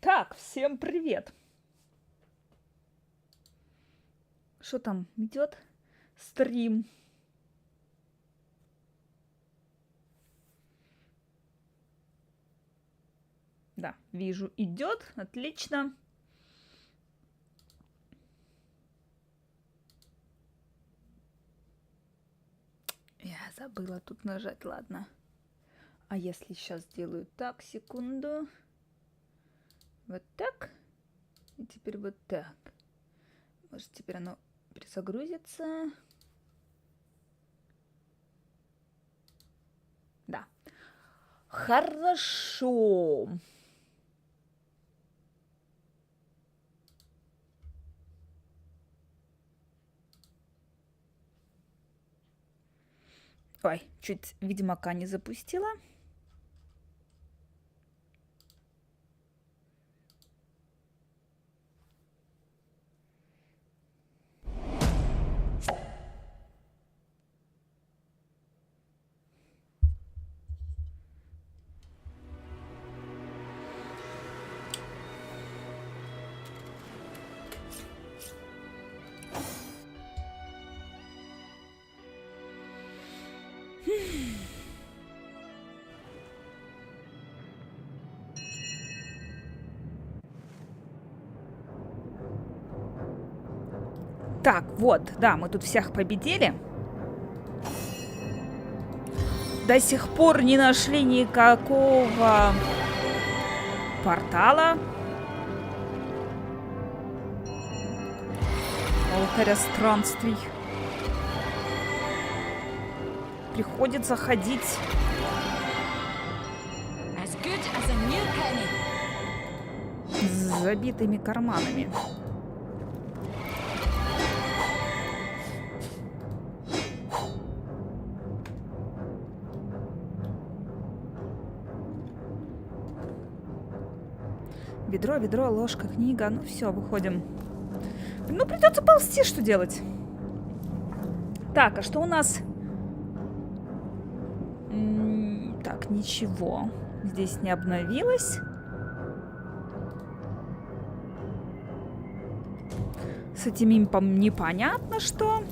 Так, всем привет. Что там идет? Стрим. Да, вижу, идет. Отлично. Я забыла тут нажать, ладно. А если сейчас сделаю так, секунду. Вот так. И теперь вот так. Может, теперь оно перезагрузится. Да. Хорошо. Ой, чуть Ведьмака не запустила. Так, вот, да, мы тут всех победили. До сих пор не нашли никакого портала. Алтаря странствий. Приходится ходить с забитыми карманами. Ведро, ведро, ложка, книга. Ну все, выходим. Ну, придется ползти, что делать? Так, а что у нас? Так, ничего. Здесь не обновилось. С этим импом непонятно что.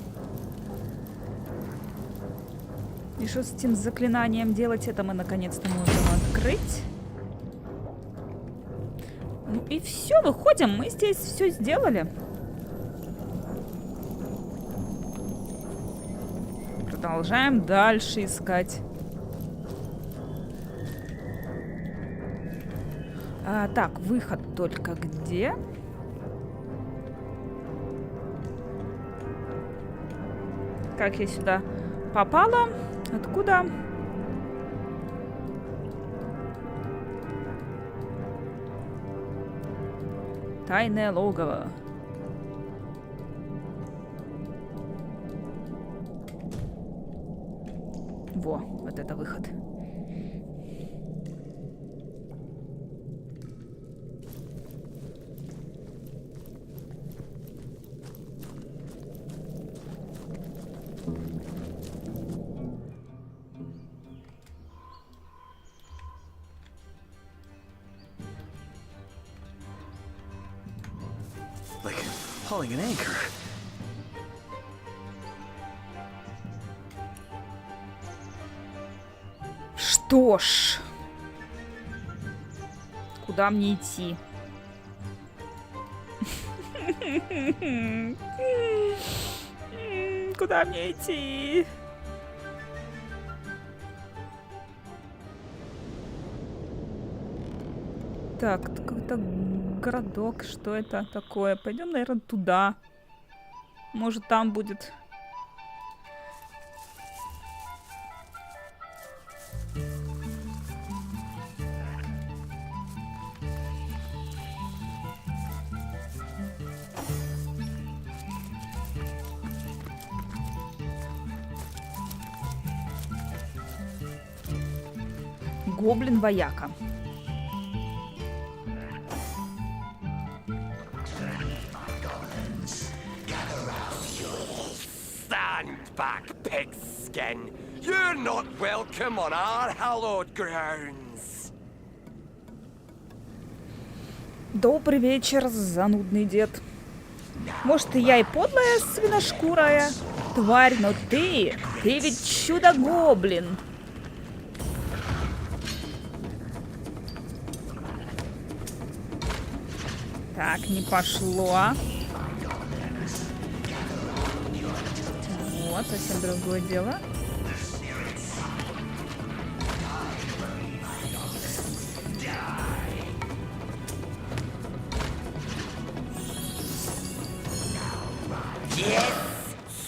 И что с этим заклинанием делать? Это мы наконец-то можем открыть. Ну и все, выходим. Мы здесь все сделали. Продолжаем дальше искать. Так, выход только где? Как я сюда попала? Откуда? Тайное логово. Во, вот это выход. Like hauling an anchor. Что ж, куда мне идти? Куда мне идти? Так, какой-то городок. Что это такое? Пойдем, наверное, туда. Может, там будет. Гоблин-вояка. Stand back, pigskin. You're not welcome on our hallowed grounds. Добрый вечер, занудный дед. Может, и я и подлая свиношкурая тварь, но ты ведь чудо-гоблин. Так, не пошло. Вот, совсем другое дело. Yes,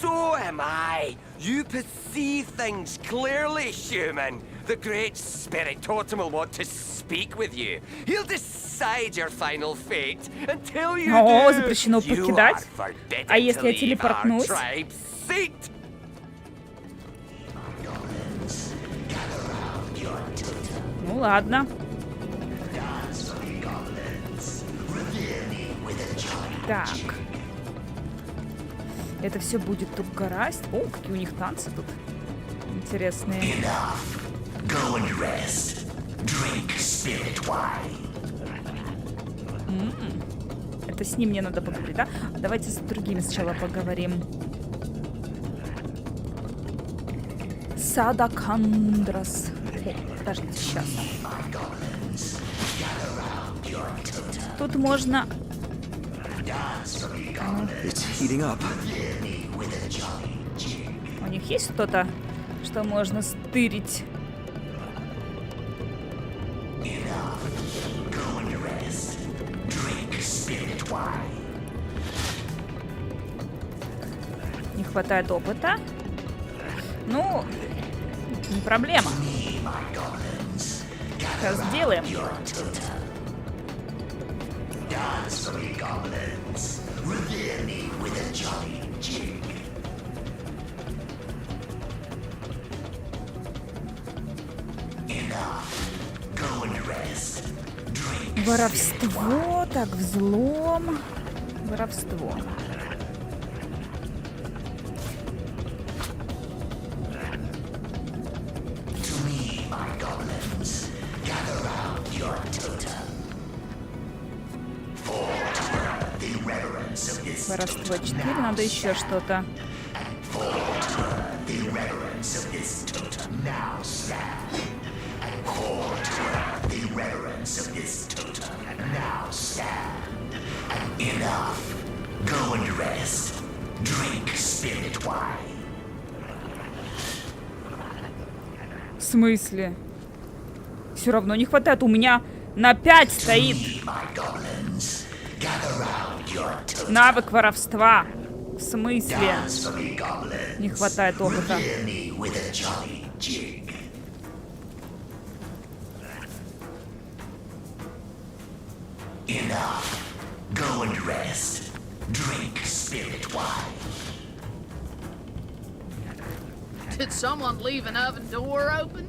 so am I. You perceive things clearly, human. The great spirit totem will want to speak with you. He'll decide your final fate. Until you О, do, запрещено you покидать. are forbidden А если to я leave our телепортнусь? tribe's seat. Ну ладно. Так. Это все будет тут гораздо. О, какие у них танцы тут интересные. Это с ним мне надо поговорить, да? Давайте с другими сначала поговорим. Садакандрас. Подождите, сейчас. Тут можно... У них есть что-то, что можно стырить? Не хватает опыта. Ну, не проблема. Сейчас сделаем. Воровство, так, взлом, воровство. Воровство 4, надо еще что-то. В смысле? Все равно не хватает. У меня на 5 стоит. Навык воровства. В смысле? Не хватает опыта. Did someone leave an oven door open?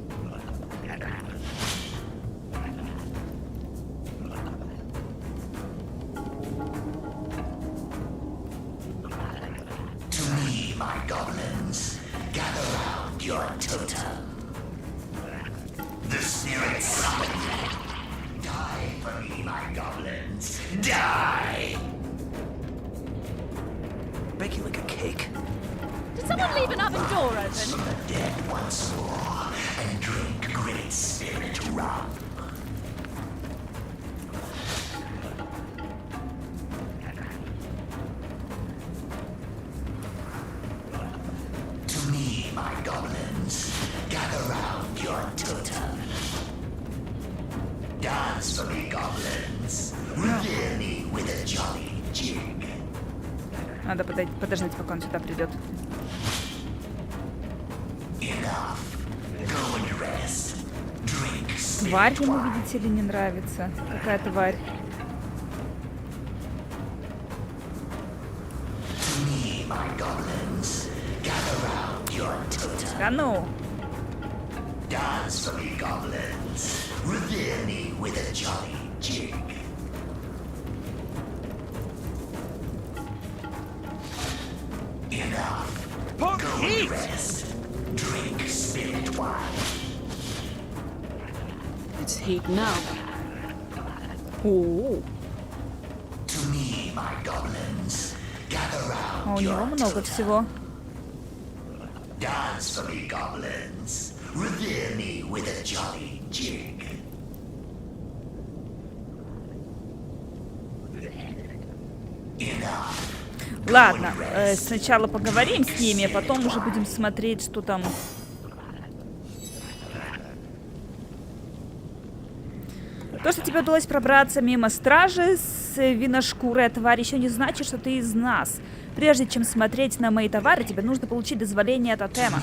Baking like a cake. Did someone leave an oven door open? Надо подождать, пока он сюда придет. Тварь ему, видите ли, не нравится. Какая тварь? Да ну! It's heat now. О, А у него много всего. Dance for me, goblins. Revere me with a jolly jig. Enough. Ладно, сначала поговорим с ними, а потом уже будем смотреть, что там. То, что тебе удалось пробраться мимо стражи с виношкурой тварь, еще не значит, что ты из нас. Прежде чем смотреть на мои товары, тебе нужно получить дозволение тотема.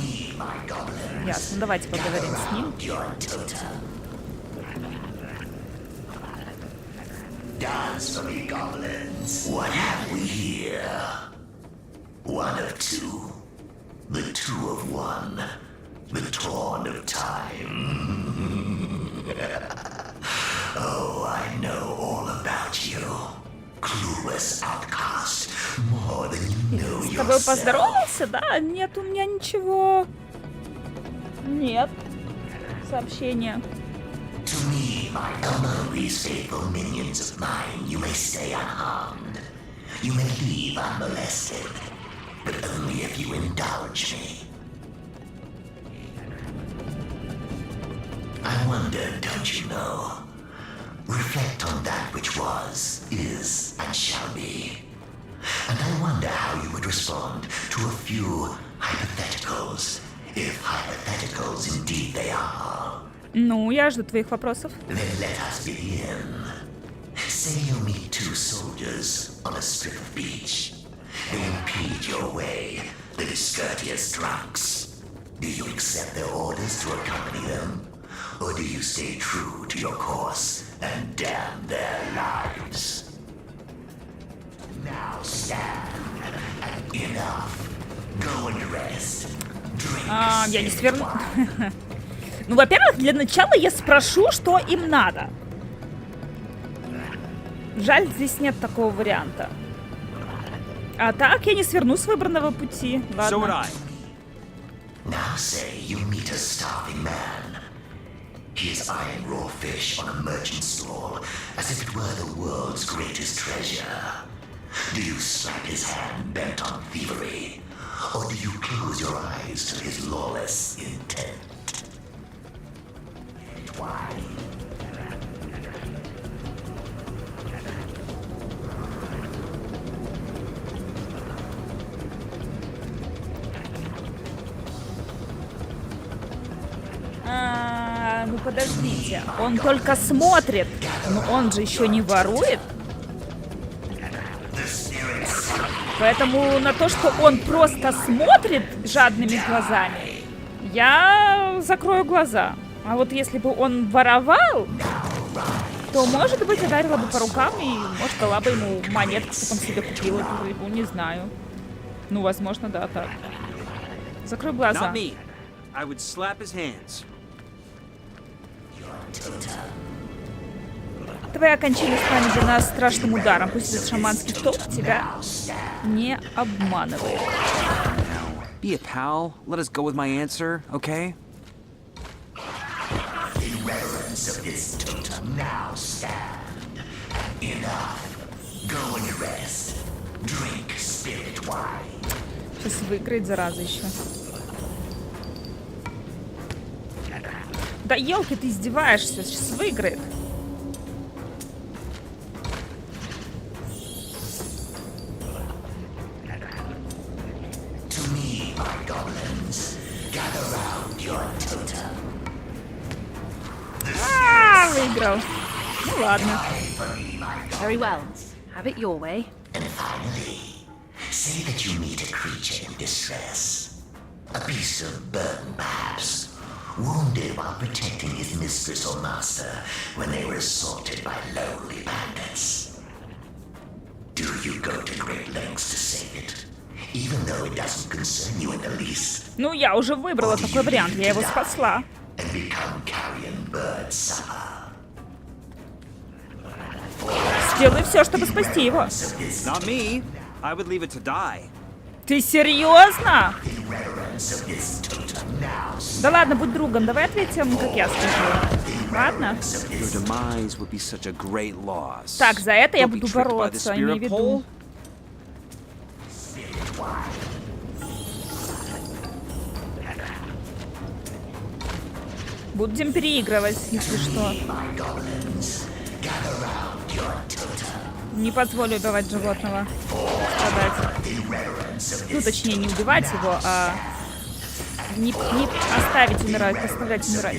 Ясно, давайте поговорим с ним. Dance for me, goblins. What have we here? One of two. The two of one. The torn of time. Oh, I know all about you. Clueless outcast. More than you know С тобой yourself. поздоровался, да? Нет у меня ничего. Нет. Сообщение. To me, my among these faithful minions of mine, you may stay unharmed. You may leave unmolested. But only if you indulge me. I wonder, don't you know? Reflect on that which was, is, and shall be. And I wonder how you would respond to a few hypotheticals, if hypotheticals indeed they are. Ну, я жду твоих вопросов. Then let us begin. Say you meet two soldiers on a strip of beach. They impede your way, the discourteous drunks. Do you accept their orders to accompany them? Or do you stay true to your course and damn their lives? Now stand. Enough. Go and rest. Drink. Я не сверну. Ну, во-первых, для начала я спрошу, что им надо. Жаль, здесь нет такого варианта. А так я не сверну с выбранного пути. So would Ладно. I. Now say you meet a starving man. He is eyeing raw fish on a merchant stall as if it were the world's greatest treasure. Do you slap his hand bent on thievery? Or do you close your eyes to his lawless intent? Why? Ну подождите, он только смотрит, но он же еще не ворует. Поэтому на то, что он просто смотрит жадными глазами, я закрою глаза. А вот если бы он воровал, то, может быть, ударила бы по рукам и, может, дала бы ему монетку, чтобы он себе купил эту рыбу, не знаю. Ну, возможно, да, так. Закрой глаза. Not me. I would slap his hands. Твоя кончина станет для нас страшным ударом. Пусть этот шаманский столб тебя не обманывает. Be a pal. Let us go with my answer, okay? In reverence of this totem, now stand. Enough. Go and rest. Drink spirit wine. Сейчас выиграет, зараза, еще. Да елки, ты издеваешься. Сейчас выиграет. To me, my goblins, gather round your totem. Выиграл. Ну ладно. Very well. Have it your way. And finally, say that you meet a creature in distress. A beast of burden, perhaps. Wounded while protecting his mistress or master when they were assaulted by lowly bandits. Do you go to great lengths to save it, even though it doesn't concern you in the least? Ну, я уже выбрала такой вариант. Я его спасла. And become carrion bird supper. Сделай все, чтобы спасти его. Not me. I would leave it to die. Ты серьезно? In reverence of this totem, now Да ладно, будь другом. Давай ответим, как я скажу. in Ладно. Your demise would be such a great loss. Так, за это я Don't be буду tricked by the бороться, имей в spirit виду. pole. Будем переигрывать, если что. Не позволю убивать животного. Страдать. Ну, точнее, не убивать его, а не оставить умирать, оставлять умирать.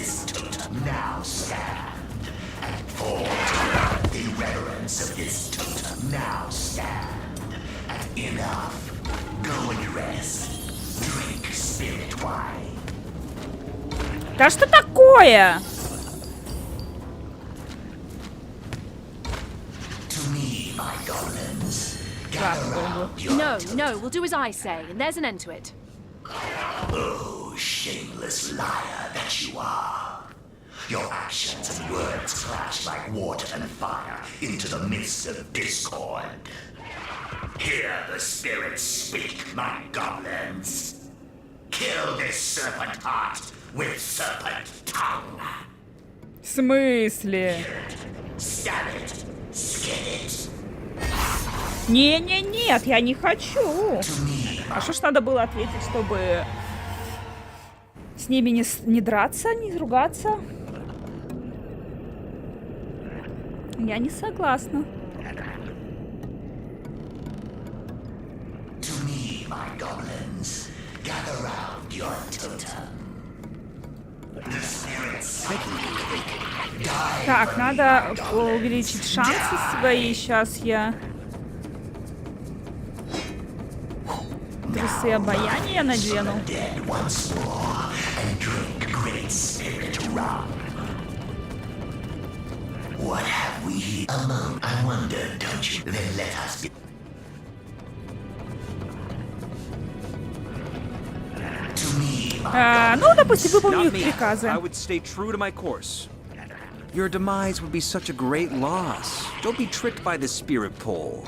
Да что такое? No, no, we'll do as I say, and there's an end to it. Oh, shameless liar that you are. Your actions and words clash like water and fire into the midst of discord. Hear the spirits speak, my goblins. Kill this serpent heart with serpent tongue. В смысле? Stab it, skin it. Нет, я не хочу. А что ж надо было ответить, чтобы с ними не драться, не ругаться? Я не согласна. To me, my goblins, gather round your totem. The spirits Так, надо увеличить шансы свои. Сейчас я трусы обаяния надену. dead once more and drink great spirit rum. What have we among? I wonder, don't you? Then let us be. To me, my Ну, допустим, выполню Not их me. приказы. I would stay true to my course. Your demise would be such a great loss. Don't be tricked by the spirit pole.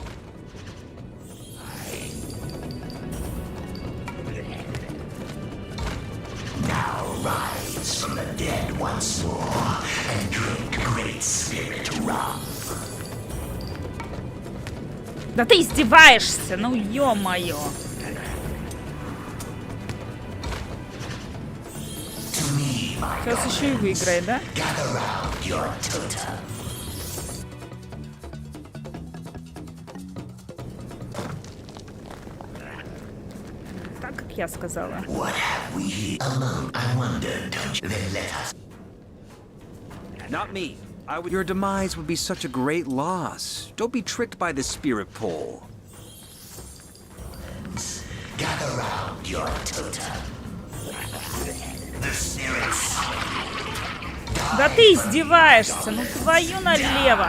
now rise from the dead once more and drink great spirit rum. Да ты издеваешься, ну ё-моё. To me, my Сейчас еще и выиграет, да? gather round your totem. Так, как я сказала. What have we among? I wonder, don't you? Then let us. Not me. Your demise would be such a great loss. Don't be tricked by the spirit pole. Gather round your totem. The spirits Да ты издеваешься, ну твою налево.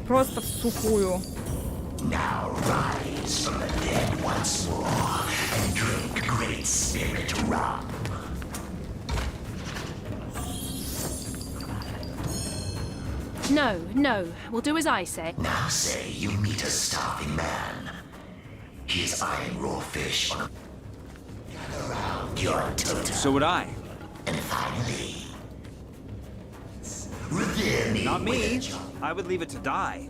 Просто в сухую. now rise from the dead once more and drink great spirit rum. No, no, we'll do as I say. Now say you meet a starving man. He is eyeing raw fish on a... Gather round your totem. So would I. And finally... Revere me Not me. with your... I would leave it to die.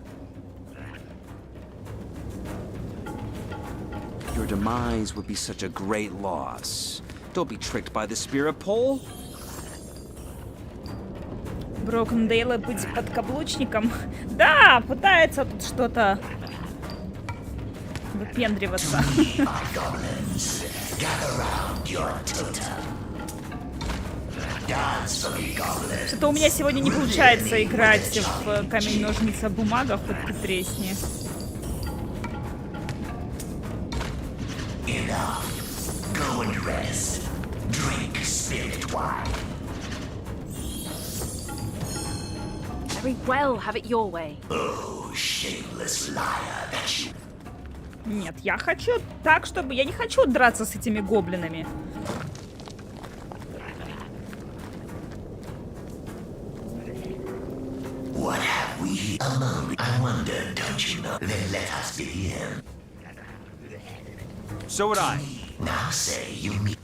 Your demise would be such a great loss. Don't be tricked by the spirit pole. Брокендейла быть подкаблучником. Да, пытается тут что-то выпендриваться. My goblins, gather round your totem. Dance for me, goblins. Что-то у меня сегодня не получается играть в камень, ножницы, бумага, хоть ты тресни. Enough. Go and rest. Drink spirit wine. Very well, have it your way. Oh, shameless liar that you... Нет, я хочу так, чтобы... Я не хочу драться с этими гоблинами. What have we among? I wonder, don't you know? Then let us begin. So would I. Now say you meet...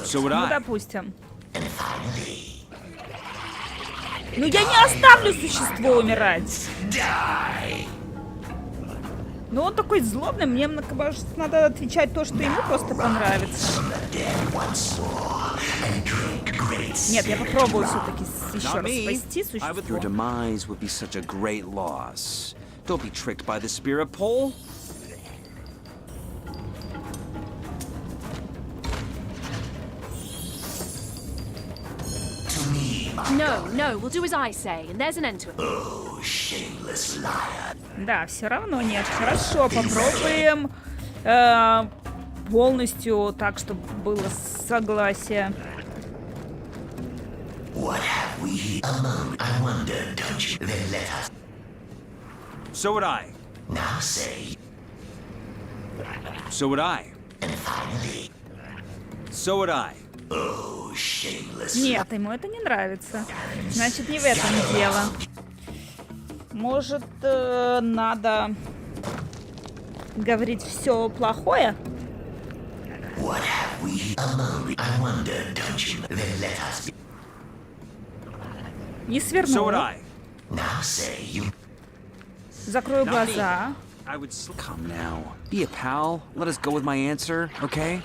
So would Ну, I. допустим. Ну, я не оставлю существо умирать. Ну, он такой злобный, мне надо отвечать то, что ему просто понравится. Нет, я попробую все-таки еще Not раз me. спасти Your существо. demise would be such a great loss. Don't be tricked by the spirit pole. No, no, we'll do as I say, and there's an end to it. Oh, shameless liar. Да, все равно нет. Хорошо, попробуем полностью так, чтобы было согласие. What have we among? I wonder, don't you? Then let us So would I. now say, So would I. and finally, So would I. oh, shameless Нет, ему это не нравится. Значит, не в этом дело. Может, надо говорить все плохое? What have we among? I wonder, don't you? Then let us Не So сверну. would I. now say you. Закрою Not me. глаза. I would come now. Be a pal. Let us go with my answer, okay?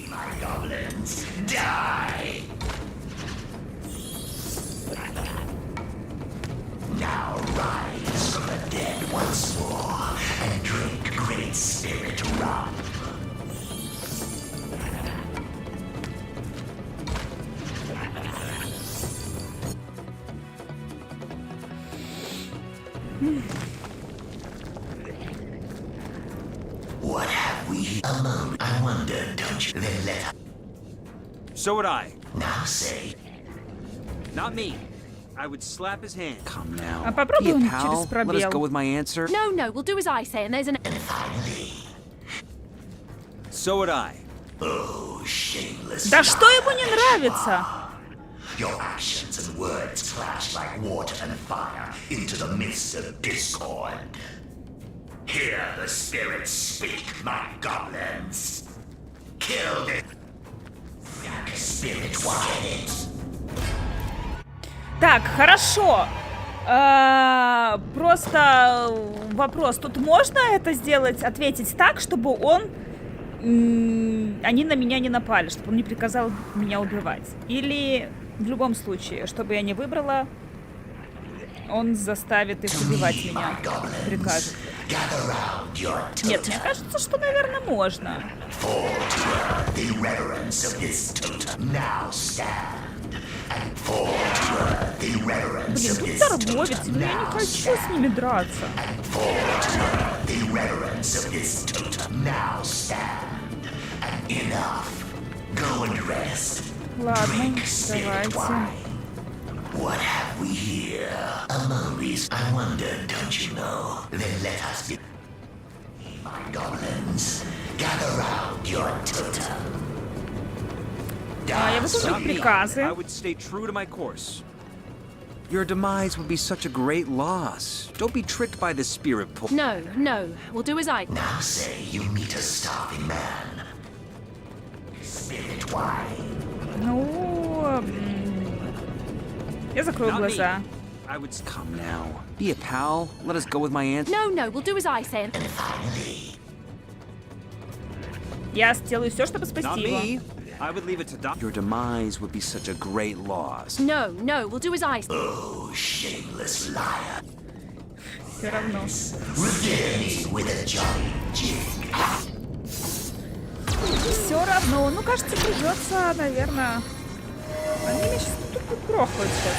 My goblins, die! Now rise from the dead once more and drink great spirit rum. What have we among? I wonder, don't you? Then let us So would I. now say, Not me. I would slap his hand. Come now. А попробуем Be a pal. через пробел. Let us go with my answer. No, no, we'll do as I say, and there's an. finally, So would I. oh, shameless. Да что ему не нравится? Your actions and words clash like water and fire into the midst of discord. Hear the spirits speak, my goblins. Kill the spirit wide. Так, хорошо. Просто вопрос. Тут можно это сделать, ответить так, чтобы они на меня не напали, чтобы он не приказал меня убивать? Или в любом случае, чтобы я не выбрала, он заставит их убивать меня, прикажет? Gather round your Нет, мне кажется, что, наверное, можно. fall to earth the reverence of this totem. Now stand and fall to earth the reverence Блин, of тут this торговец, totem. но я не Now хочу stand с ними драться. and fall to earth the reverence of this totem. Now stand and enough. Go and rest. Ладно, Drink spirit давайте. wine. What have we here among these? I wonder, don't you know? Then let us be. My goblins, gather round your totem. Я Dance выполню Not me. приказы. I would stay true to my course. Your demise would be such a great loss. Don't be tricked by the spirit pole. No, no, we'll do as I. Now say you meet a starving man. Spirit wine. Ну, я закрою Not me. глаза. I would come now. Be a pal. Let us go with my answer. No, no, we'll do as I say, and. Finally, Я сделаю все, чтобы Not спасти его. me. I would leave it to Doc. Your demise would be such a great loss. No, no, we'll do as I say. oh shameless liar, Все равно. revere me with a jolly jig. Все равно. Ну, кажется, придется, наверное. Они меня сейчас тут грохают сейчас.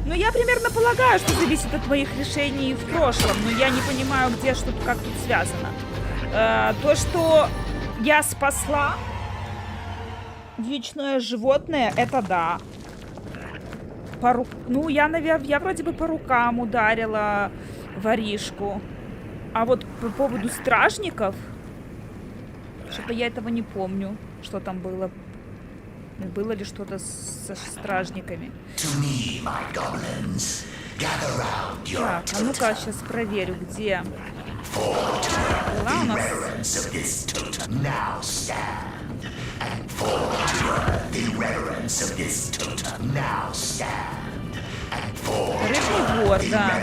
Ну, я примерно полагаю, что зависит от моих решений в прошлом, но я не понимаю, где что, как тут связано. То, что я спасла дичное животное, это да. Ну, я вроде бы по рукам ударила воришку. А вот по поводу стражников, что-то я этого не помню, что там было. Было ли что-то со стражниками? Так, а ну-ка, сейчас проверю, где была у нас. Рыбный двор, да.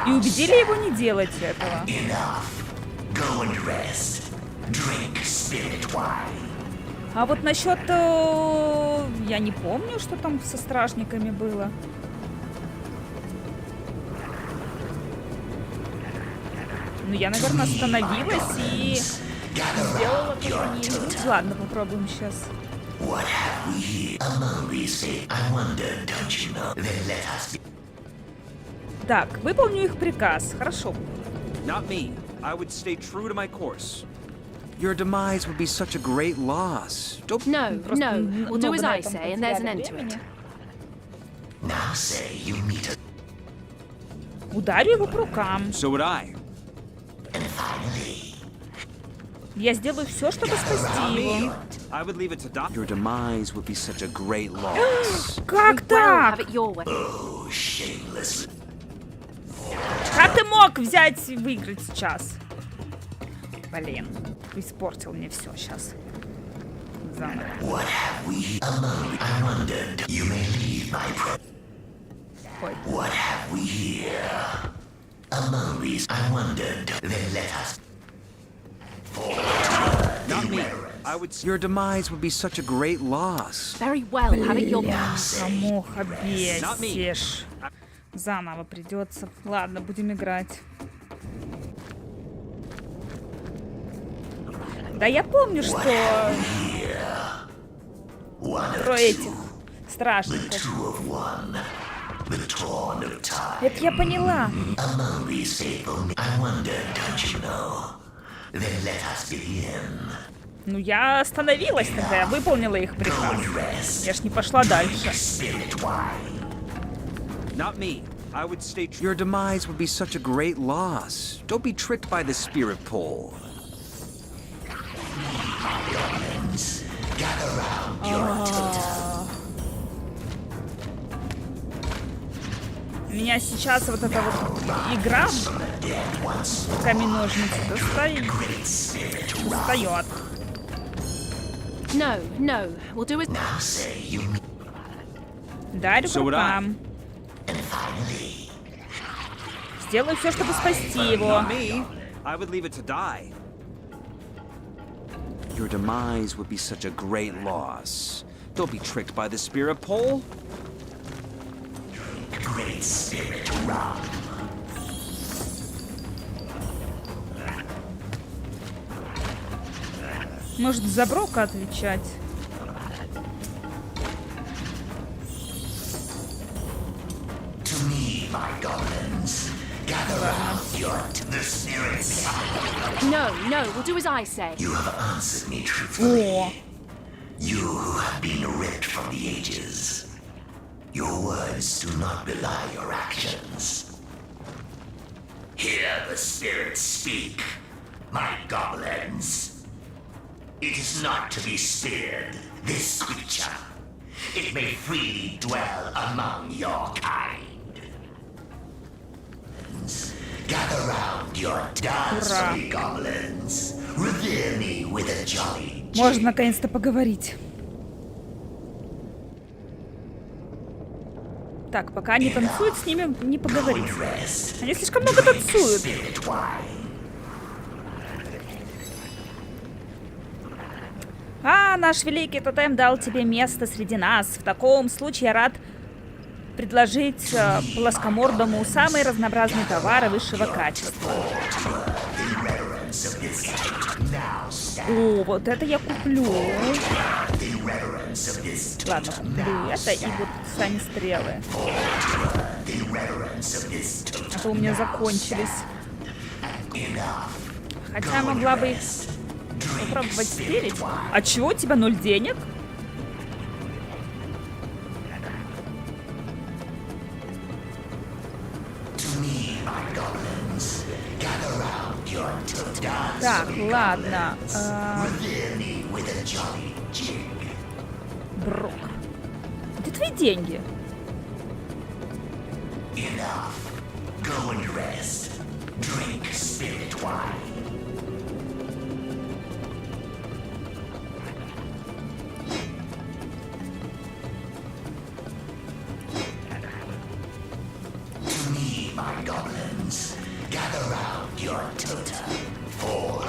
И убедили его не делать этого. А вот насчет... я не помню, что там со стражниками было. Ну, я, наверное, остановилась и сделала, как они. Ладно, попробуем сейчас. Так, выполню их приказ. Хорошо. Not me. I would stay true to my course. Your demise would be such a great loss. Don't... No, no. We'll do as I say, and there's an end to it. Now say you meet a... Ударю его по рукам. So would I. And finally, Я сделаю все, чтобы спасти его. I would leave it to Doc. Your demise would be such a great loss. Как Well, так? have it your way. oh, shameless. Как ты мог взять и выиграть сейчас? Блин, испортил мне все сейчас. Заново. What have we among? I wondered. You may leave my pre... Ой. What have we here? Among these, I wondered. Then let us... Not me. I would. Your demise would be such a great loss. Very well, have it your way. Хамуха бесишь. Заново придется. Ладно, будем играть. Да я помню, что про этих стражников. Two of one. The torn of time. Это я поняла. Among these faithful, I wondered, don't you know? Then let us begin. Ну, я остановилась тогда, я выполнила их приказ. Я ж не пошла дальше. Spirit wine. Not me. I would stay. Your demise would be such a great loss. Don't be tricked by the spirit pull. Gather round your totem. Меня сейчас вот эта вот игра камень-ножницы достает. No, no. We'll do it. Now say you meet. Дарю по So would I. рукам. And finally, Сделаю все, чтобы спасти его. Not me. I would leave it to die. Your demise would be such a great loss. Don't be tricked by the spirit pole. great spirit rum. Может, за Брока отвечать? To me, my goblins, gather round your the spirits. No, no. We'll do as I say. You have answered me truthfully. О, You who have been ripped from the ages. Your words do not belie your actions. Hear the spirits speak, my goblins. It is not to be speared, this creature. It may freely dwell among your kind. Gather round your dance, goblins. Revere me with a jolly можно наконец-то поговорить. Так, пока они танцуют, с ними не поговорить. rest. Они слишком много танцуют. Spirit wine. А, наш великий тотем дал тебе место среди нас. В таком случае я рад предложить плоскомордому самые разнообразные товары высшего качества. О, вот это я куплю. Ладно, куплю это и вот сами стрелы. А то у меня закончились. Хотя могла бы их попробовать стелить. А чего у тебя 0 денег? Так, ладно. Revere me with a jolly jig. Брок. Где твои деньги? Enough. Go and rest. Drink spirit wine. To me, my goblins, gather round your totem. For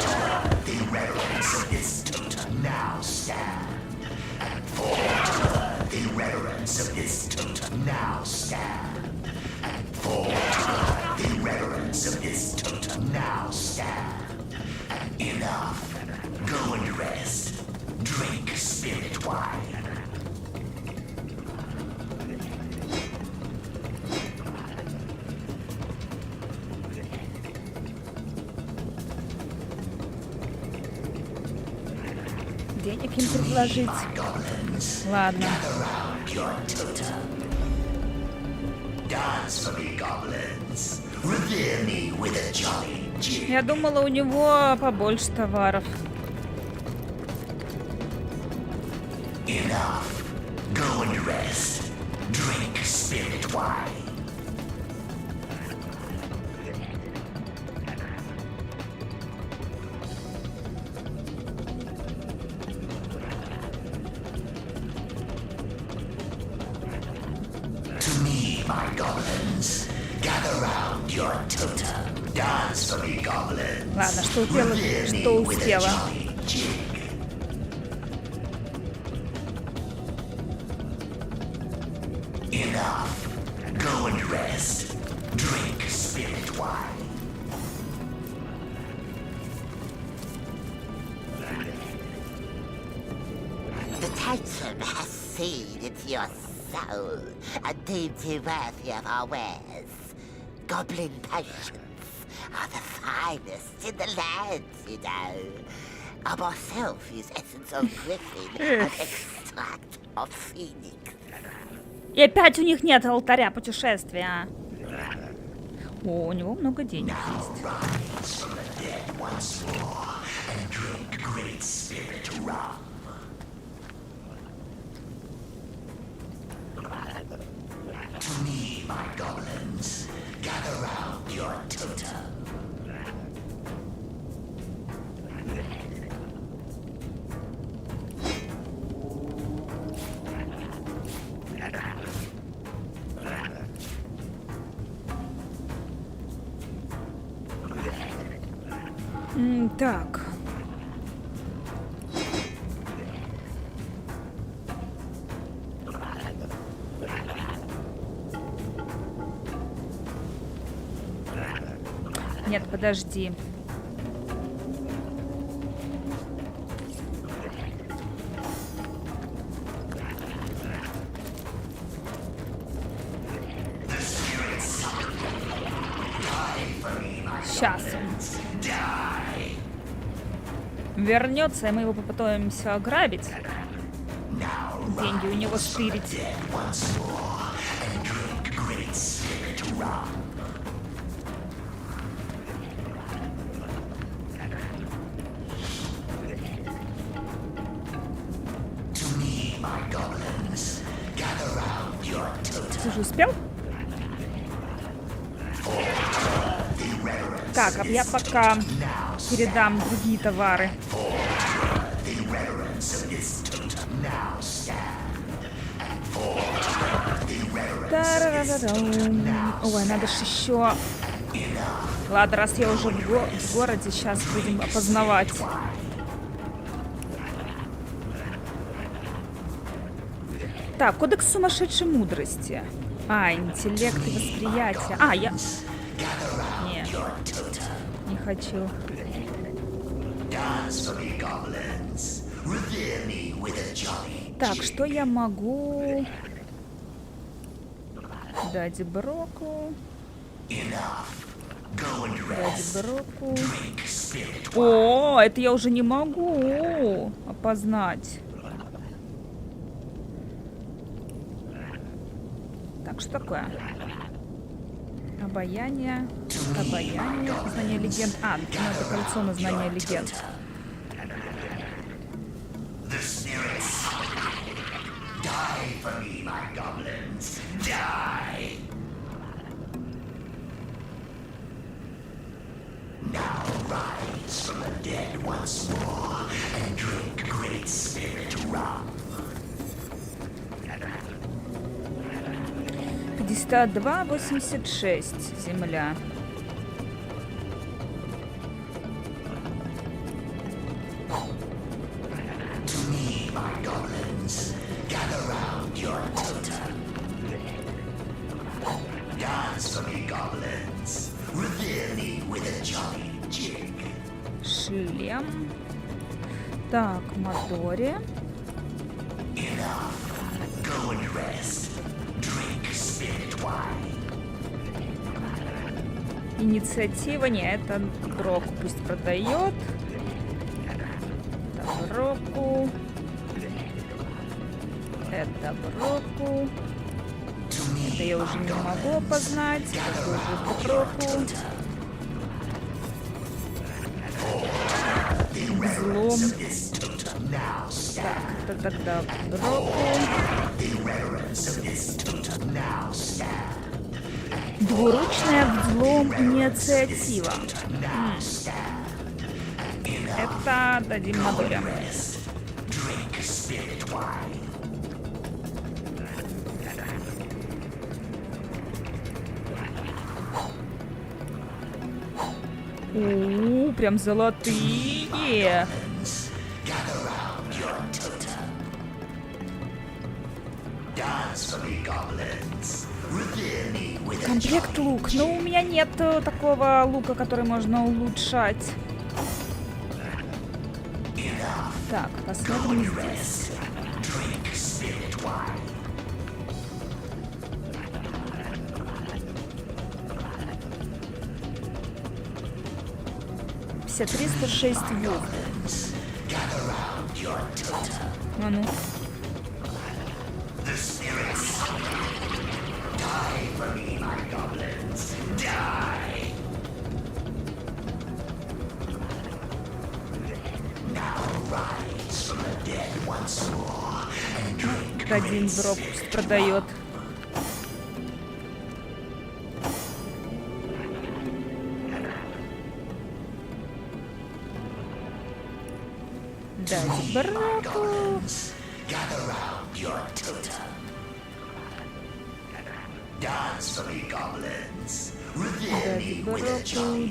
the reverence of this totem now stand. And for the reverence of this totem now stand. And for the reverence of this totem now stand. And enough. Go and rest. Drink spirit wine. Денег им предложить. Ладно. Я думала, у него побольше товаров. Enough. Go and rest. Drink spirit wine. To me, my goblins, gather round your totem. Dance for me, goblins. Ладно, что успела, что успела. Enough. Go and rest. Drink spirit wine. The totem has seen into your soul and deemed you worthy of our wares. Goblin potions are the finest in the land, you know. I myself use essence of griffin and extract of phoenix. И опять у них нет алтаря путешествия. О, у него много денег есть. To me, my goblins, gather round your totem. Так. Нет, подожди. Сейчас он вернется, и мы его попытаемся ограбить. Деньги у него стырить. Ты же успел? Так, а я пока передам другие товары. Ой, надо ж еще... Ладно, раз я уже в городе, сейчас будем опознавать. Так, кодекс сумасшедшей мудрости. А, интеллект и восприятие. А, я... Не, не хочу. Так, что я могу дать Броку? Дать Броку. О, это я уже не могу опознать. Так, что такое? Обаяние. Обаяние. Знание легенд. А, ну это кольцо на знание легенд. Die for me, my goblins. Die! Now rise from the dead once more and drink great spirit rum. 52,86 земля. To me, my goblins, gather round your totem. Dance for me, goblins. Revere me with a jolly jig. Шлем. Так, Мадори. Enough. Go and rest. Drink spirit wine. Инициатива, не, это Брок пусть продает. Это Броку. Это Броку. Это я уже не могу опознать. Это уже Броку. Взлом. Так, это тогда Броку. Двуручная взлом инициатива. Это дадим Мадоре. Прям золотые. Комплект лук. Но у меня нет такого лука, который можно улучшать. Так, посмотрим здесь. 306 вольт. А ну. Один дроп продает. Дать браку.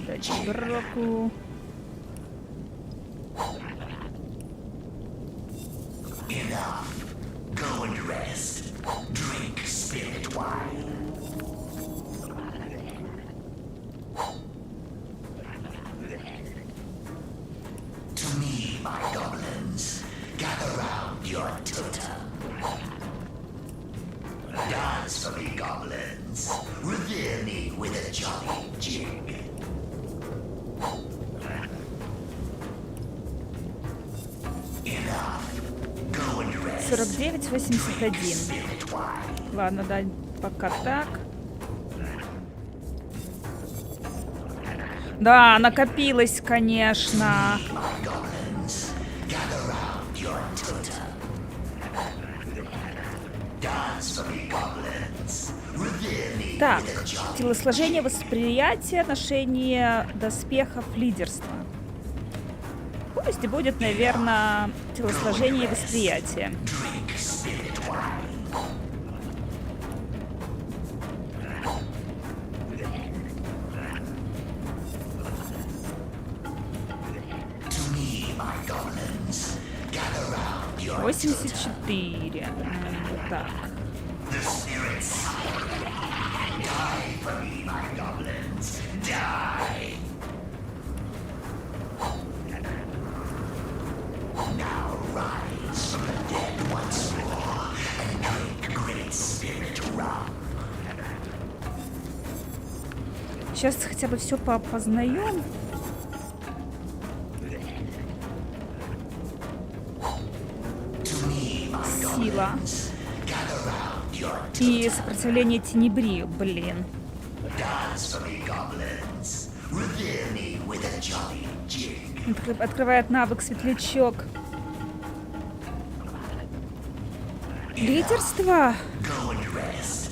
Дать браку. Go and rest. Drink spirit wine. To me, my goblins, gather round your totem. Dance for me, goblins. Revere me with a jolly jig. Enough. 49,81. Ладно, да, пока так. Да, накопилось, конечно. Так, телосложение, восприятие, ношение доспехов, лидерство. Пусть будет, наверное, телосложение и восприятие. — 84. Так. Сейчас хотя бы все познаем. Сила. И сопротивление тенебри, блин. Открывает навык светлячок. Лидерство? Go and rest.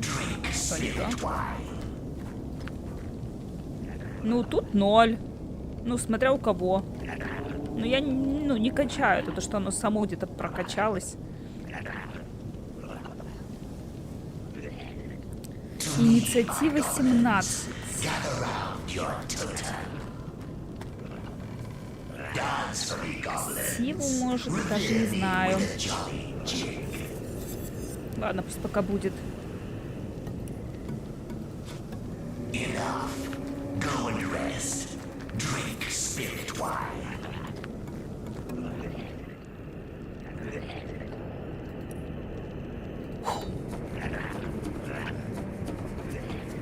Drink spirit wine. Ну, тут 0. Ну, смотря у кого. Ну, я не качаю. Это то, что оно само где-то прокачалось. Инициатива 17. Gather round your totem. Dance for me, goblins. Сиву, может, даже не знаю. With a jolly jig. Ладно, пусть пока будет. Enough. Go and rest. Drink spirit wine.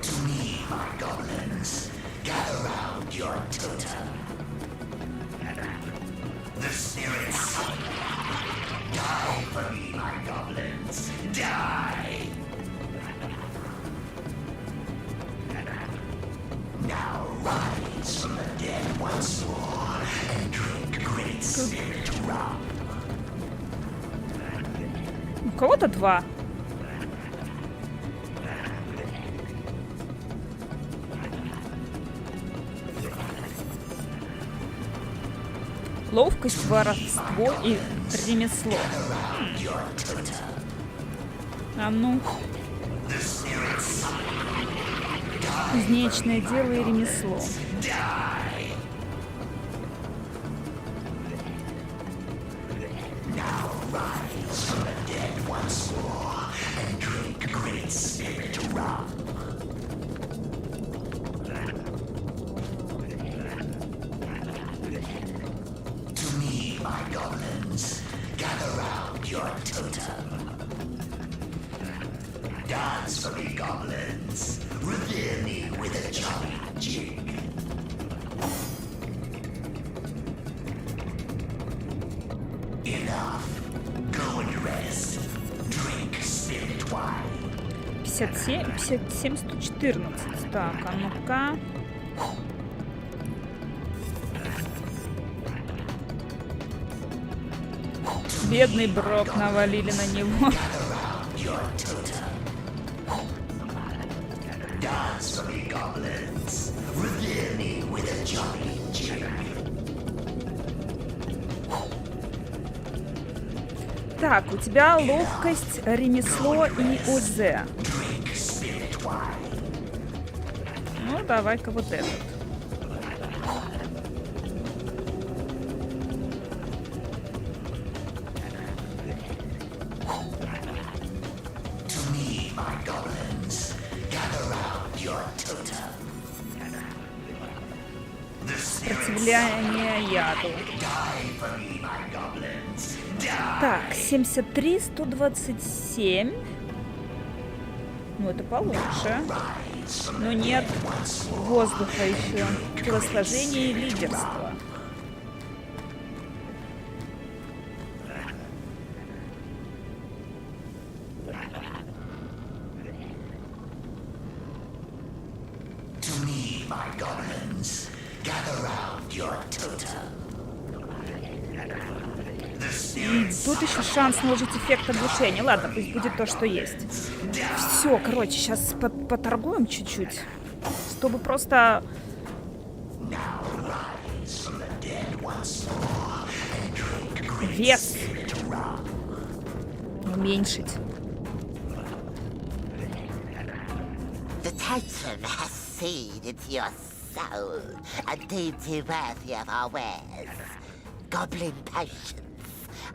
To me, my goblins, gather round your totem. The spirits die for me, my goblins. Die! Now rise from the dead once more and drink great spirit rum. У кого-то 2. Ловкость, воровство и ремесло. А ну. Кузнечное дело и ремесло. Dance for me, goblins. Revere me with a jolly jig. Enough. Go and rest. Drink spirit wine. 57, 114. Так, а ну-ка. Бедный Брок, навалили на него. Dance for me, goblins. Revere me with a jolly jig. Так, у тебя ловкость, ремесло и ОЗ. Drink spirit wine. Ну, давай-ка вот этот. To me, my goblins, gather round your totem. The spirits Сопротивление яду. die for me, my goblins. Die! Так, 73, 127. Ну, это получше. Но нет воздуха еще. Телосложение и лидерство. To me, my goblins, gather round your totem. The spirits Тут еще шанс наложить эффект оглушения. Ладно, пусть будет то, что есть. Все, короче, сейчас поторгуем чуть-чуть. Чтобы просто вес уменьшить. The totem has seeded your soul and deemed you worthy of our wares. Goblin potions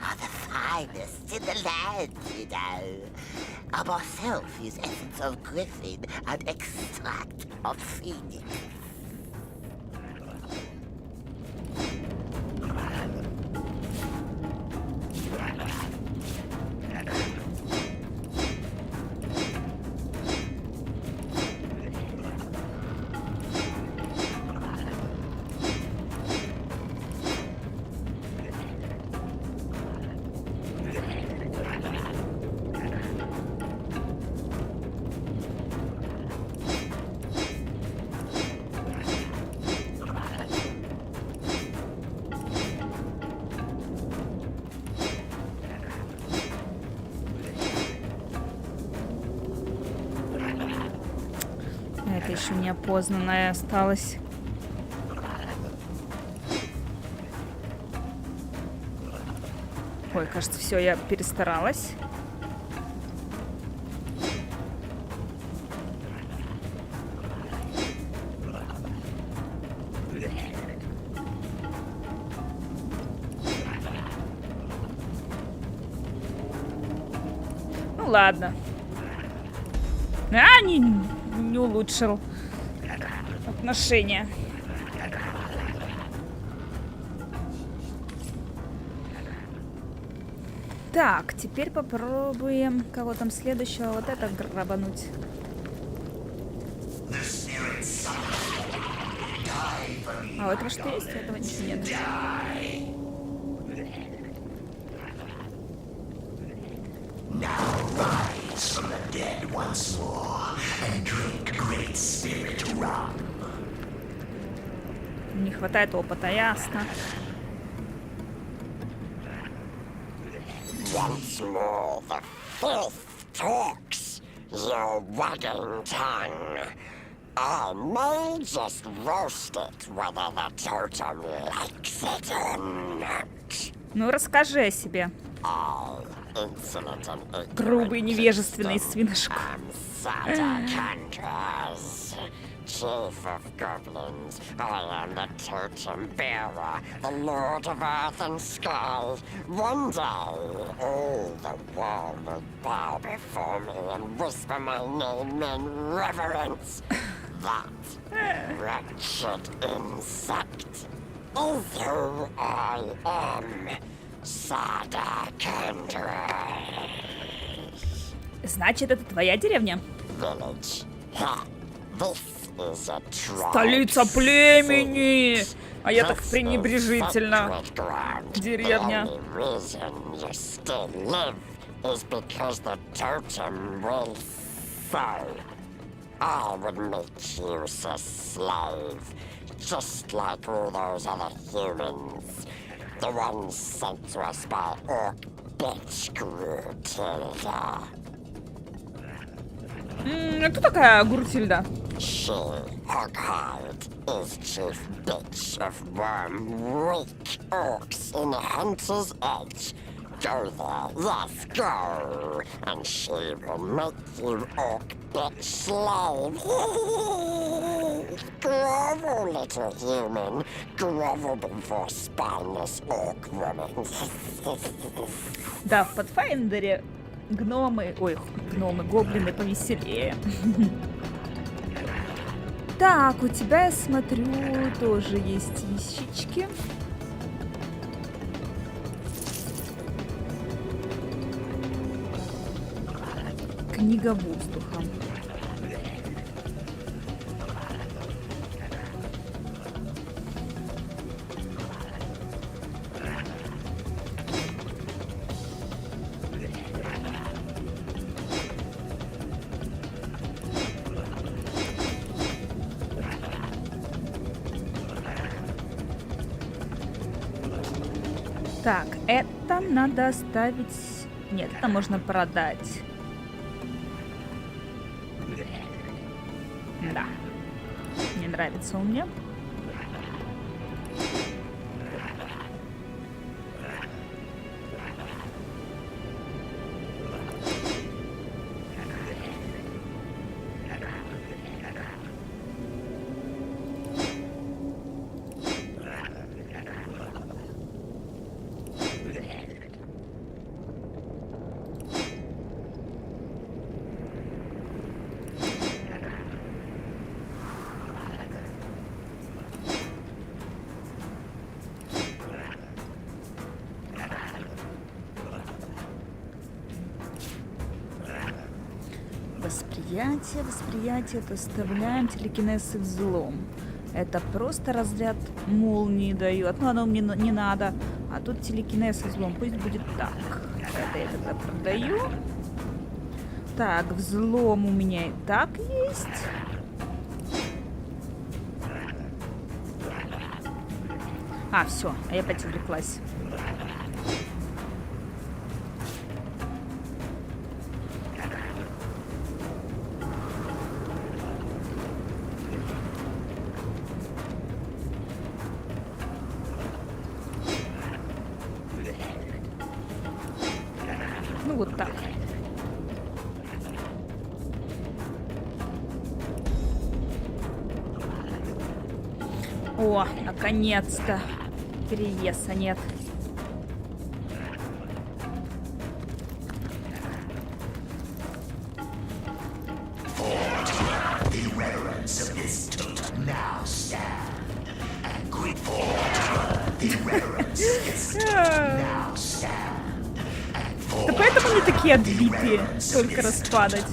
are the finest in the land, you know. I myself use essence of griffin and extract of phoenix. какая-то еще неопознанная осталась. Ой, кажется, все, я перестаралась. Ну ладно. Не улучшил отношения. Так, теперь попробуем кого там следующего вот это грабануть. А у этого что есть? У этого ничего нет. From the dead once more and drink great spirit rum. Не хватает опыта, ясно. Once more the filth talks, your wagging tongue. I may just roast it whether the totem likes it or not. Ну, расскажи о себе. Грубый, невежественный свинушку. Chief of goblins, I am the totem bearer, the lord of earth and sky. One day, all the world will bow before me and whisper my name in reverence. That wretched insect is who I am. Значит, это твоя деревня? Village. Столица племени! А я так пренебрежительно. Деревня. I would make you a slave, just like all those other humans. The ones sent to us by Orc bitch Gruthilda. Кто такая Гуртильда? She, Hoghead, is chief bitch of worm-weak orcs in Hunter's Edge. Go there, yes, go, and she will make you orc bitch slave. Grovel, little human. Grovel before spineless orc woman. Да, в Pathfinder'е гномы, гоблины повеселее. Так, у тебя, я смотрю, тоже есть вещички. Книга воздуха. Так, это надо оставить... Нет, это можно продать. Да. Не нравится он мне. Восприятие, доставляем телекинез и взлом. Это просто разряд молнии дает. Ну, оно мне не надо. А тут телекинез и взлом. Пусть будет так. Это я тогда продаю. Так, взлом у меня и так есть. А, все, я опять увлеклась. О, наконец-то. Перевеса нет. Да поэтому они такие отбитые, только распадать.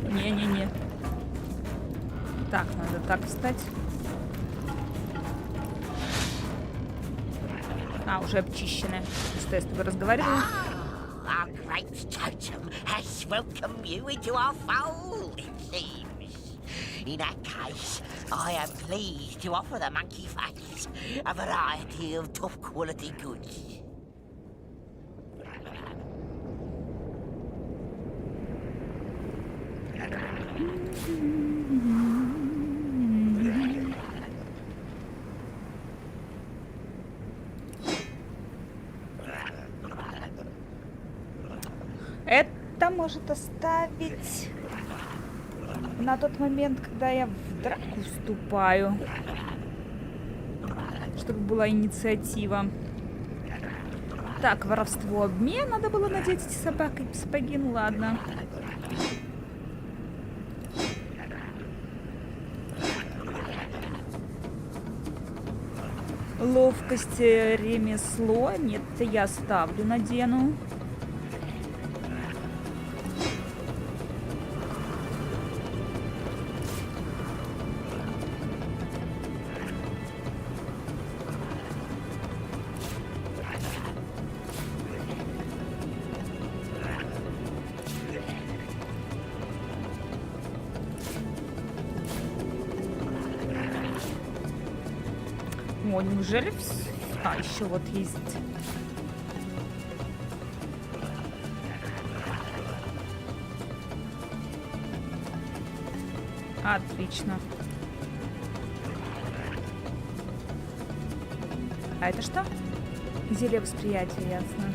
Не-не-не. Так, надо так встать. А, уже обчищены. Что я с тобой разговариваю? Our great totem has welcomed you into our fold, it seems. In that case, I am pleased to offer the monkey face a variety of top quality goods. Это может оставить на тот момент, когда я в драку вступаю, чтобы была инициатива. Так, воровство, обмен. Надо было надеть эти сапоги, ну ладно. Ловкость, ремесло. Нет, я ставлю, надену. О, неужели все? А, еще вот есть. Отлично. А это что? Зелье восприятия, ясно.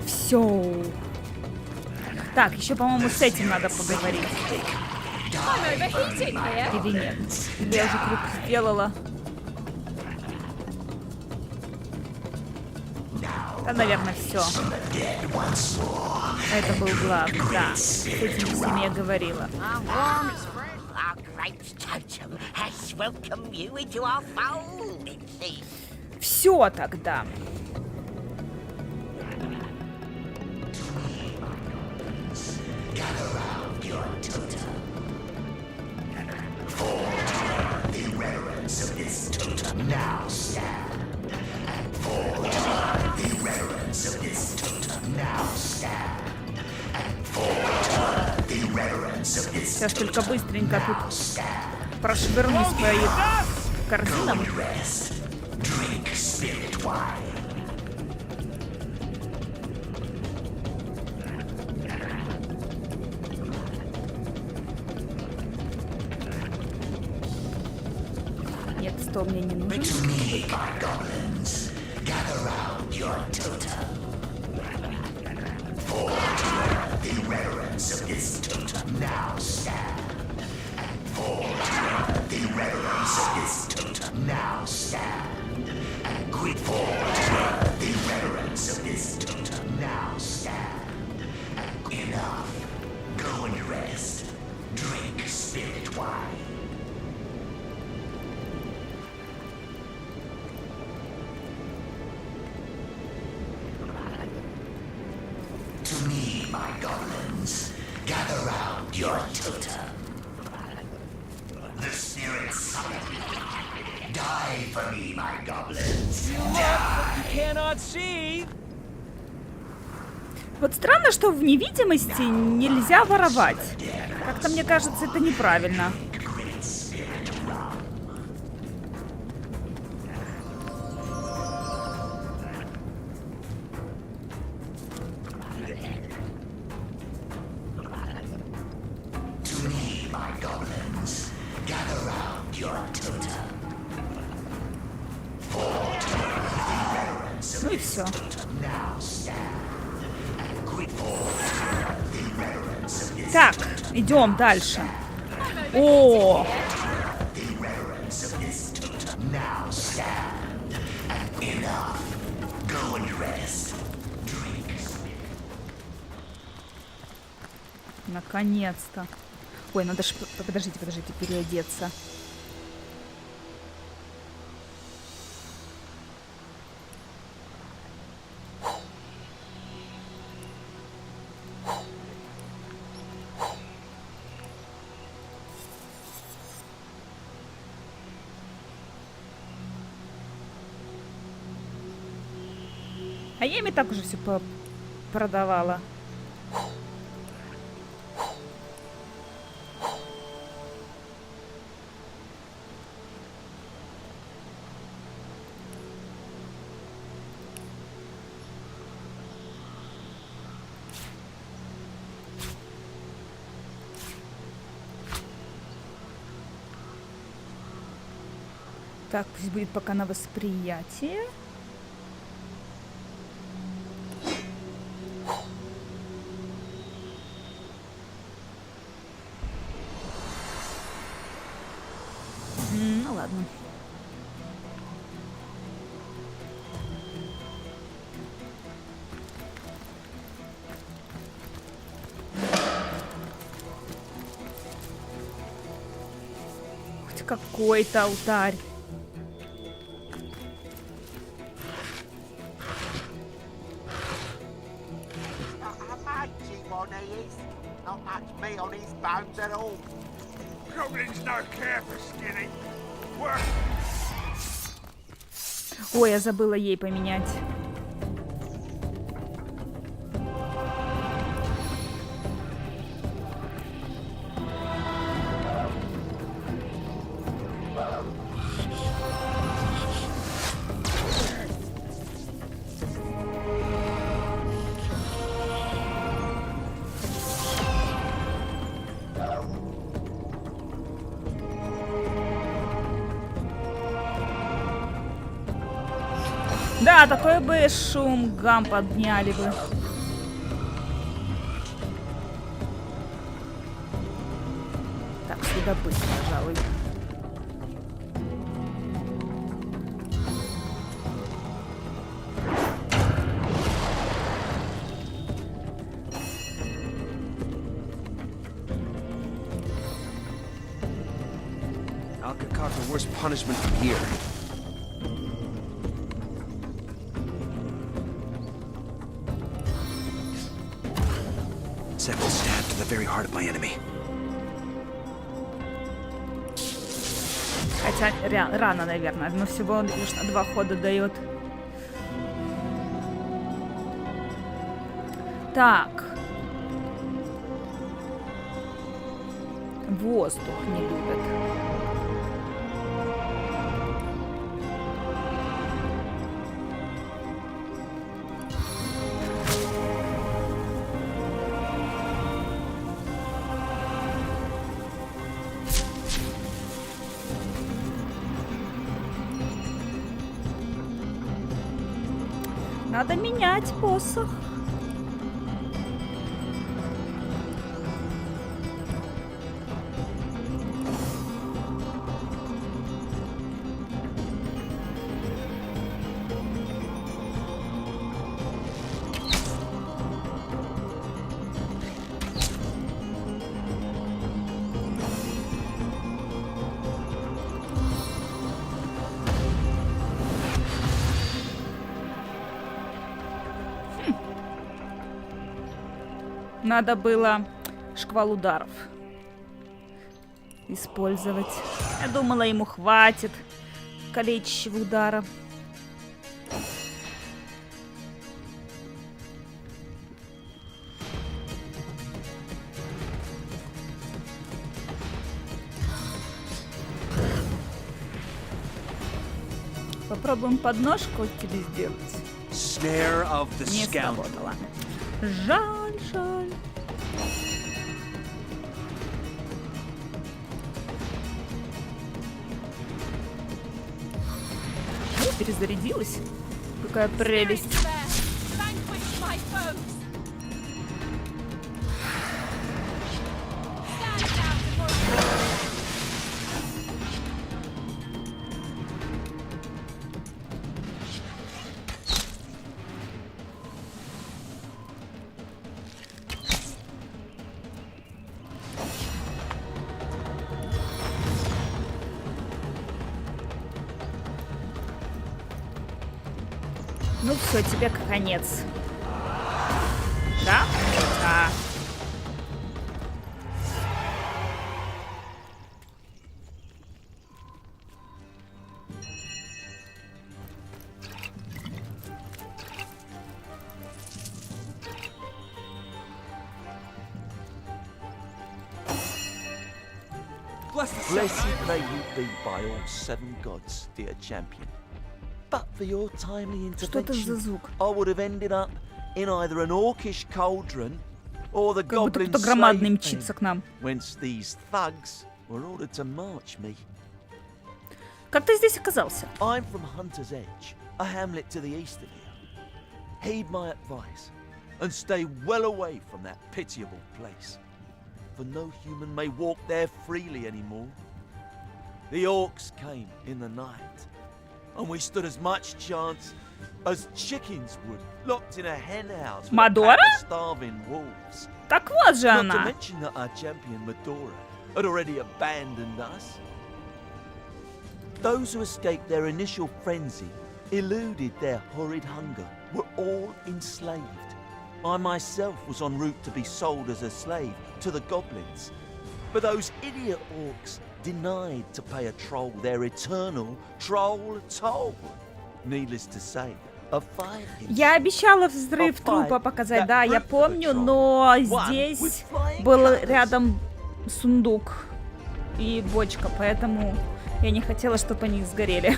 Все. Так, еще, по-моему, с этим надо поговорить. Или нет? Я уже круг сделала. Да, наверное, все. Это был главный, да. С этим всеми я говорила. Все тогда. Сейчас только быстренько тут прошвырнусь по их корзинам. Нет, стол мне не нужен. Вот странно, что в невидимости нельзя воровать. Как-то мне кажется, это неправильно. все. Так, идем дальше. О! Наконец-то. Ой, надо ж... Подождите, переодеться. А я им и так уже все продавала. Так, пусть будет пока на восприятие. Ну ладно. Хоть какой-то алтарь. Not much meat on his bones at all. Goblin's no care for skinny. Work. Ой, я забыла ей поменять. Да, такой бы шум, гам подняли бы. Так, сюда быстро, пожалуй. I'll concoct the worst punishment from here. Second stab to the very heart of my enemy. Хотя рано, наверное, но всего лишь на 2 хода дает. Так. Воздух не любит. Надо менять посох. Надо было шквал ударов использовать. Я думала, ему хватит калечащего удара. Попробуем подножку тебе сделать. Snare of the Не scoundrel. сработало. Жаль, жаль. Перезарядилась. Как Какая прелесть. Ну все, тебе конец. Да? Да. Blessed may you be by all 7 gods, dear champion. But for your timely Что это за intervention, звук? I would have ended up in either an orcish cauldron or the Как будто goblin кто-то громадный slave мчится к нам. pen, whence these thugs were ordered to march me. Как ты здесь оказался? I'm from Hunter's Edge, a hamlet to the east of here. Heed my advice and stay well away from that pitiable place, for no human may walk there freely anymore. The orcs came in the night, and we stood as much chance as chickens would, locked in a hen house with a Madora? pack of starving wolves. Так вот же Not to она. mention that our champion Medora had already abandoned us. Those who escaped their initial frenzy, eluded their horrid hunger, were all enslaved. I myself was en route to be sold as a slave to the goblins, but those idiot orcs denied to pay a troll their eternal troll toll. Needless to say, a fight. Я обещала взрыв трупа показать, да, я помню, но здесь был рядом сундук и бочка, поэтому я не хотела, чтобы они сгорели.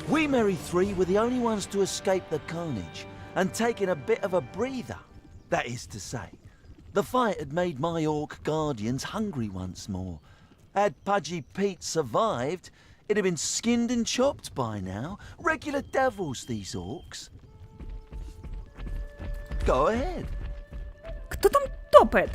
We merry three were the only ones to escape the carnage and taking a bit of a breather. That is to say, the fight had made my orc guardians hungry once more. Had Pudgy Pete survived, it'd have been skinned and chopped by now. Regular devils, these orcs. Go ahead. Кто там топает?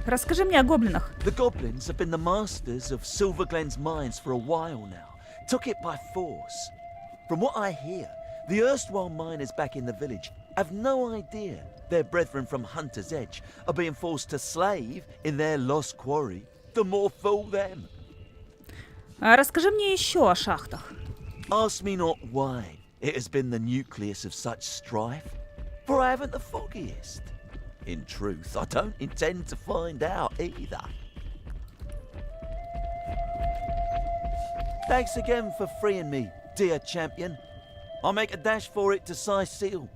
Расскажи мне о гоблинах. The goblins have been the masters of Silverglen's mines for a while now. Took it by force. From what I hear, the erstwhile miners back in the village have no idea their brethren from Hunter's Edge are being forced to slave in their lost quarry. The more fool them. Расскажи мне еще о шахтах. Ask me not why it has been the nucleus of such strife, for I haven't the foggiest. In truth, I don't intend to find out either. Thanks again for freeing me, dear champion. I'll make a dash for it to Seal,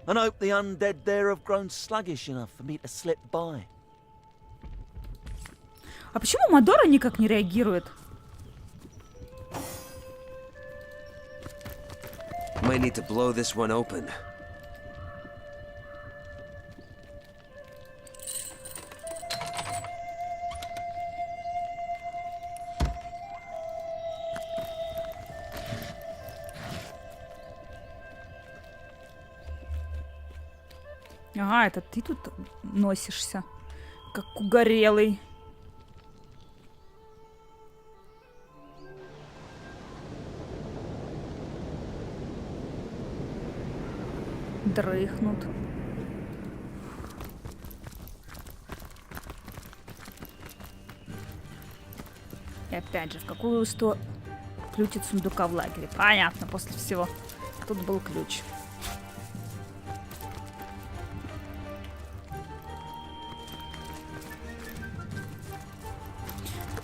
and hope the undead there have grown sluggish enough for me to slip by. А почему Мадора никак не реагирует? Might need to blow this one open. Ага, это ты тут носишься, как угорелый. Дрыхнут. И опять же, в какую сторону ключ от сундука в лагере? Понятно, после всего. Тут был ключ.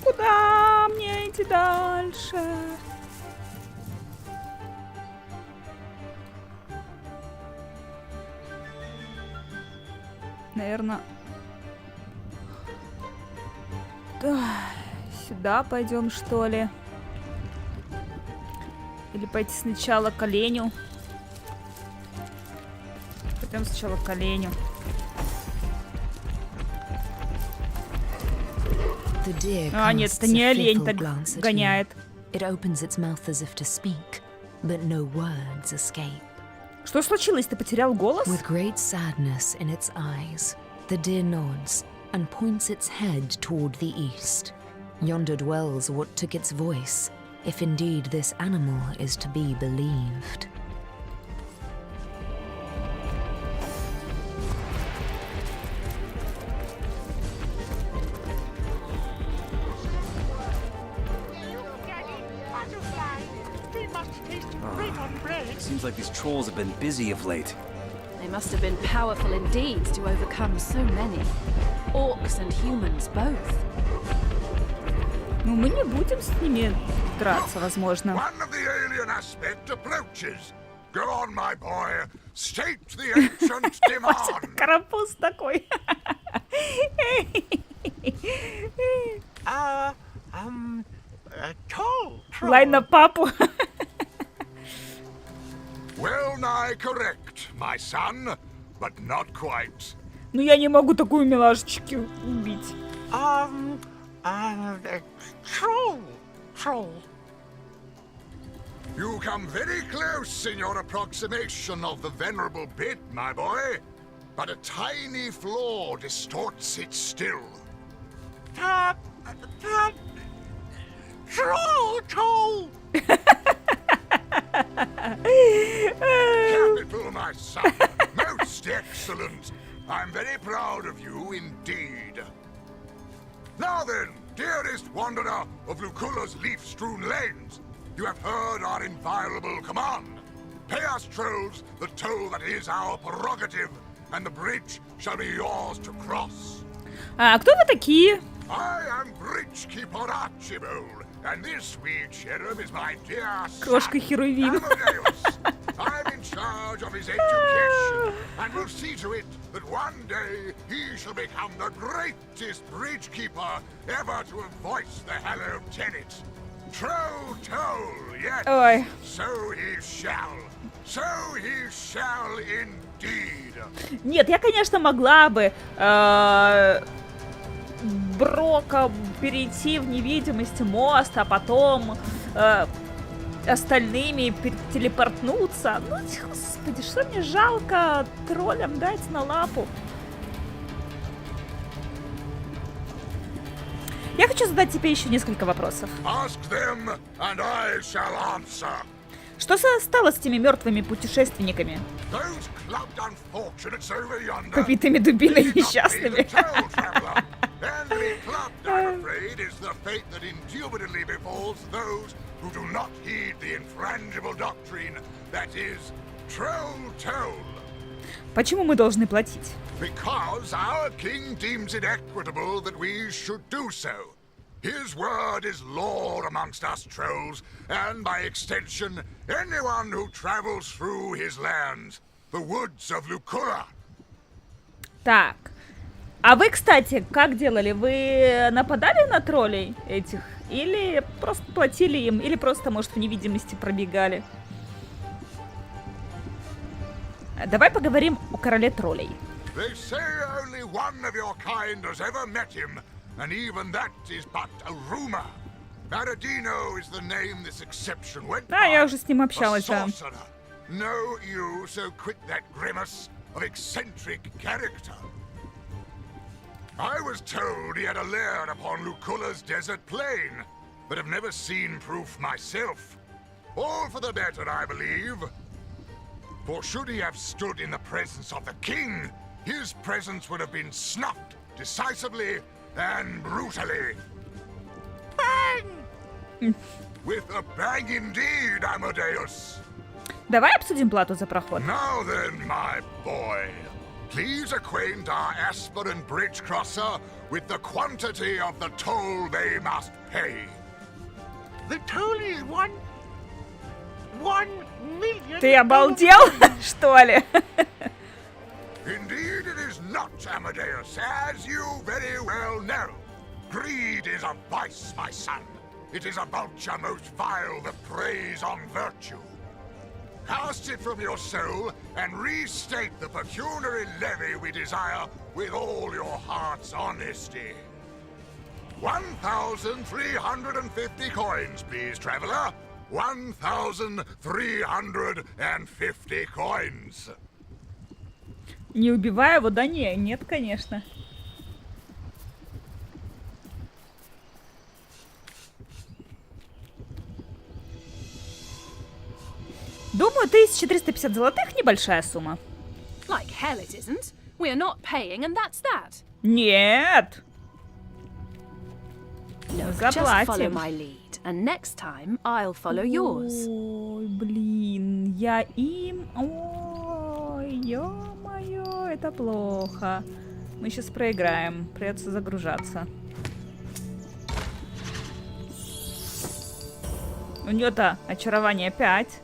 Куда мне идти дальше? Наверное, сюда пойдем, что ли? Или пойти сначала к оленю? Пойдем сначала к оленю. А, нет, это не олень так гоняет. It opens its mouth as if to speak, but no words escape. Что случилось? Ты потерял голос? With great sadness in its eyes, the deer nods and points its head toward the east. Yonder dwells what took its voice, if indeed this animal is to be believed. Seems like these trolls have been busy of late. They must have been powerful indeed to overcome so many. Orcs and humans both. Ну, мы не будем с ними драться, возможно. One of the alien aspect approaches. Go on, my boy. State the ancient demand. Карапуз такой. Лай на папу. Well nigh correct, my son, but not quite. Ну я не могу такую милашечку убить. Troll. You come very close in your approximation of the venerable bit, my boy, but a tiny flaw distorts it still. Troll! Capital, my son. Most excellent. I'm very proud of you indeed. Now then, dearest wanderer of Lucula's leaf-strewn lanes, you have heard our inviolable command. Pay us trolls the toll that is our prerogative, and the bridge shall be yours to cross. А кто вы такие? I am bridge keeper Archibald, and this wee cherub is my dear Крошка son, Херувим. Amadeus. I'm in charge of his education, and will see to it that one day he shall become the greatest bridge keeper ever to have voiced the hallowed tenet. Troll toll, yes. Ой. So he shall. So he shall indeed. Нет, я, конечно, могла бы Брока перейти в невидимость мост, а потом остальными телепортнуться. Ну, господи, что мне жалко троллям дать на лапу. Я хочу задать тебе еще несколько вопросов. Ask them, and I shall answer. Что стало с теми мертвыми путешественниками? Those clubbed unfortunates over yonder. Побитыми дубиной несчастными. And to be clubbed, I'm afraid, is the fate that indubitably befalls those who do not heed the infrangible doctrine that is troll toll. Почему мы должны платить? Because our king deems it equitable that we should do so. His word is law amongst us trolls, and by extension, anyone who travels through his lands, the woods of Lucula. Так. А вы, кстати, как делали? Вы нападали на троллей этих? Или просто платили им? Или просто, может, в невидимости пробегали? Давай поговорим о короле троллей. They say only one of your kind has ever met him, and even that is but a rumor. Maradino is the name this exception went by. Да, я уже с ним общалась, да. Know you, so quit that grimace of eccentric character. I was told he had a lair upon Lucula's desert plain, but have never seen proof myself. All for the better, I believe. For should he have stood in the presence of the king, his presence would have been snuffed decisively and brutally. Bang! With a bang indeed, Amadeus. Давай обсудим плату за проход. Now then, my boy. Please acquaint our aspirant bridge crosser with the quantity of the toll they must pay. The toll is 1 million. Ты обалдел, что ли? Indeed, it is not, Amadeus, as you very well know. Greed is a vice, my son. It is a vulture most vile that preys on virtue. Cast it from your soul and restate the pecuniary levy we desire with all your heart's honesty. 1,350 coins, please, traveler. 1,350 coins. Не убивая его, да не, нет, конечно. Думаю, 1350 золотых небольшая сумма. Like hell it isn't. We are not paying, and that's that. Нет. Look, just follow Заплатим. my lead, and next time I'll follow yours. Ой, блин, я им... Ой, ё-моё, это плохо. Мы сейчас проиграем, придется загружаться. У нее-то очарование 5.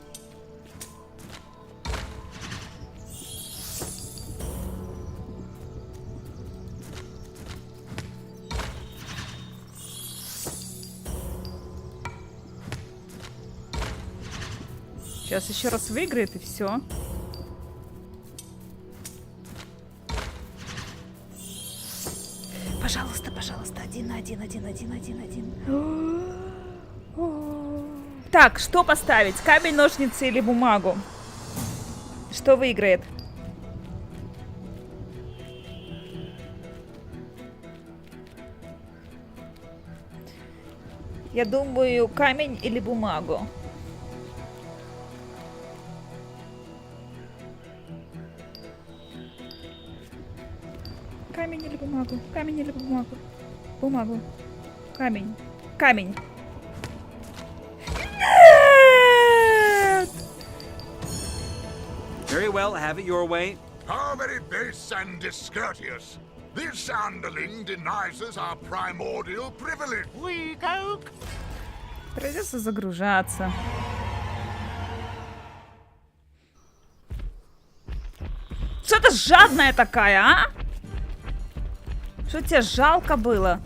Сейчас еще раз выиграет и все. Пожалуйста, пожалуйста, 1. Так, что поставить? Камень, ножницы или бумагу? Что выиграет? Я думаю, камень или бумагу. Камень или бумагу? Камень или бумагу? Бумагу. Камень. Камень. Нет! Very well, have it your way. How very base and discourteous. This underling denies us our primordial privilege. We go. Придется загружаться. Что ты жадная такая, а? Что тебе жалко было?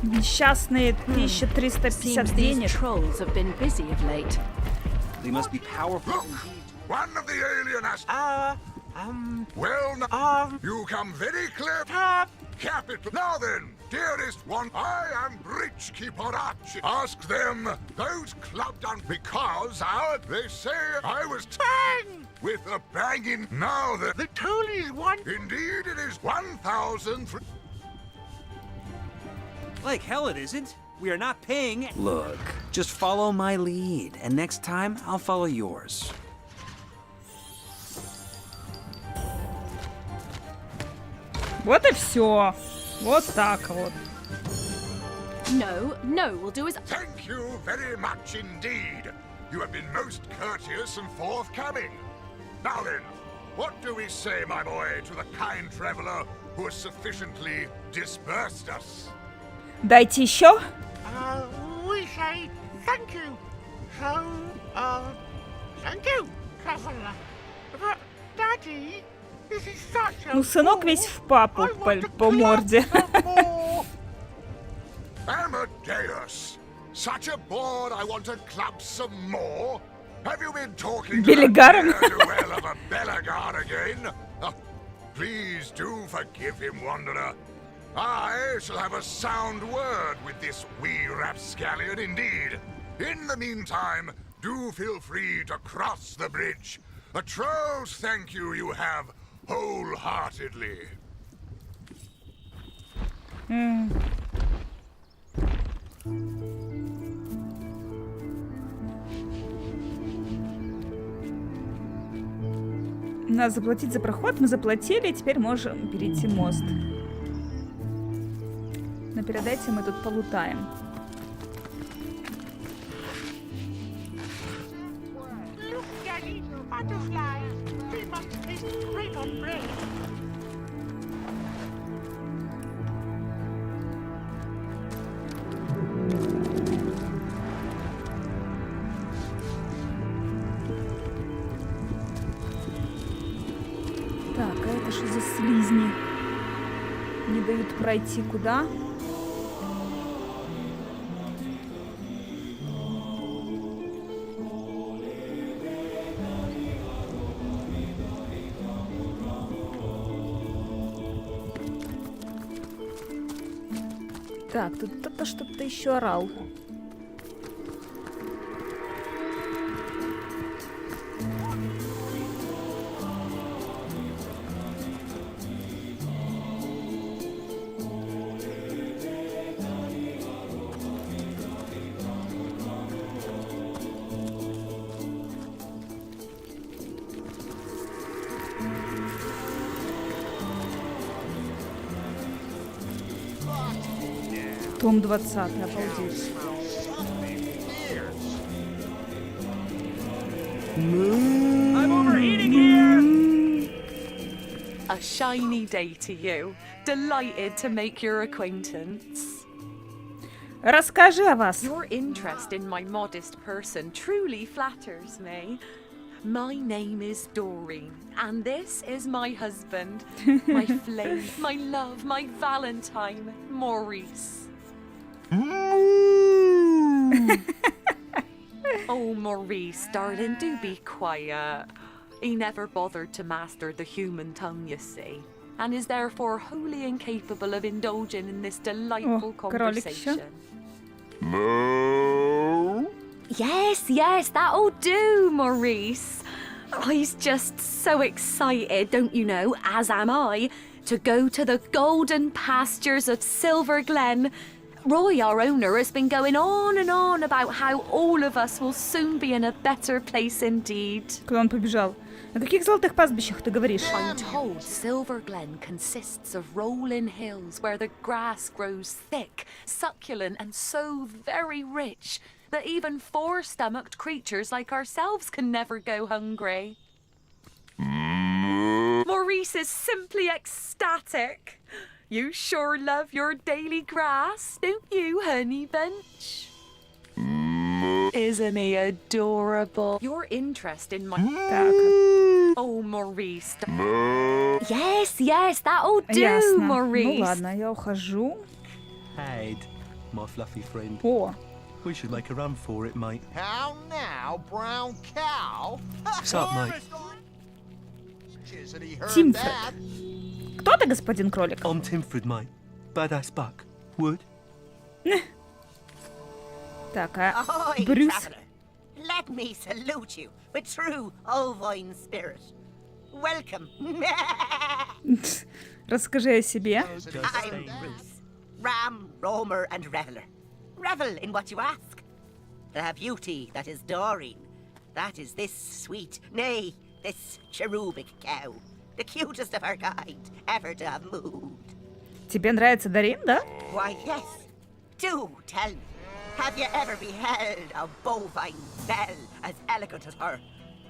Несчастные 1350 денег. Trolls have been busy of late. They must be powerful. Look, one of the alien has... Well, you come very clear. Capital. Now then, dearest one, I am Bridge Keeper Archie. Ask them, those clubbed on because they say I was bang with a banging. Now the toll is one. Indeed, it is 1,000. Like hell it isn't. We are not paying. Look, just follow my lead, and next time I'll follow yours. Вот и все. Вот так вот. No, we'll do as... Thank you very much indeed. You have been most courteous and forthcoming. Now then, what do we say, my boy, to the kind traveler who has sufficiently dispersed us? Дайте еще. We say thank you. So, thank you, traveler. But, Daddy, this is such a... Ну, сынок весь в папу по морде. Amadeus, such a bore I want to club some more. Have you been talking to Белигаром? the well of a Bellegar again? Please do forgive him, Wanderer. I shall have a sound word with this wee rapscallion indeed. In the meantime, do feel free to cross the bridge. A troll's thank you have wholeheartedly. Надо заплатить за проход, мы заплатили, теперь можем перейти мост. Но перед этим мы тут полутаем. Look, Daddy, butterflies. They must taste great on bread. Так, а это что за слизни? Не дают пройти куда? Так, тут кто-то что-то еще орал. Том 20, обалдеть. I'm overheating here! A shiny day to you. Delighted to make your acquaintance. Расскажи о вас. Your interest in my modest person truly flatters me. My name is Doreen, and this is my husband, my flame, my love, my Valentine, Maurice. Oh, Maurice, darling, do be quiet. He never bothered to master the human tongue, you see, and is therefore wholly incapable of indulging in this delightful conversation. Moo? Yes, that'll do, Maurice. He's just so excited, don't you know, as am I, to go to the golden pastures of Silver Glen. Roy, our owner, has been going on and on about how all of us will soon be in a better place indeed. Куда он побежал? О каких золотых пастбищах ты говоришь? I'm told Silver Glen consists of rolling hills where the grass grows thick, succulent, and so very rich that even four-stomached creatures like ourselves can never go hungry. Maurice is simply ecstatic. You sure love your daily grass, don't you, Honey Bunch? Isn't he adorable? Your interest in my... Так. Oh, Maurice. Yes, that'll do, Ясно. Maurice. Ну ладно, я ухожу. Head, my fluffy friend. О, We should make a run for it, mate. How now, brown cow? What's up, mate? Тимфред. Кто ты, господин кролик? I'm Timfred, mate. Badass buck. Wood? Так, а Ahoy, Брюс? traveller. Let me salute you with true ovine spirit. Welcome. Расскажи о себе. I'm Bruce, ram, roamer, and reveller. Revel in what you ask. The beauty that is Doreen. That is this sweet, nay, this cherubic cow. The cutest of her kind ever to have moved. Тебе нравится Дарин, да? Why, yes. Do tell me, have you ever beheld a bovine belle as elegant as her?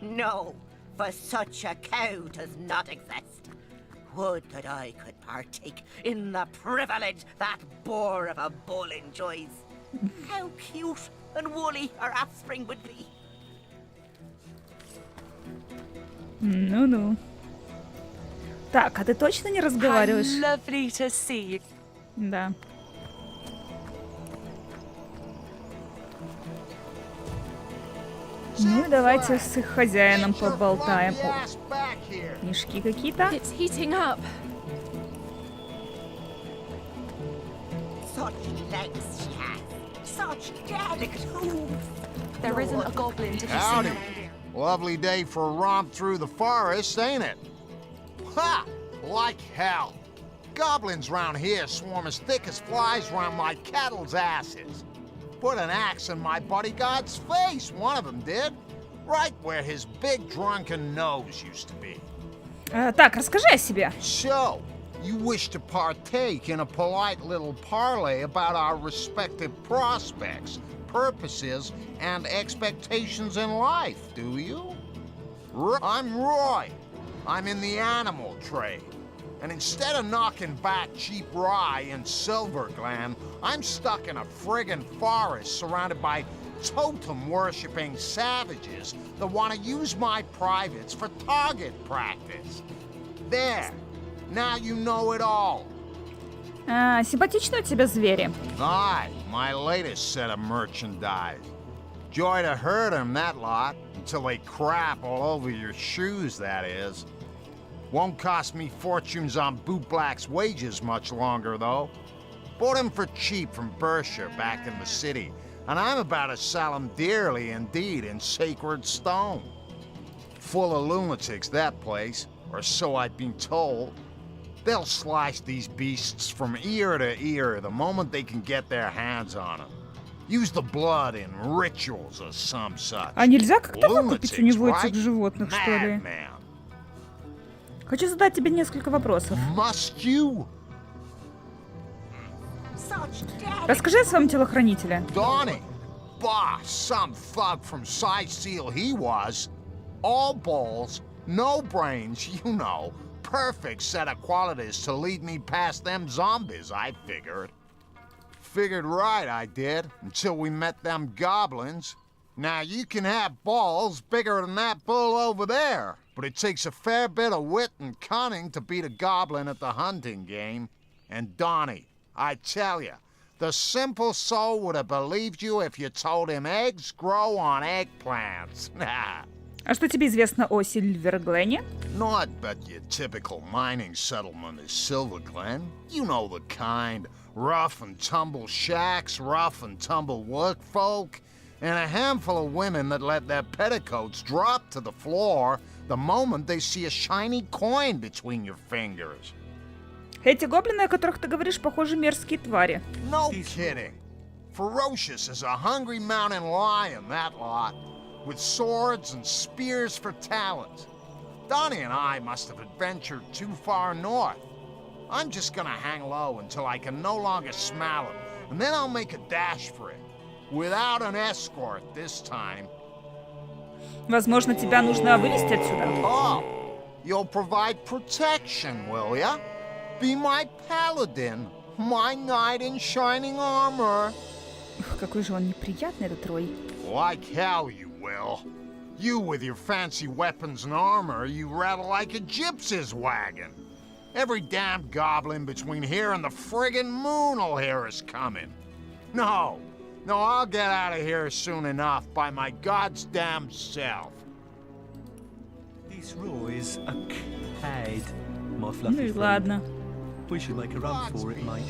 No, for such a cow does not exist. Would that I could partake in the privilege that boar of a bull enjoys. How cute and woolly our offspring would be. Ну-ну. Так, а ты точно не разговариваешь? How lovely to see you. Да. Ну и давайте с их хозяином поболтаем. О, книжки какие-то. It's heating up. Such legs she has. Such delicate hooves. There isn't a goblin to be Howdy. seen. Lovely day for a romp through the forest, ain't it? Ha! Like hell. Goblins round here swarm as thick as flies round my cattle's asses. Put an axe in my bodyguard's face, one of them did. Right where his big drunken nose used to be. Так, расскажи о себе. So, you wish to partake in a polite little parley about our respective prospects, purposes, and expectations in life, do you? I'm Roy. I'm in the animal trade. And instead of knocking back cheap rye in Silver Glen, I'm stuck in a friggin' forest surrounded by totem-worshipping savages that want to use my privates for target practice. There. Now you know it all. Симпатичные у тебя звери. Aye, my latest set of merchandise. Joy to herd 'em, that lot, until they crap all over your shoes, that is. Won't cost me fortunes on bootblack's wages much longer, though. Bought 'em for cheap from Berkshire back in the city, and I'm about to sell 'em dearly indeed in sacred stone. Full of lunatics, that place, or so I've been told. They'll slice these beasts from ear to ear the moment they can get their hands on them. Use the blood in rituals or some such. А нельзя как-то выкупить у него Lunatics, этих животных, что ли? Madman. Хочу задать тебе несколько вопросов. Must you? Расскажи о своем телохранителе. Donnie. Bah, some thug from Seal he was. All balls, no brains, you know. Perfect set of qualities to lead me past them zombies, I figured. Figured right, I did, until we met them goblins. Now, you can have balls bigger than that bull over there, but it takes a fair bit of wit and cunning to beat a goblin at the hunting game. And Donnie, I tell you, the simple soul would have believed you if you told him eggs grow on eggplants. А что тебе известно о Сильверглене? Not but your typical mining settlement is Silver Glen. You know the kind. Rough and tumble shacks, rough and tumble workfolk, and a handful of women that let their petticoats drop to the floor the moment they see a shiny coin between your fingers. Эти гоблины, о которых ты говоришь, похоже, мерзкие твари. No kidding. Ferocious as a hungry mountain lion, that lot. With swords and spears for talent. Donnie and I must have adventured too far north. I'm just gonna hang low until I can no longer smell him, and then I'll make a dash for it. Without an escort this time. Возможно, тебя нужно вывести отсюда. Oh, you'll provide protection, will ya? Be my paladin, my knight in shining armor. Какой же он неприятный, этот Рой. Like hell you will. You with your fancy weapons and armor, you rattle like a gypsy's wagon. Every damn goblin between here and the friggin' moon'll hear us coming. No, I'll get out of here soon enough by my god's damn self. This Roy is a cad, my Ну fluffy и friend. ладно. We should make a run for it, mate.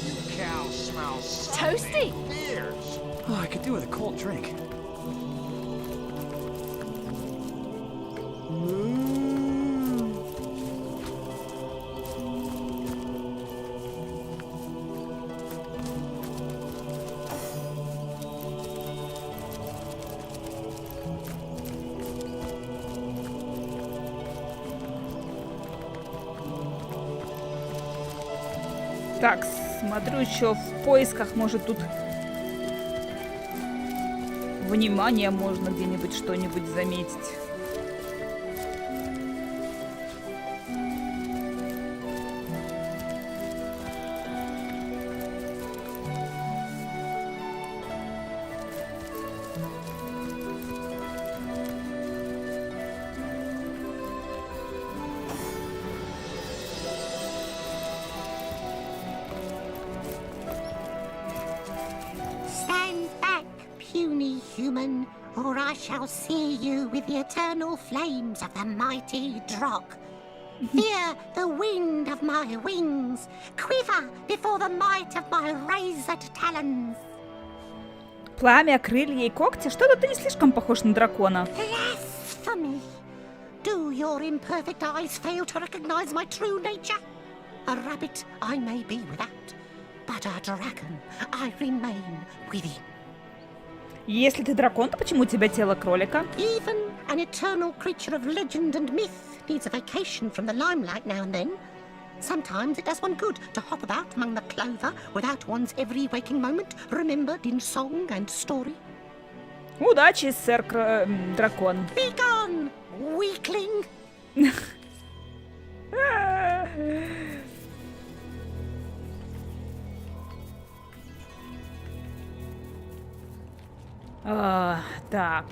You cows smell Toasty. beers. Oh, I could do with a cold drink. Так, смотрю еще в поисках, может тут внимание можно где-нибудь что-нибудь заметить. Stand back, puny human, or I shall sear you with the eternal flames of the mighty Drog. Fear the wind of my wings, quiver before the might of my razored talons. Пламя, крылья и когти? Что-то ты не слишком похож на дракона. Blasphemy! Do your imperfect eyes fail to recognize my true nature? A rabbit I may be without, but a dragon I remain within. Если ты дракон, то почему у тебя тело кролика? Even an eternal creature of legend and myth needs a vacation from the limelight now and then. Sometimes it does one good to hop about among the clover without one's every waking moment remembered in song and story. Удачи, сэр дракон. Be gone, weakling! Так.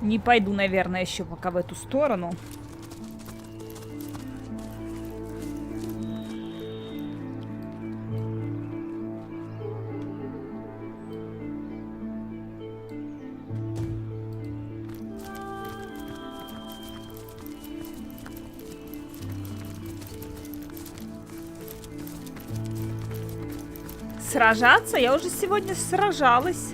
Не пойду, наверное, еще пока в эту сторону. Сражаться? Я уже сегодня сражалась.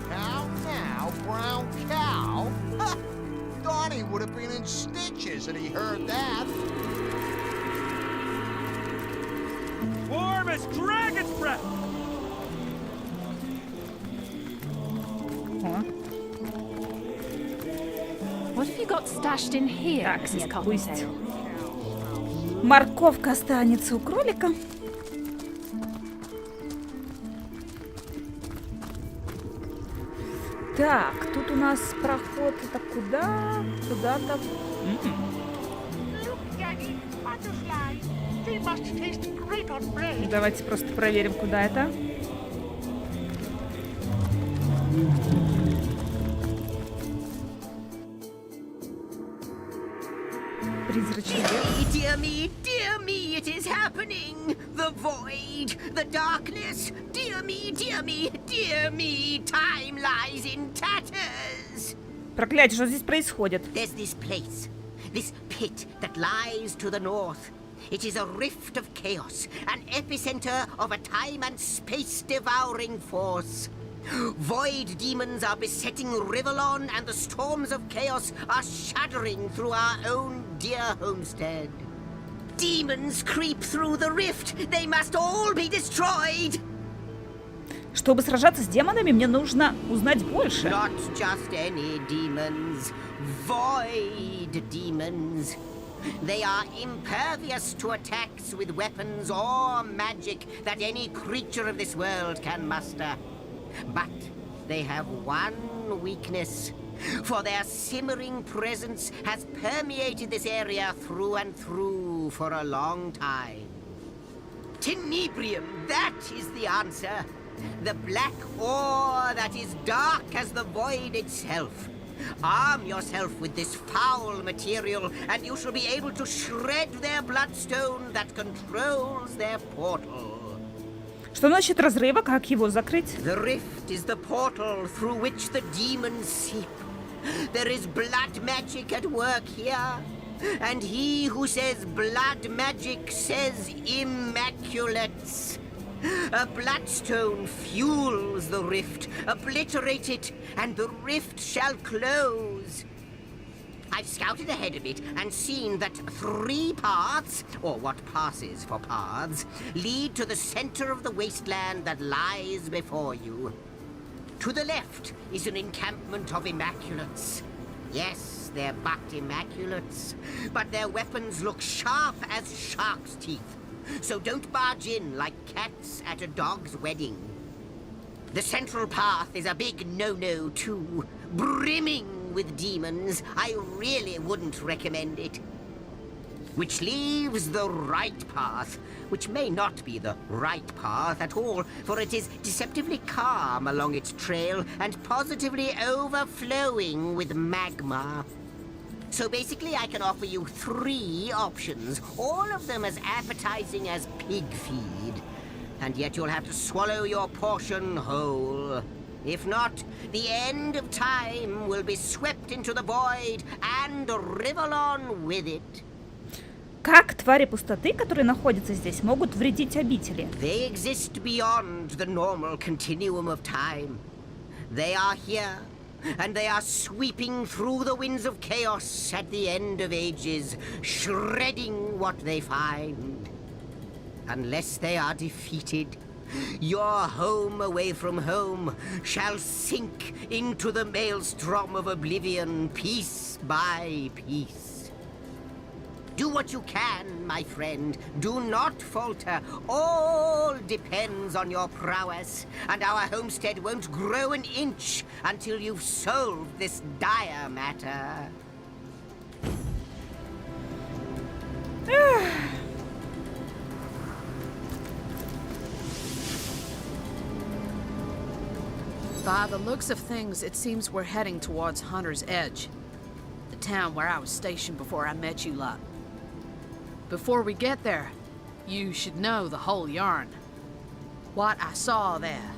Now, brown cow? Ha! Donnie would have been in stitches had he heard that. Warm as dragon's breath! О. What have you got stashed in here, Так, Mrs. нет, пусть Cottontail? морковка останется у кролика. Так, тут у нас проход, это куда? Куда-то. Look, Daddy, butterflies. They must taste great on bread. Давайте просто проверим, куда это. Призрачный лес. Dear me, it is happening! The void, the darkness, dear me, time lies in tatters! Проклятие, что здесь происходит? There's this place, this pit that lies to the north. It is a rift of chaos, an epicenter of a time and space-devouring force. Void demons are besetting Rivellon, and the storms of chaos are shuddering through our own dear homestead. Demons creep through the rift. They must all be destroyed. Чтобы сражаться с демонами, мне нужно узнать больше. Not just any demons, void demons. They are impervious to attacks with weapons or magic that any creature of this world can muster. But they have one weakness, for their simmering presence has permeated this area through and through for a long time. Tenebrium, that is the answer. The black ore that is dark as the void itself. Arm yourself with this foul material, and you shall be able to shred their bloodstone that controls their portal. Что насчет разрыва? Как его закрыть? The rift is the portal through which the demons seep. There is blood magic at work here. And he who says blood magic says immaculates. A bloodstone fuels the rift. Obliterate it, and the rift shall close. I've scouted ahead of it and seen that 3 paths, or what passes for paths, lead to the center of the wasteland that lies before you. To the left is an encampment of immaculates. Yes, they're but immaculates, but their weapons look sharp as shark's teeth. So don't barge in like cats at a dog's wedding. The central path is a big no-no too, brimming with demons. I really wouldn't recommend it. Which leaves the right path, which may not be the right path at all, for it is deceptively calm along its trail and positively overflowing with magma. So basically I can offer you 3 options, all of them as appetizing as pig feed. And yet you'll have to swallow your portion whole. If not, the end of time will be swept into the void and Rivellon with it. Как твари пустоты, которые находятся здесь, могут вредить обители? They exist beyond the normal continuum of time. They are here, and they are sweeping through the winds of chaos at the end of ages, shredding what they find. Unless they are defeated, your home away from home shall sink into the maelstrom of oblivion piece by piece. Do what you can, my friend. Do not falter. All depends on your prowess, and our homestead won't grow an inch until you've solved this dire matter. By the looks of things, it seems we're heading towards Hunter's Edge, the town where I was stationed before I met you lot. Before we get there, you should know the whole yarn. What I saw there,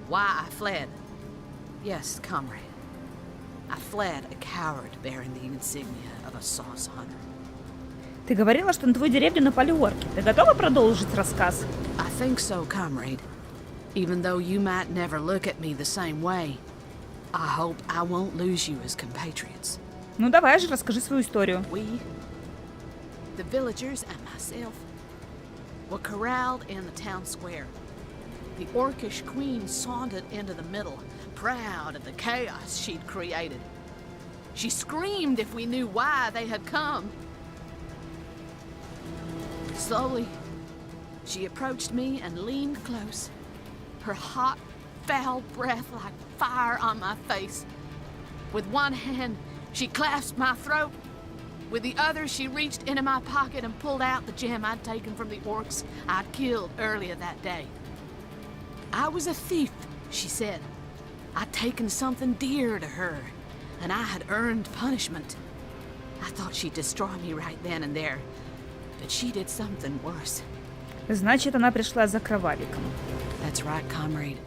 why I fled. Yes, comrade, I fled a coward bearing the insignia of a sauce hunter. Ты говорила, что на твою деревню напали орки. Ты готова продолжить рассказ? I think so, comrade. Even though you might never look at me the same way, I hope I won't lose you as compatriots. Ну давай же, расскажи свою историю. We, the villagers and myself, were corralled in the town square. The orcish queen sauntered into the middle, proud of the chaos she'd created. She screamed if we knew why they had come. Slowly, she approached me and leaned close, her hot, foul breath like fire on my face. With one hand, she clasped my throat. With the other, she reached into my pocket and pulled out the gem I'd taken from the orcs I'd killed earlier that day. I was a thief, she said. I'd taken something dear to her, and I had earned punishment. I thought she'd destroy me right then and there, but she did something worse. Значит, она пришла за кровавиком. That's right, comrade,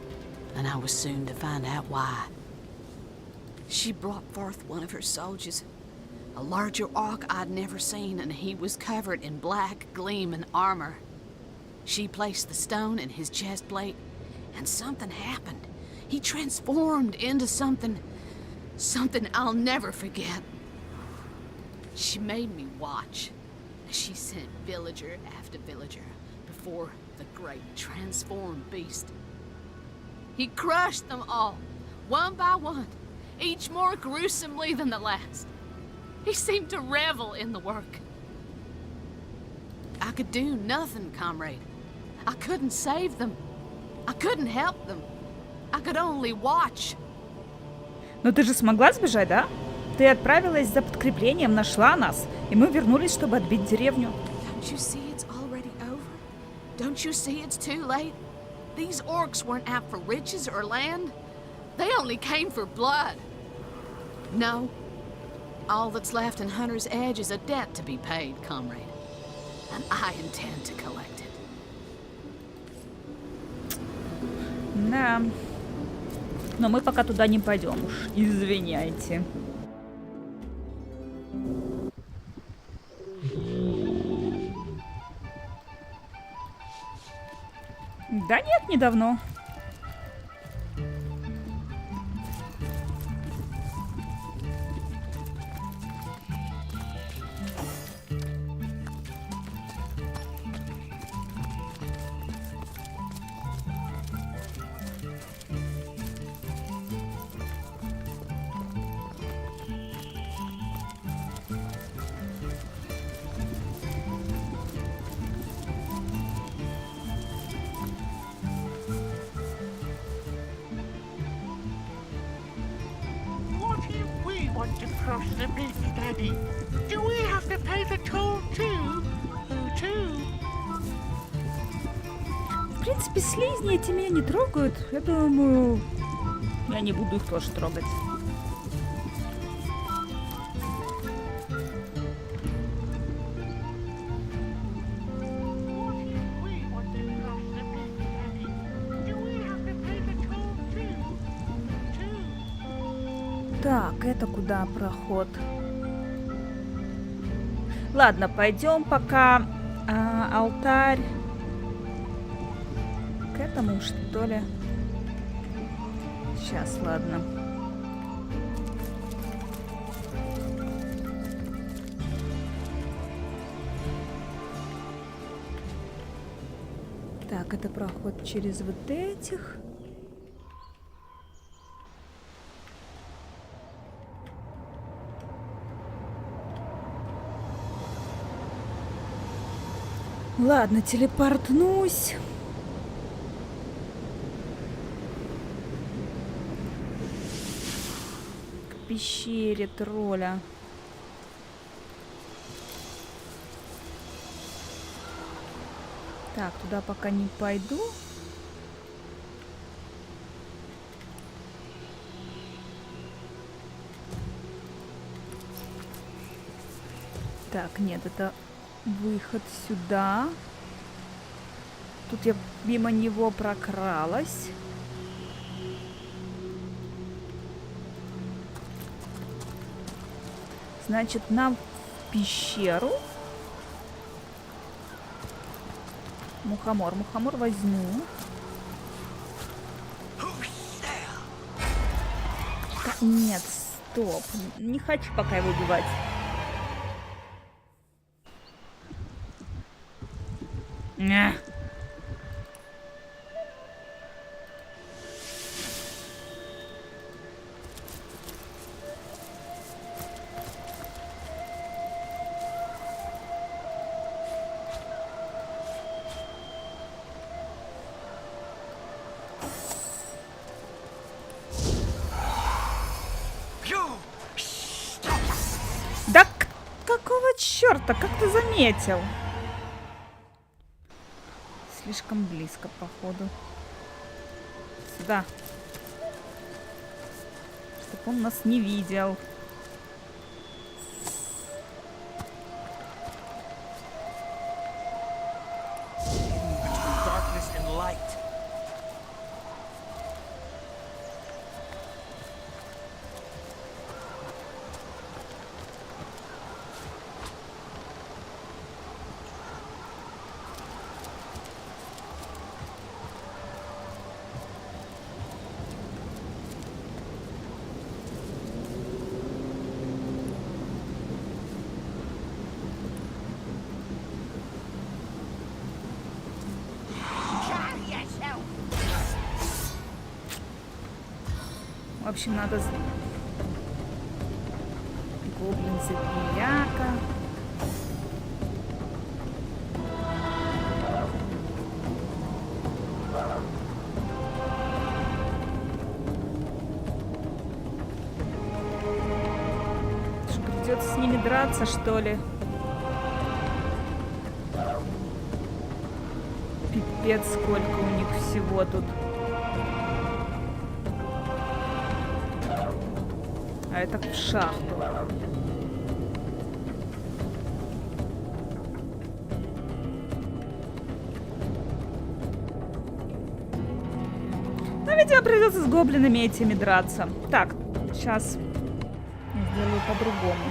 and I was soon to find out why. She brought forth one of her soldiers, a larger orc I'd never seen, and he was covered in black, gleaming armor. She placed the stone in his chest plate, and something happened. He transformed into something I'll never forget. She made me watch as she sent villager after villager before the great transformed beast. He crushed them all, one by one, each more gruesomely than the last. He seemed to revel in the work. I could do nothing, comrade. I couldn't save them. I couldn't help them. I could only watch. Но ты же смогла сбежать, да? Ты отправилась за подкреплением, нашла нас, и мы вернулись, чтобы отбить деревню. Don't you see it's already over? Don't you see it's too late? These orcs weren't out for riches or land. They only came for blood. No. All that's left in Hunter's Edge is a debt to be paid, comrade. And I intend to collect it. Да. Но мы пока туда не пойдем уж. Извиняйте. Да нет, недавно. What if we want to cross the bridge, Daddy? Do we have to pay the toll too? В принципе, слизни эти меня не трогают. Я думаю, я не буду их тоже трогать. Так, это куда проход? Ладно, пойдем пока алтарь к этому, что ли? Сейчас, ладно. Так, это проход через вот этих. Ладно, телепортнусь. К пещере тролля. Так, туда пока не пойду. Так, нет, это выход сюда. Тут я мимо него прокралась. Значит, нам в пещеру. Мухомор возьму. Так, нет, стоп. Не хочу пока его убивать. Да какого черта? Как ты заметил? Слишком близко, походу. Сюда. Чтоб он нас не видел. В общем, надо... Гоблин забияка. Что, придется с ними драться, что ли? Пипец, сколько у них всего тут. А это в шахту. Ну, видимо, придется с гоблинами этими драться. Так, сейчас сделаю по-другому.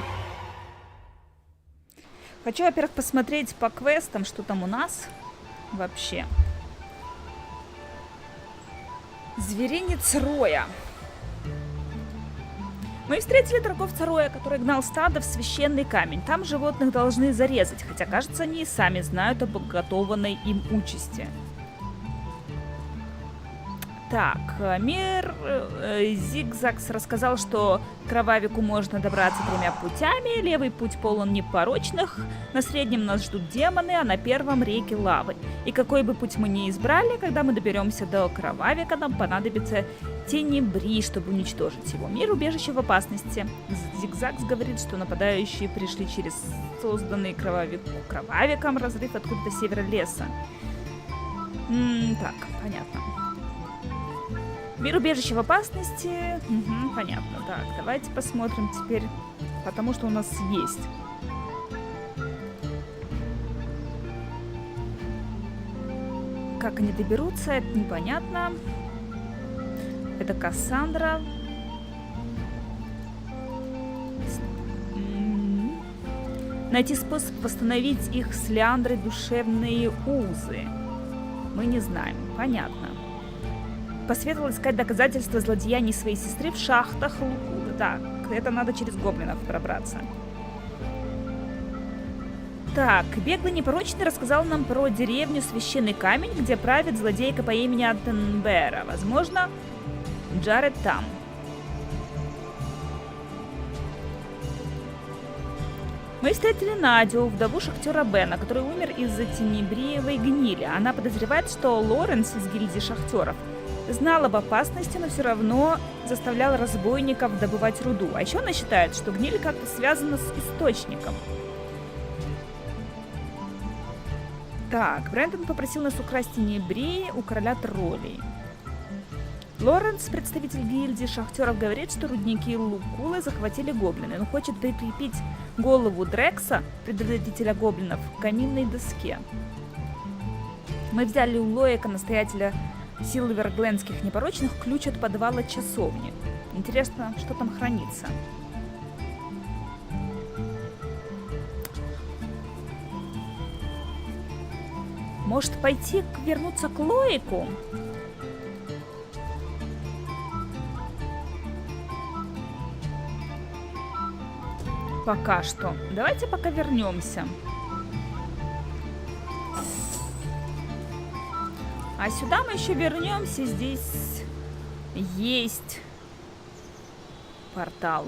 Хочу, во-первых, посмотреть по квестам, что там у нас вообще. Зверинец Роя. Мы встретили торговца Роя, который гнал стадо в священный камень. Там животных должны зарезать, хотя, кажется, они и сами знают об уготованной им участи. Так, мир Зигзагс рассказал, что к кровавику можно добраться 3 путями. Левый путь полон непорочных, на среднем нас ждут демоны, а на первом реки лавы. И какой бы путь мы ни избрали, когда мы доберемся до кровавика, нам понадобится тенебри, чтобы уничтожить его. Мир убежище в опасности. Зигзагс говорит, что нападающие пришли через созданный кровавиком разрыв откуда-то с севера леса. Так, понятно. Мир убежище в опасности. Угу, понятно. Так, давайте посмотрим теперь, потому что у нас есть. Как они доберутся, это непонятно. Это Кассандра. Найти способ восстановить их с Леандрой душевные узы. Мы не знаем. Понятно. Посоветовал искать доказательства злодеяний своей сестры в шахтах Лукулы. Так, это надо через гоблинов пробраться. Так, беглый непорочный рассказал нам про деревню Священный Камень, где правит злодейка по имени Аттенбера. Возможно, Джаред там. Мы встретили Надю, вдову шахтера Бена, который умер из-за тенебриевой гнили. Она подозревает, что Лоренс из гильдии шахтеров знал об опасности, но все равно заставлял разбойников добывать руду. А еще она считает, что гниль как-то связана с источником. Так, Брэндон попросил нас украсть тенебрии у короля троллей. Лоренс, представитель гильдии шахтеров, говорит, что рудники Лукулы захватили гоблины. Он хочет прикрепить голову Дрекса, предводителя гоблинов, к каминной доске. Мы взяли у Лоэка, настоятеля Силверглендских непорочных, ключ от подвала часовни. Интересно, что там хранится. Может, пойти вернуться к Лоэку? Пока что. Давайте пока вернемся. А сюда мы еще вернемся. Здесь есть портал.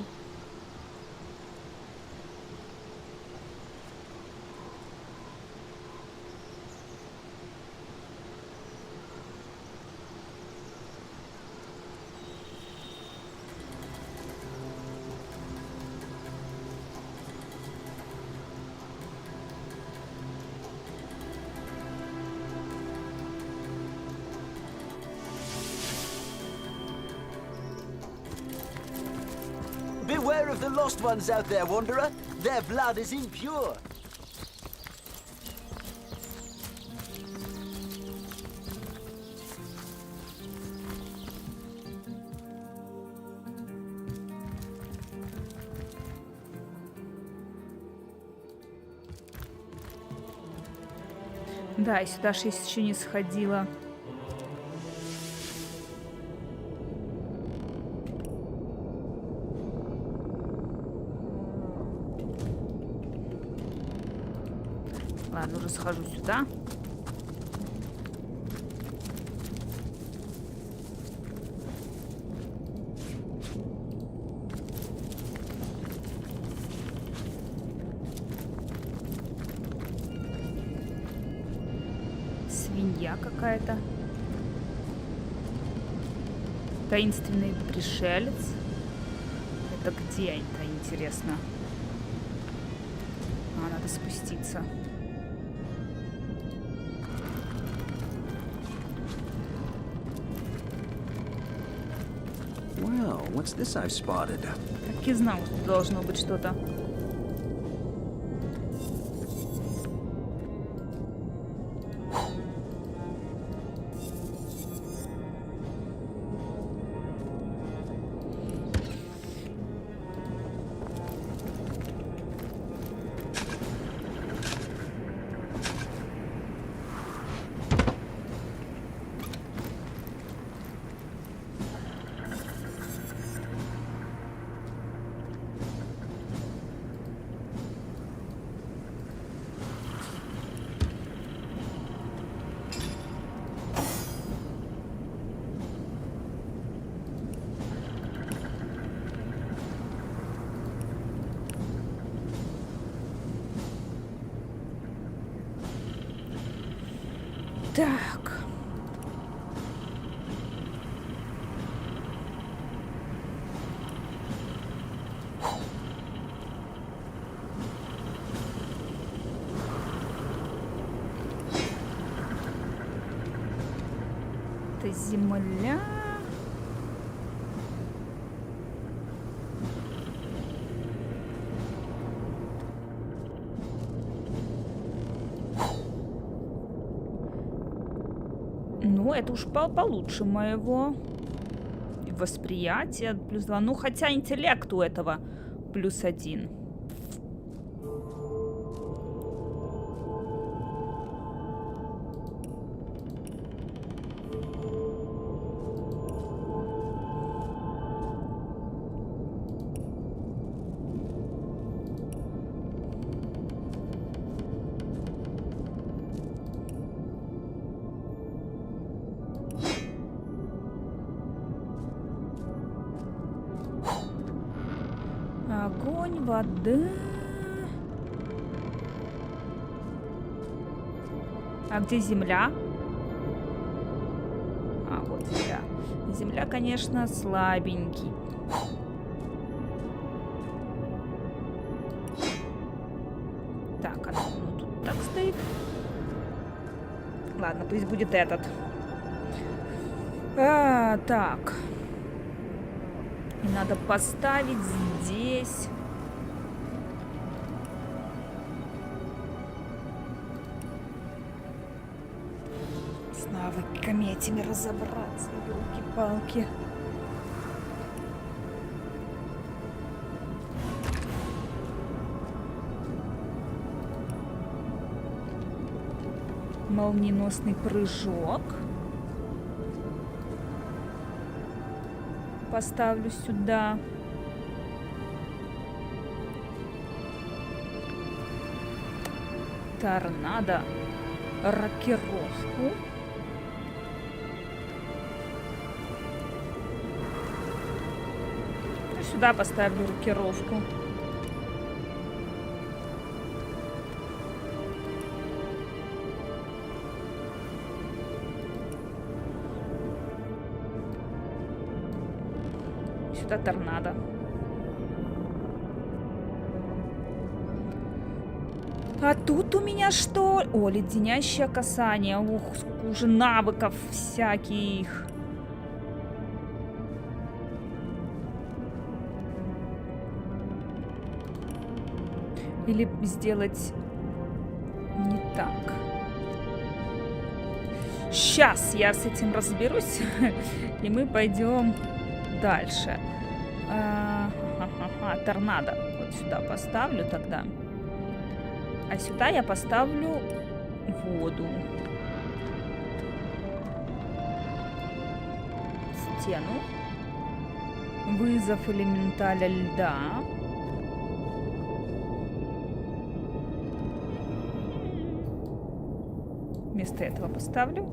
of the lost ones out there, Wanderer. Their blood is impure. Да, и сюда же еще не сходила. Ладно, уже схожу сюда. Свинья какая-то. Таинственный пришелец. Это где это, интересно? А, надо спуститься. Well, what's this I've spotted? Так и знал, что должно быть что-то. Так. Это земля. Ну, это уж получше моего восприятия. +2. Ну, хотя интеллект у этого +1. Огонь, вода. А где земля? А, вот земля. Земля, конечно, слабенький. Так, она тут так стоит. Ладно, пусть будет этот. Так. И надо поставить здесь. С навыками этими разобраться, елки-палки. Молниеносный прыжок. Поставлю сюда. Торнадо. Рокировку. И сюда поставлю рокировку. Сюда торнадо. А тут у меня что? О, леденящее касание. Ух, сколько уже навыков всяких. Или сделать не так. Сейчас я с этим разберусь, и мы пойдем дальше. Торнадо. Вот сюда поставлю тогда. А сюда я поставлю воду. Стену. Вызов элементаля льда. Вместо этого поставлю.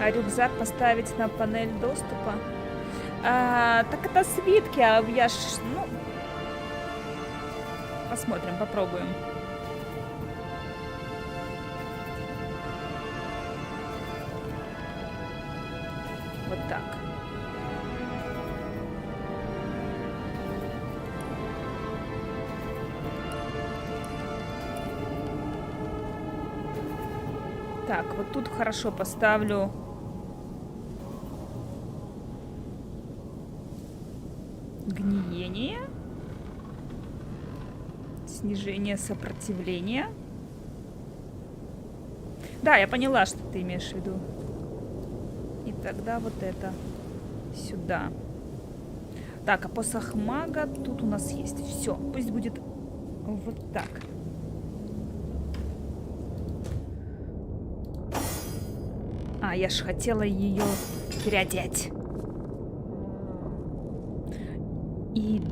А рюкзак поставить на панель доступа. Так это свитки, а я ж... Ну, посмотрим, попробуем. Вот так. Так, вот тут хорошо поставлю. Гниение. Снижение сопротивления. Да, я поняла, что ты имеешь в виду. И тогда вот это сюда. Так, а посох мага тут у нас есть. Все, пусть будет вот так. А, я ж хотела ее переодеть. И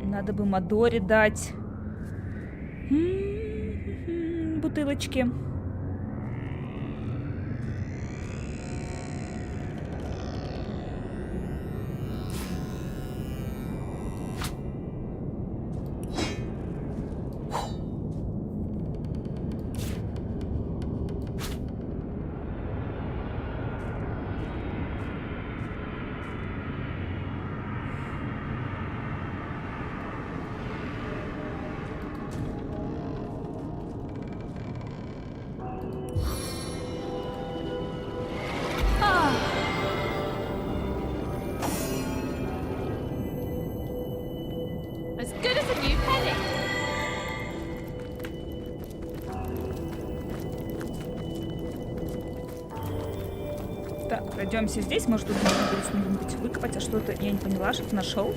надо бы Мадоре дать бутылочки. As good as a new penny. Так, пройдемся здесь. Может, тут можно будет что-нибудь выкопать, а что-то я не поняла, что ты нашел.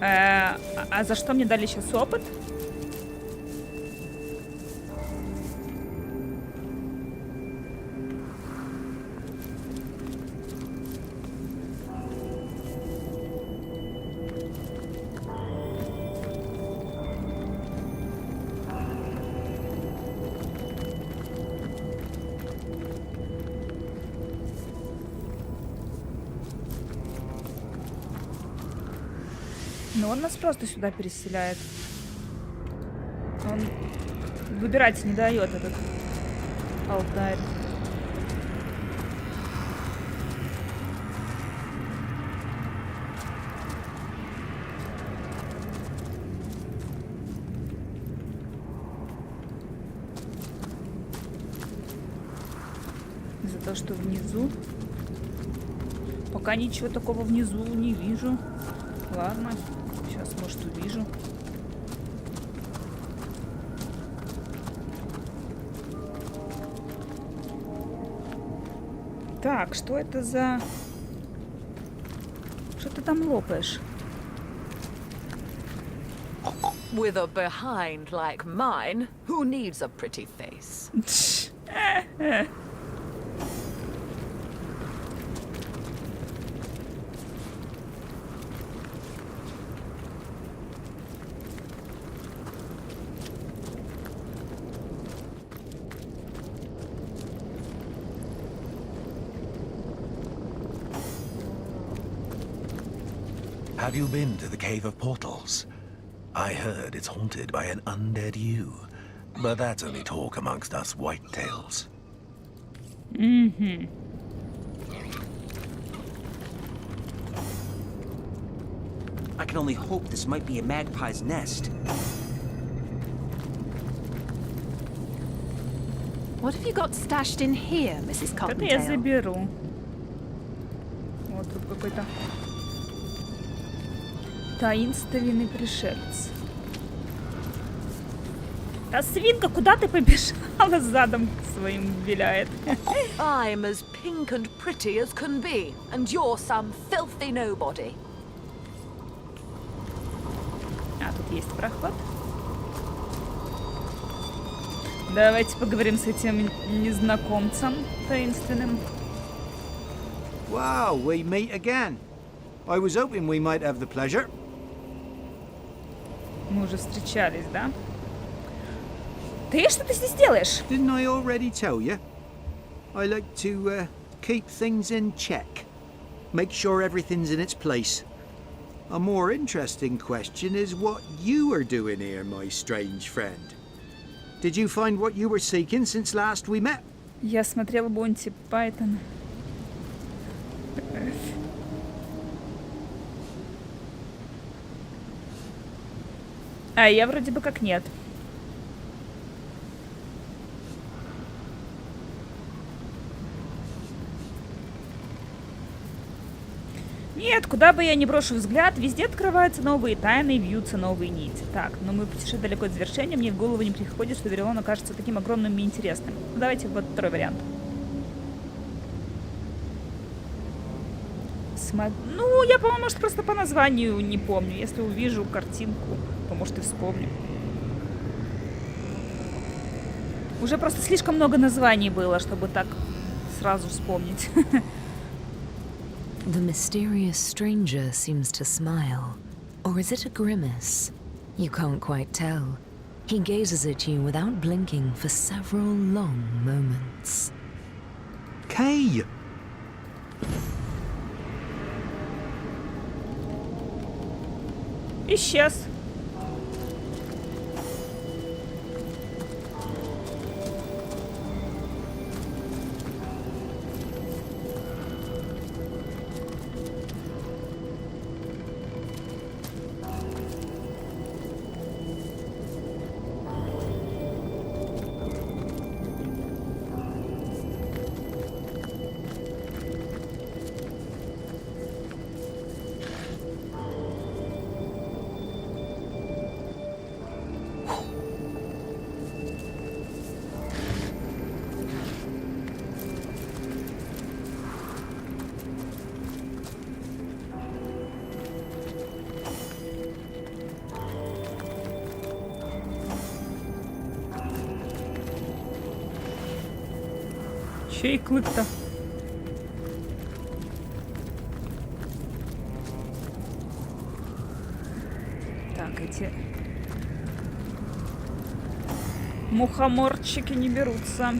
А за что мне дали сейчас опыт? Но он нас просто сюда переселяет. Он выбирать не дает этот алтарь. За то, что внизу. Пока ничего такого внизу не вижу. Ладно. Сейчас, может, увижу. Так, что это за... Что ты там лопаешь? With a behind like mine, who needs a pretty face? Have you been to the Cave of Portals? I heard it's haunted by an undead you. But that's only talk amongst us whitetails. I can only hope this might be a magpie's nest. What have you got stashed in here, Mrs. Это я Cottontail? заберу. Вот тут какой-то таинственный пришелец. А свинка, куда ты побежала, задом своим виляет? I'm as pink and pretty as can be, and you're some filthy nobody. А, тут есть проход. Давайте поговорим с этим незнакомцем таинственным. Wow, we meet again. I was hoping we might have the pleasure. Мы уже встречались, да? Ты что ты здесь делаешь? Didn't I already tell you? I like to keep things in check. Make sure everything's in its place. A more interesting question is what you are doing here, my strange friend. Did you find what you were seeking since last we met? Я смотрела Монти Пайтон. А я вроде бы как нет. Нет, куда бы я ни брошу взгляд, везде открываются новые тайны и вьются новые нити. Так, но мы путешествуем далеко от завершения, мне в голову не приходит, что Laurelin окажется таким огромным и интересным. Ну, давайте вот второй вариант. Ну, я, по-моему, может, просто по названию не помню. Если увижу картинку, то, может, и вспомню. Уже просто слишком много названий было, чтобы так сразу вспомнить. The mysterious stranger seems to smile. Or is it a grimace? You can't quite tell. He gazes at you without blinking for several long moments. Kay! Исчез. Чей клык-то? Так, эти мухоморчики не берутся.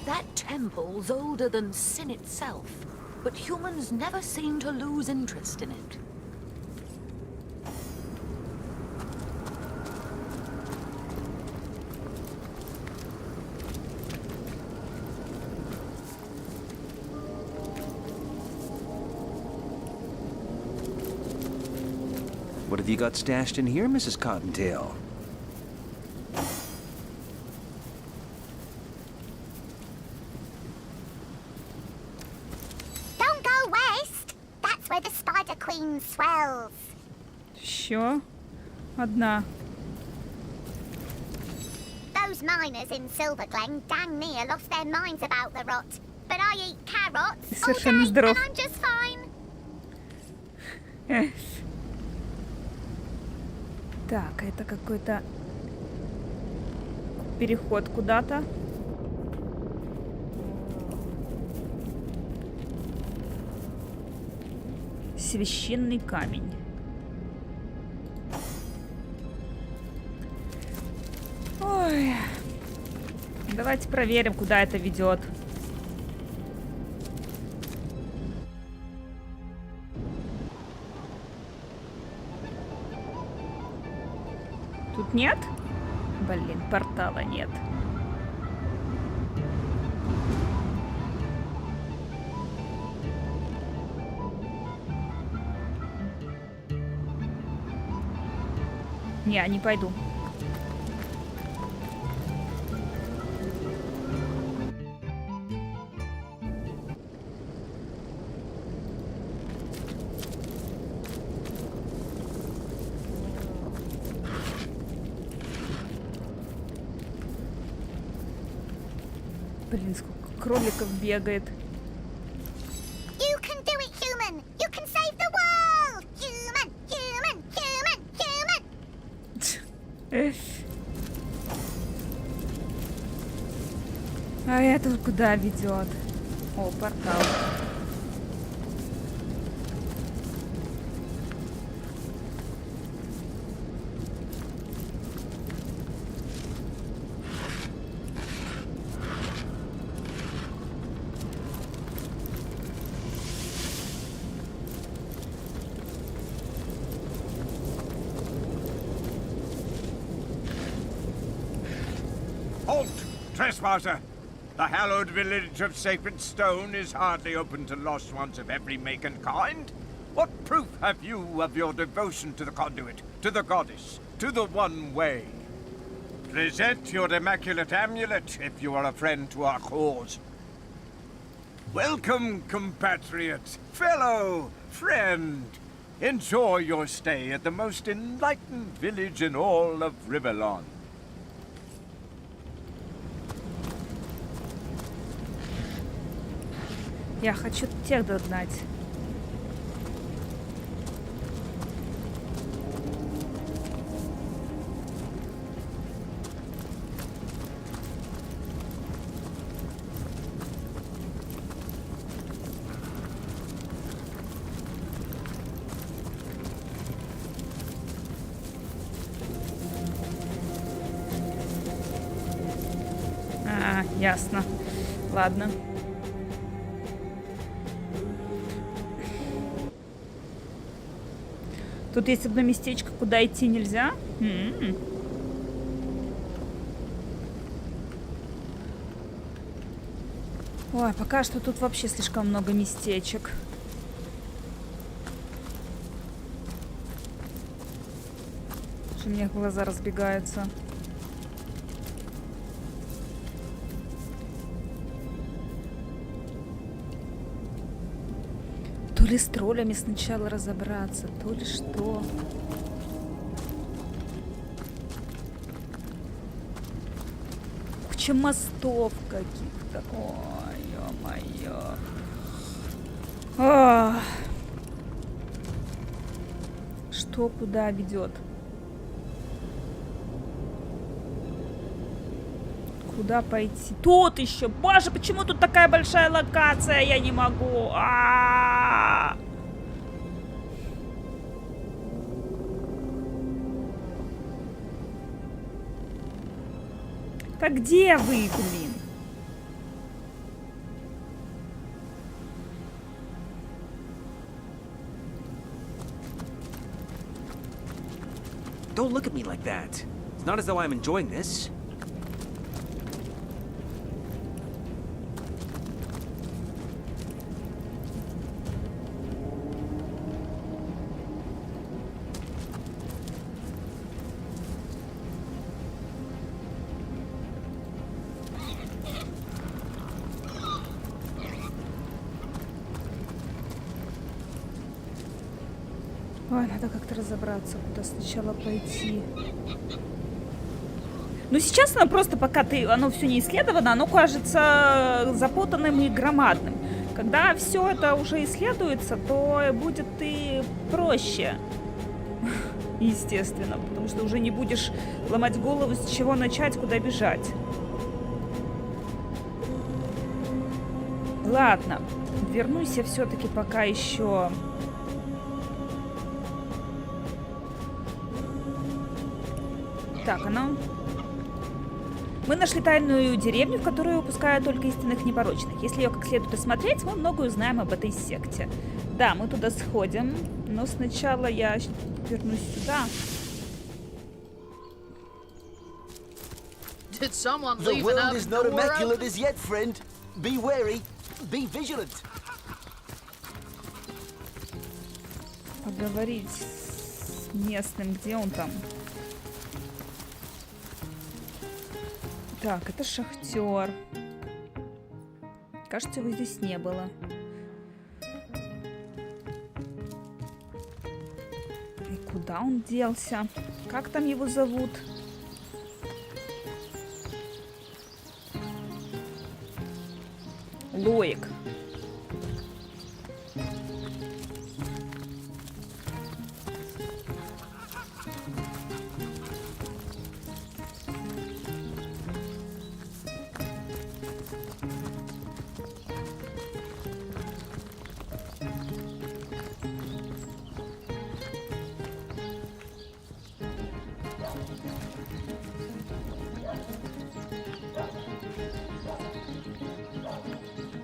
That temple's older than sin itself, but humans never seem to lose interest in it. What have you got stashed in here, Mrs. Cottontail? Don't go west. That's where the Spider Queen swells. Еще одна. Those miners in Silver Glen dang near lost their minds about the rot. But I eat carrots all Совершенно day здоров. and I'm just fine. Так, это какой-то переход куда-то. Священный камень. Ой. Давайте проверим, куда это ведет. Тут нет? Блин, портала нет. Не пойду. Блин, сколько кроликов бегает. You can do it, human. You can save the world. Human, human, human, human. А это куда ведет? О, портал. Halt, trespasser! The hallowed village of Sacred Stone is hardly open to lost ones of every make and kind. What proof have you of your devotion to the conduit, to the goddess, to the one way? Present your immaculate amulet if you are a friend to our cause. Welcome, compatriot, fellow, friend. Enjoy your stay at the most enlightened village in all of Riverlawn. Я хочу тех догнать. А, ясно. Ладно. Тут есть одно местечко, куда идти нельзя. Ой, пока что тут вообще слишком много местечек. Что у меня глаза разбегаются. То ли с троллями сначала разобраться, то ли что. Куча мостов каких-то. Ой, ё-моё. Ах. Что куда ведет? Куда пойти? Тут еще. Боже, почему тут такая большая локация? Я не могу. Так где вы, блин? Don't look at me like that. It's not as though I'm enjoying this. Ой, надо как-то разобраться, куда сначала пойти. Ну, сейчас оно просто, пока оно все не исследовано, оно кажется запутанным и громадным. Когда все это уже исследуется, то будет и проще. Естественно, потому что уже не будешь ломать голову, с чего начать, куда бежать. Ладно, вернусь я все-таки пока еще... Так, оно... Мы нашли тайную деревню, в которую выпускают только истинных непорочных. Если ее как следует осмотреть, мы многое узнаем об этой секте. Да, мы туда сходим, но сначала я вернусь сюда. Did someone The leave an world is oven not door immaculate open? as yet, friend. Be wary. Be vigilant. Поговорить с местным, где он там? Так, это шахтер. Кажется, его здесь не было. И куда он делся? Как там его зовут? Лоик.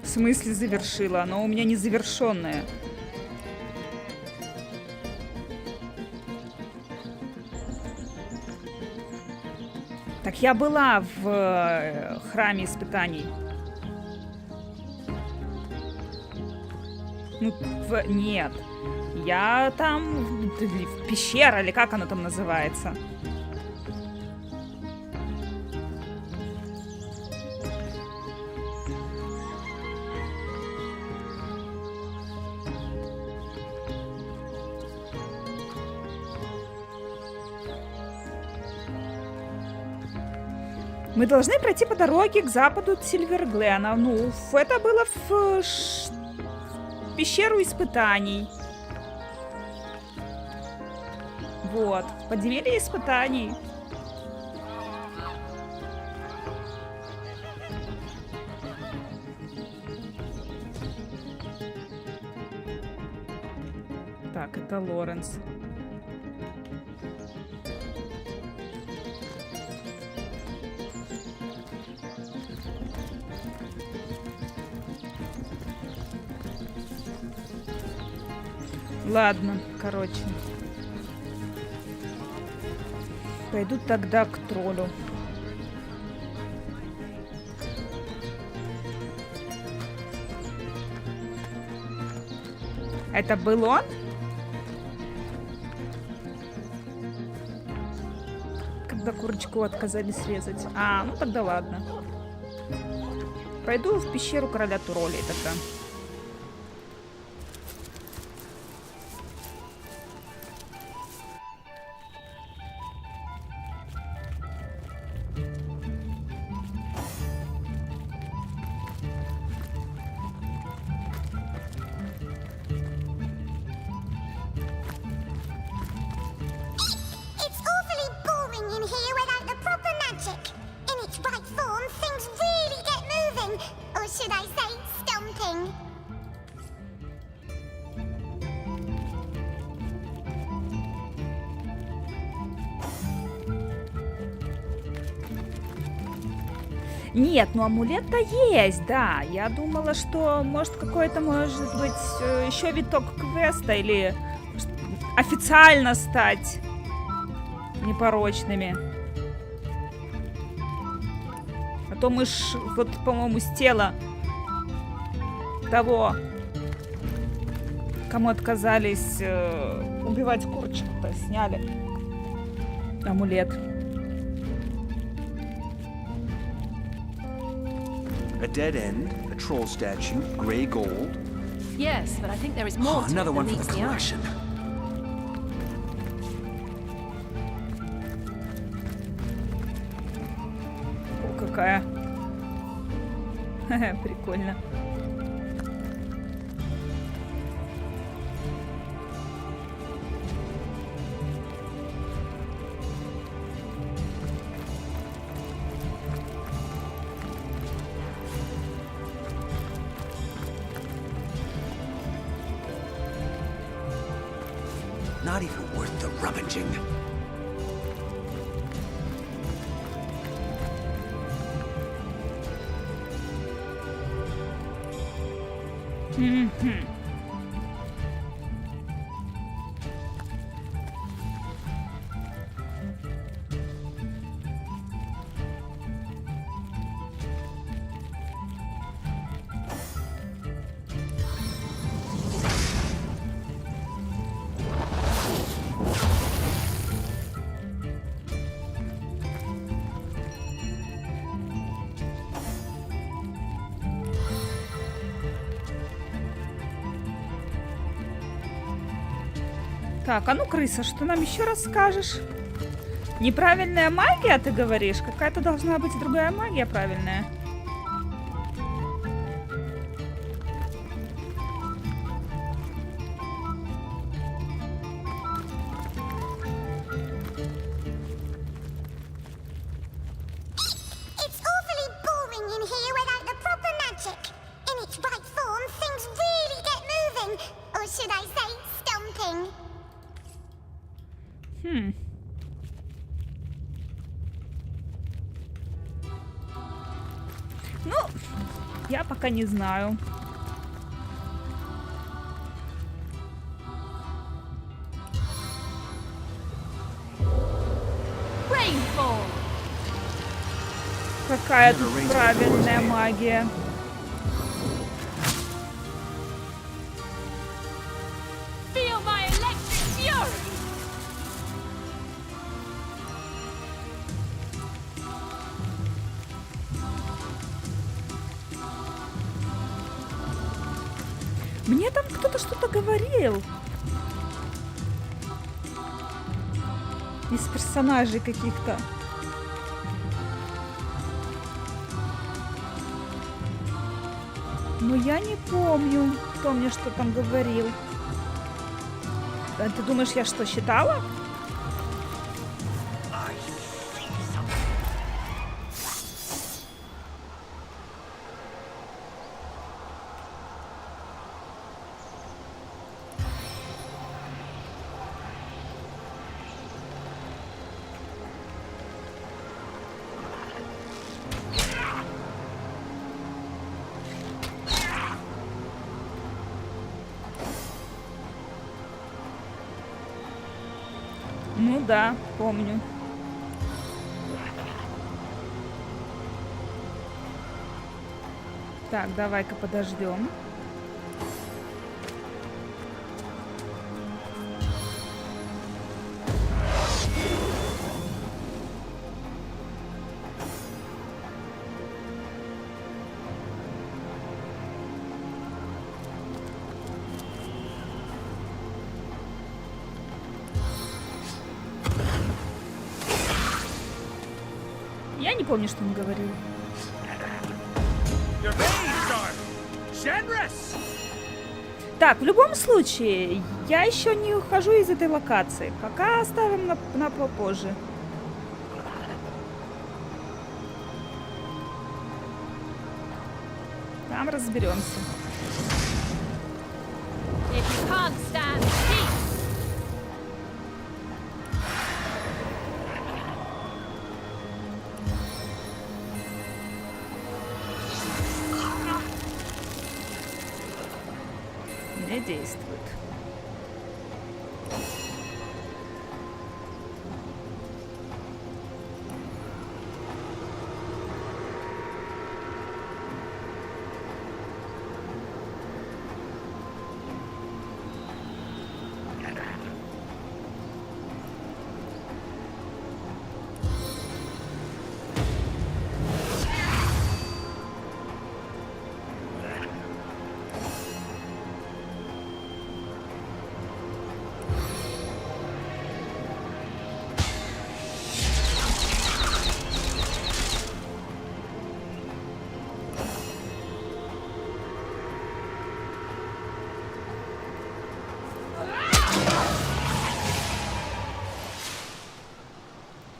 В смысле завершила? Оно у меня не завершенное. Так я была в храме испытаний. Ну, нет. Я там в пещере, или как оно там называется. Мы должны пройти по дороге к западу от Сильверглена. Ну, это было в пещеру испытаний. Вот, подземелье испытаний. Так, это Лоренс. Ладно, короче. Пойду тогда к троллю. Это был он? Когда курочку отказались резать. А, ну тогда ладно. Пойду в пещеру короля троллей тогда. Нет, ну амулет-то есть, да. Я думала, что может какой-то, может быть, еще виток квеста или официально стать непорочными. А то мы ж, вот, по-моему, с тела того, кому отказались убивать курочку-то, сняли амулет. A dead end, a troll statue, grey gold. Yes, but I think there is more to Another it one than for the meets the eye. collection. О, какая. Прикольно. Not even worth the rummaging. Так, а ну, крыса, что нам еще раз скажешь? Неправильная магия, ты говоришь? Какая-то должна быть другая магия правильная. It's awfully boring in here without the proper magic. In its right form, things really get moving. Or should I say, stomping. Ну, я пока не знаю. Rainfall. Какая тут правильная магия. Feel my electric fury. Мне там кто-то что-то говорил. Из персонажей каких-то. Но я не помню, кто мне что там говорил. А ты думаешь, я что, считала? Ну да, помню. Так, давай-ка подождем. Я не помню, что он говорил. Так, в любом случае, я еще не ухожу из этой локации. Пока оставим на попозже. Там разберемся. Не действует.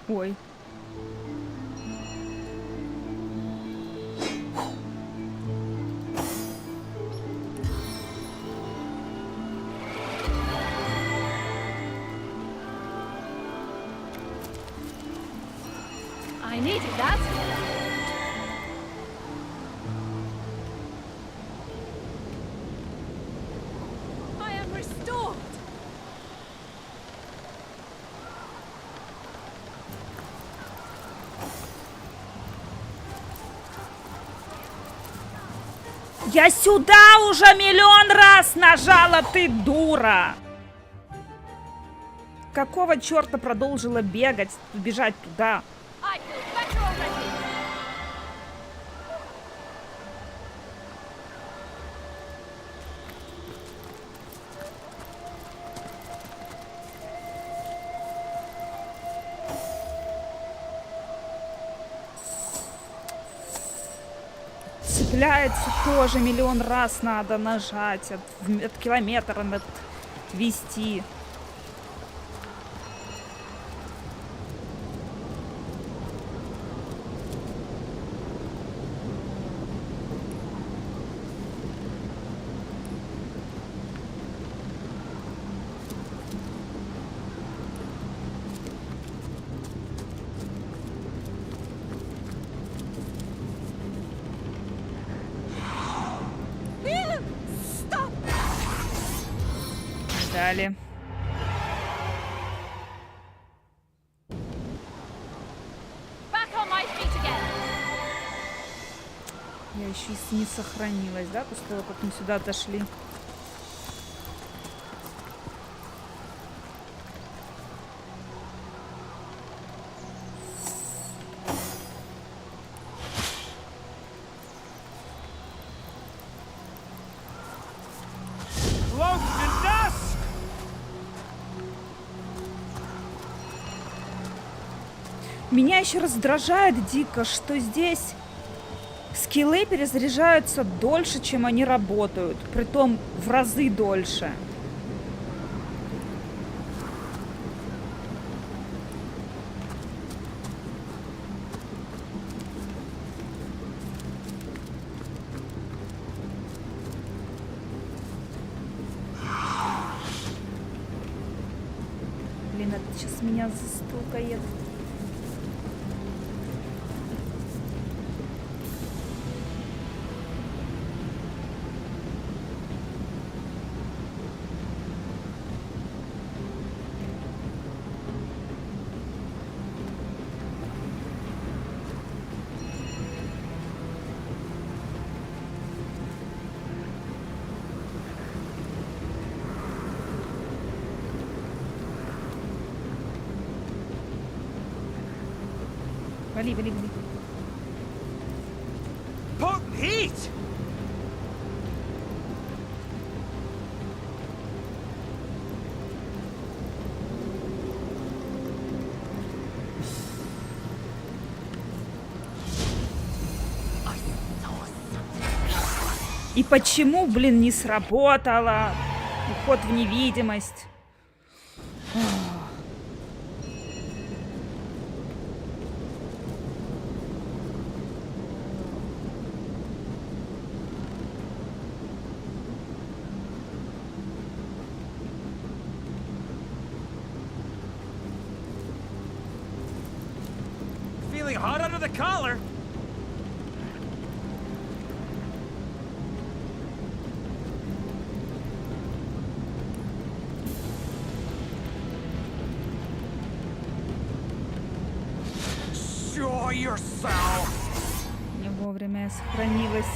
Ой. I needed that. I am restored. Я сюда уже миллион раз нажала, ты дура! Какого черта продолжила бегать, бежать туда? I feel better already. цепляется тоже миллион раз надо нажать, от километра вести. Дали. Я еще и не сохранилась, да, после того, как мы сюда дошли. Меня еще раздражает дико, что здесь скиллы перезаряжаются дольше, чем они работают. Притом в разы дольше. Блин, это сейчас меня застукает. Вали, вали, вали. Potent heat! И почему, блин, не сработало? Уход в невидимость. Feeling hot under the collar. Show yourself. Не вовремя я сохранилась.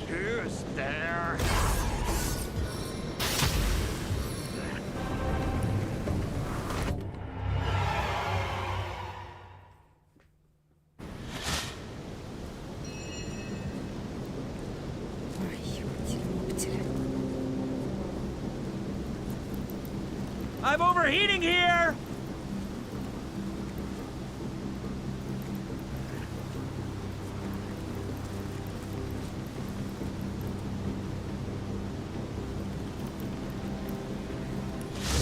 Who's there? I'm overheating here!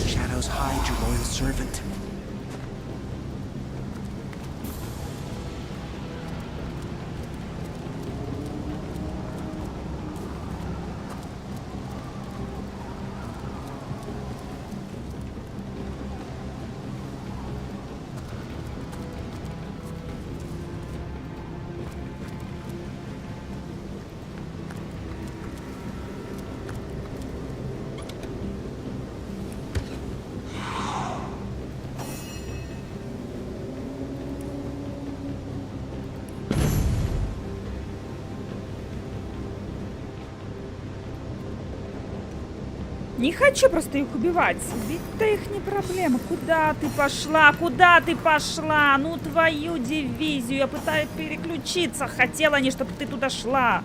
Shadows hide your loyal servant. Не хочу просто их убивать. Убить-то их не проблема. Куда ты пошла? Куда ты пошла? Ну, твою дивизию. Я пытаюсь переключиться. Хотела не, чтобы ты туда шла.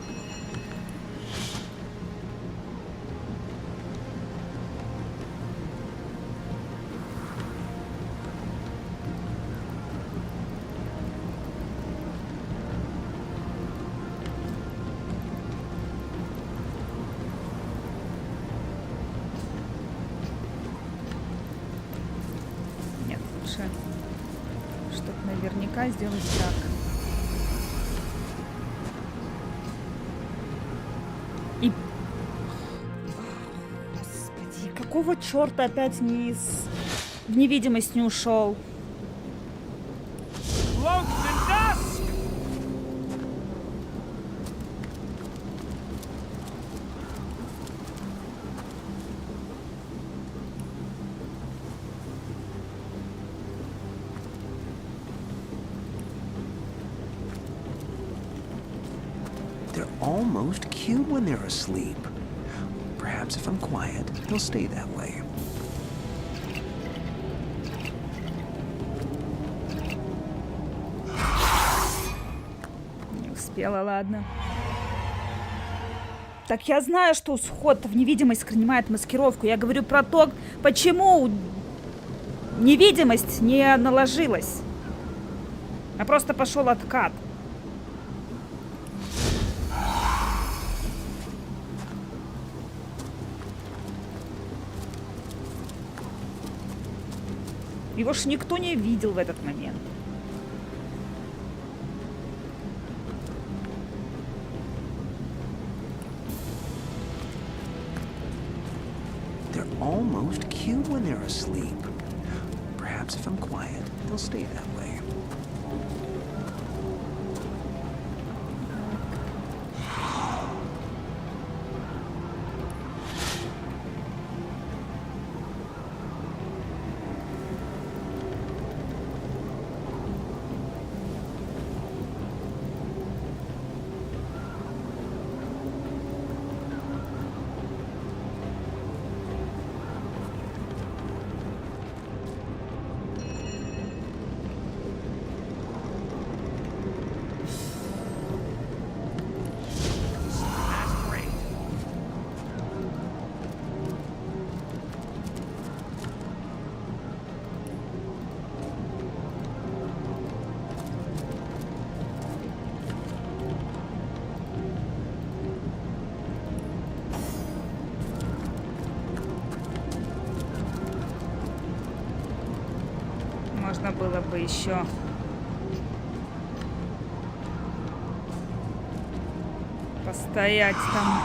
лучше, чтобы наверняка сделать так. И... Господи, какого черта опять в невидимость не ушел? They're almost cute when they're asleep. Perhaps if I'm quiet, they'll stay that way. Не успела, ладно. Так я знаю, что ход в невидимость принимает маскировку. Я говорю про то, почему невидимость не наложилась. А просто пошел откат. Его ж никто не видел в этот момент. They're almost cute when they're asleep. Perhaps if I'm quiet, they'll stay that way. Можно было бы еще постоять там.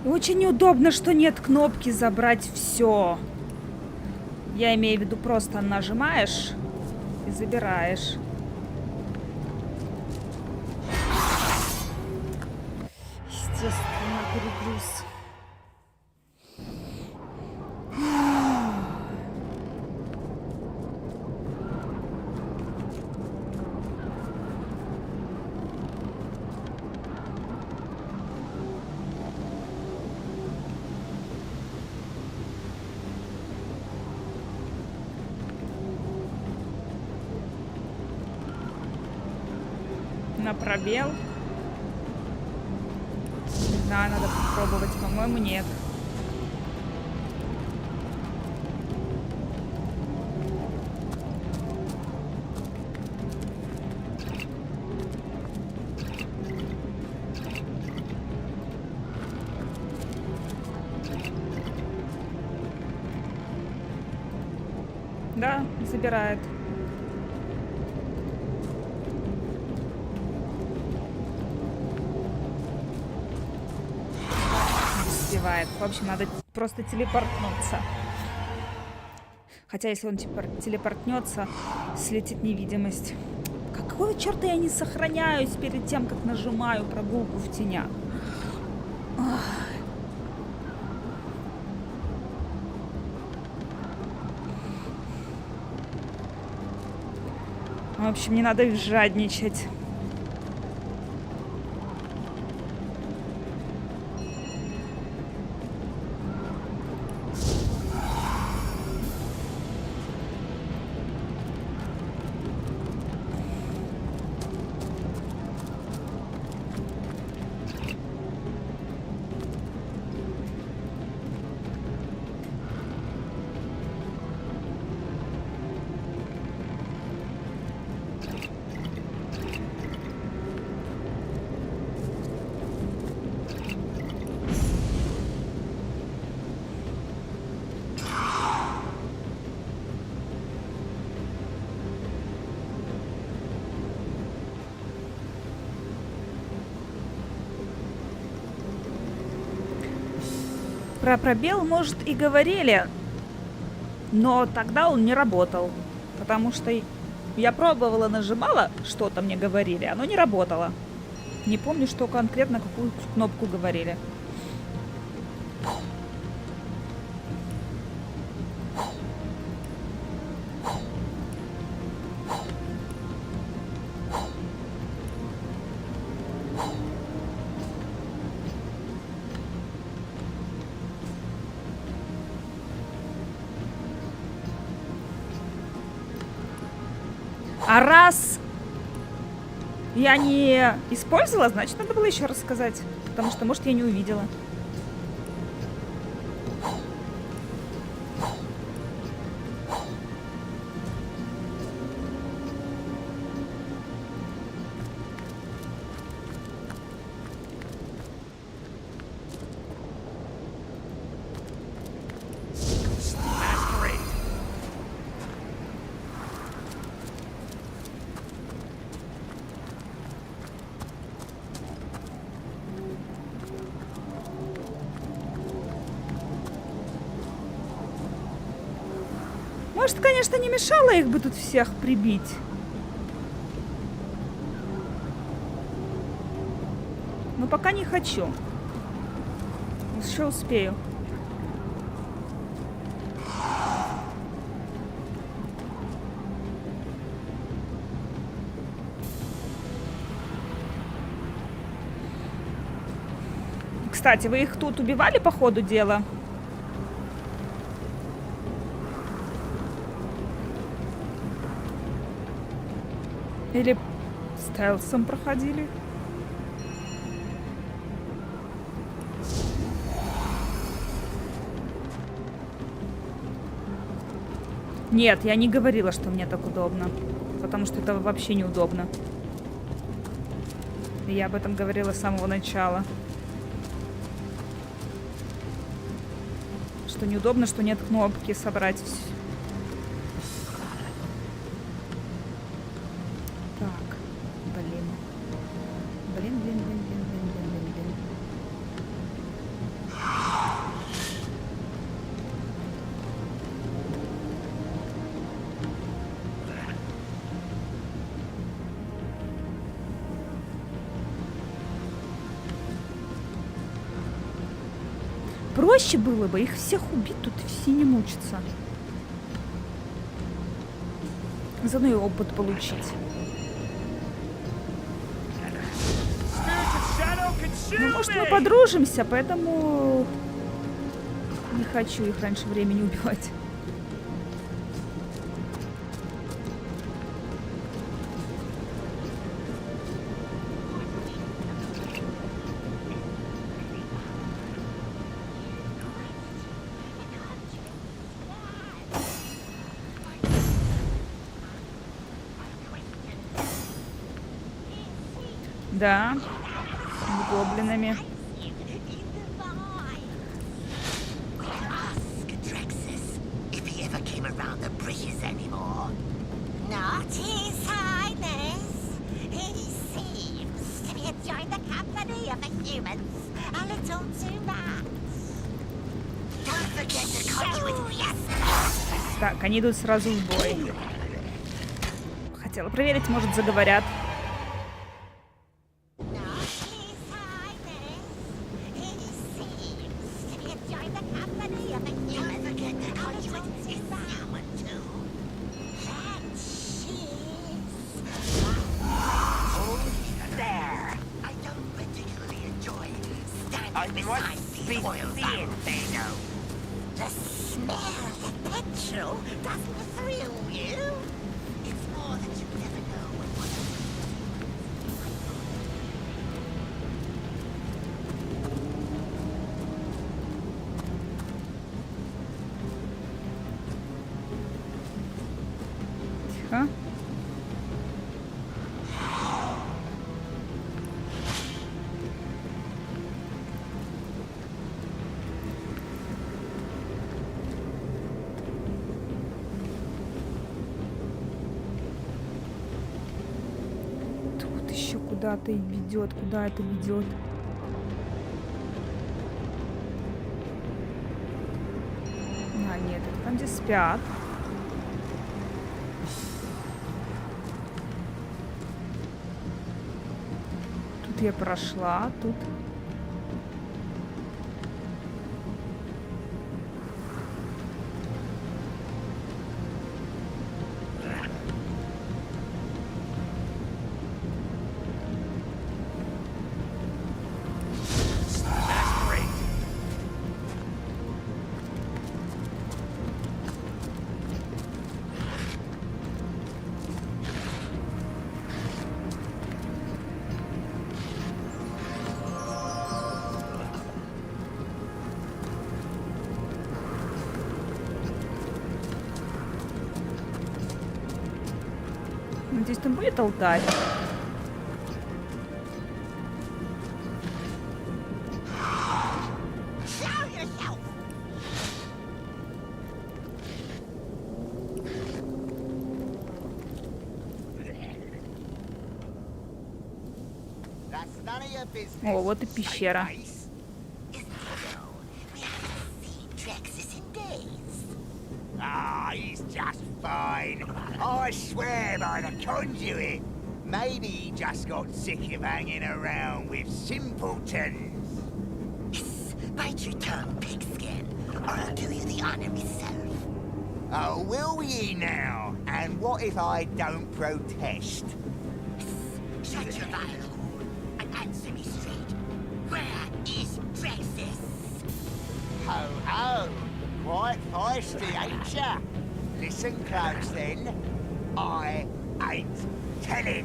Очень неудобно, что нет кнопки забрать все. Я имею в виду, просто нажимаешь и забираешь. Естественно, перегруз. На пробел. Не знаю, надо попробовать. По-моему, нет. Да, забирает. В общем, надо просто телепортнуться. Хотя, если он телепортнется, слетит невидимость. Какого черта я не сохраняюсь перед тем, как нажимаю прогулку в тенях? Ох. В общем, не надо жадничать. Про пробел, может, и говорили, но тогда он не работал, потому что я пробовала, нажимала, что-то мне говорили, оно не работало. Не помню, что конкретно, какую кнопку говорили. А раз я не использовала, значит, надо было еще раз сказать. Потому что, может, я не увидела. Может, конечно, не мешало их бы тут всех прибить. Но пока не хочу. Еще успею. Кстати, вы их тут убивали по ходу дела? Или стелсом проходили? Нет, я не говорила, что мне так удобно. Потому что это вообще неудобно. Я об этом говорила с самого начала. Что неудобно, что нет кнопки собрать все. Проще было бы их всех убить, тут все не мучатся. Заодно и опыт получить. Ну, может, мы подружимся, поэтому не хочу их раньше времени убивать. Да, с гоблинами. Так, они идут сразу в бой. Хотела проверить, может, заговорят. spoils that video. The smell of petrol doesn't thrill you. It's more that you never know when one Тихо. Тут еще куда-то и ведет, куда это ведет. А, нет, это там, где спят. Тут я прошла, тут... Надеюсь, там будет алтарь. О, вот и пещера. Ah, he's just fine. I swear by the conduit. Maybe he just got sick of hanging around with simpletons. Bite your tongue, pigskin, or I'll do you the honor myself. Oh, will ye now? And what if I don't protest? Shut your vile hole and answer me straight. Where is Drexus? Ho, ho! Quite feisty, ain't ya? Listen close, then. I ain't telling.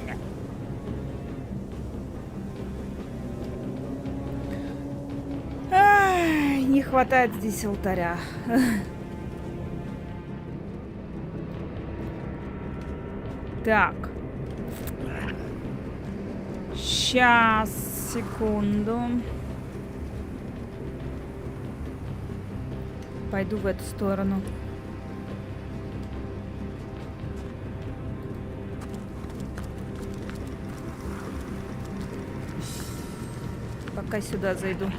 Ай, не хватает здесь алтаря. Так. Сейчас, секунду. Пойду в эту сторону. Пока сюда зайду.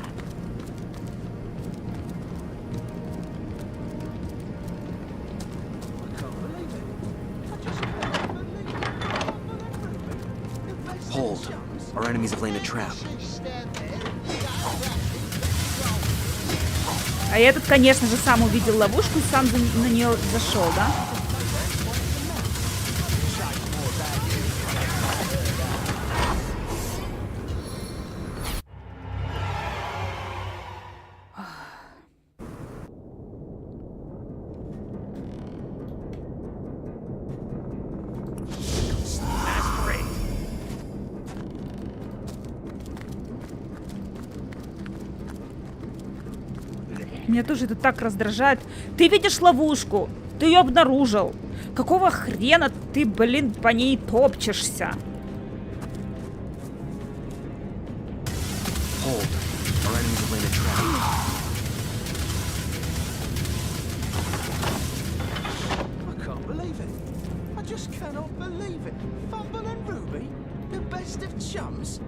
Hold. Our enemies have laid a trap. А этот, конечно же, сам увидел ловушку и сам на нее зашел, да? Меня тоже это так раздражает. Ты видишь ловушку, ты ее обнаружил. Какого хрена ты, блин, по ней топчешься? Hold. Our enemies have laid a trap. I can't believe it. I just cannot believe it. Fumble and Ruby, the best of chums.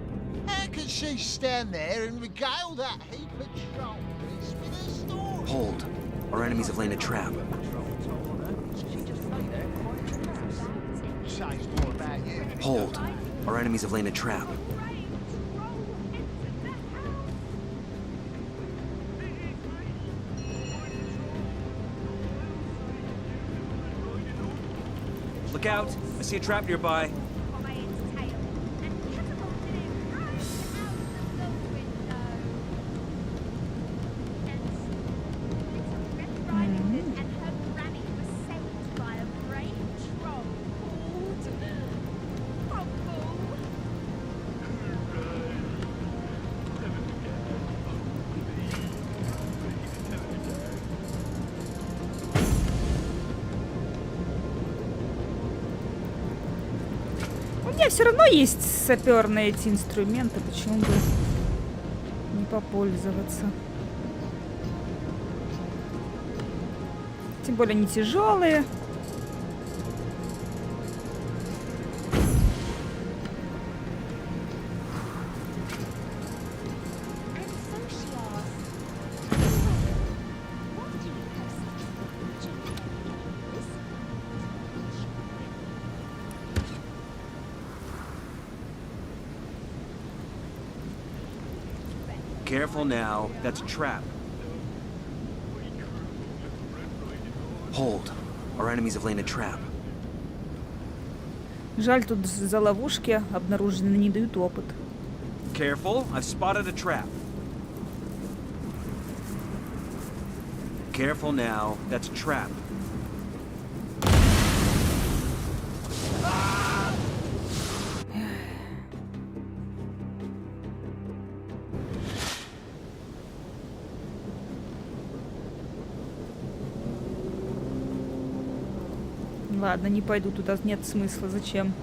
How can she stand there and regale that heap of trophies with her story? Hold. Our enemies have laid a trap. Says more about you. Hold. Our enemies have laid a trap. Look out! I see a trap nearby. меня все равно есть саперные эти инструменты, почему бы не попользоваться. Тем более не тяжелые. Careful now, that's a trap. Hold. Our enemies have laid a trap. Жаль, тут за ловушки обнаружены не дают опыт. Careful, I've spotted a trap. Careful now, that's a trap. Ладно, не пойду туда, нет смысла, зачем?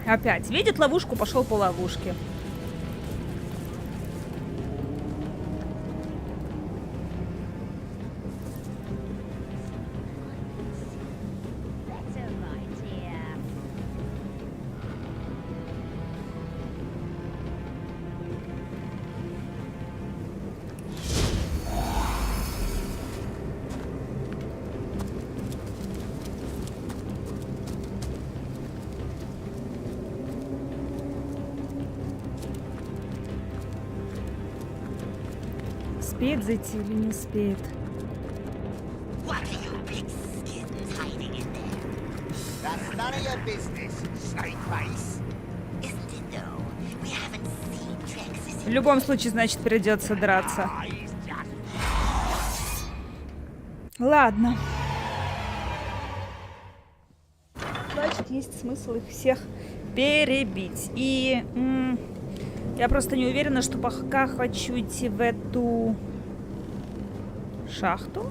Опять видит ловушку, пошел по ловушке. Успеет зайти или не успеет? What are you pigskins hiding in there? That's none of your business, snake face. Isn't it though? We haven't seen Trex's. В любом случае, значит, придется драться. Ладно. Значит, есть смысл их всех перебить. И я просто не уверена, что пока хочу идти в эту шахту.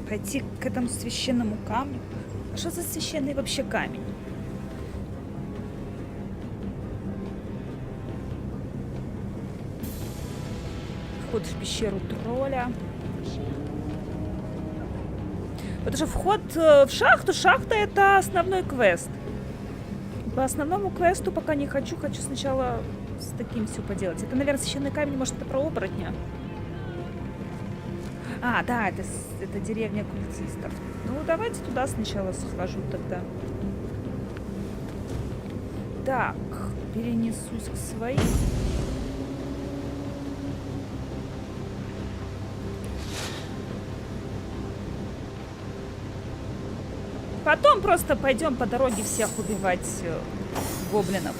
Пойти к этому священному камню. А что за священный вообще камень? Вход в пещеру тролля. Это же вход в шахту. Шахта — это основной квест. По основному квесту пока не хочу. Хочу сначала с таким все поделать. Это, наверное, священный камень. Может, это про оборотня? А, да, это деревня культистов. Ну, давайте туда сначала схожу тогда. Так, перенесусь к своим. Потом просто пойдем по дороге всех убивать гоблинов.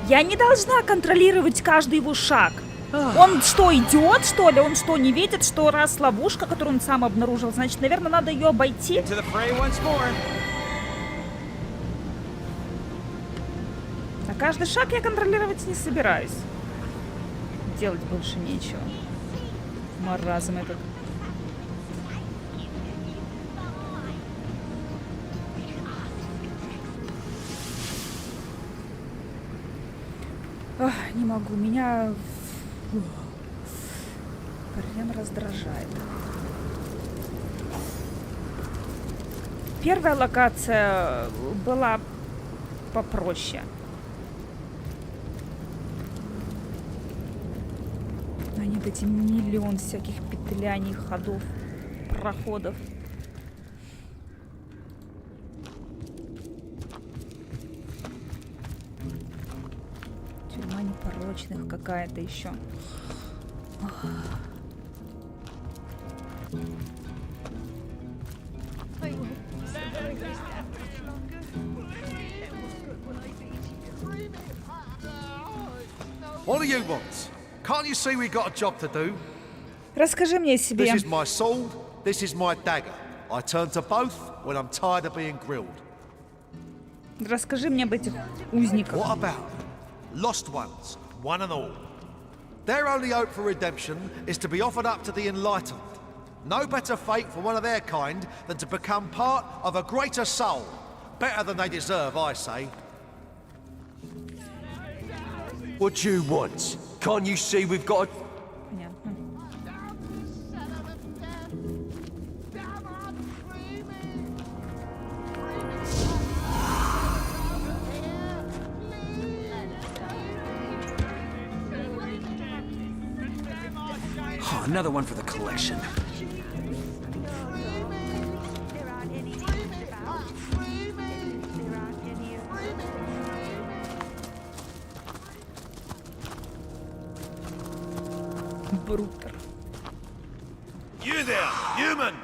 Я не должна контролировать каждый его шаг. Он что, идет, что ли? Он что, не видит, что раз ловушка, которую он сам обнаружил, значит, наверное, надо ее обойти? А каждый шаг я контролировать не собираюсь. Делать больше нечего. Маразм этот. Ох, не могу, меня прям раздражает. Первая локация была попроще. Нет, эти миллион всяких петляний, ходов, проходов. Тюрьма непорочных какая-то еще. What do you want? Can't you see we got a job to do? Расскажи мне о себе. This is my sword, this is my dagger. I turn to both when I'm tired of being grilled. Расскажи мне об этих узниках. What about lost ones, one and all? Their only hope for redemption is to be offered up to the enlightened. No better fate for one of their kind than to become part of a greater soul. Better than they deserve, I say. What you want? Can't you see we've got a... Oh, another one for the collection. Брутер. You there, human!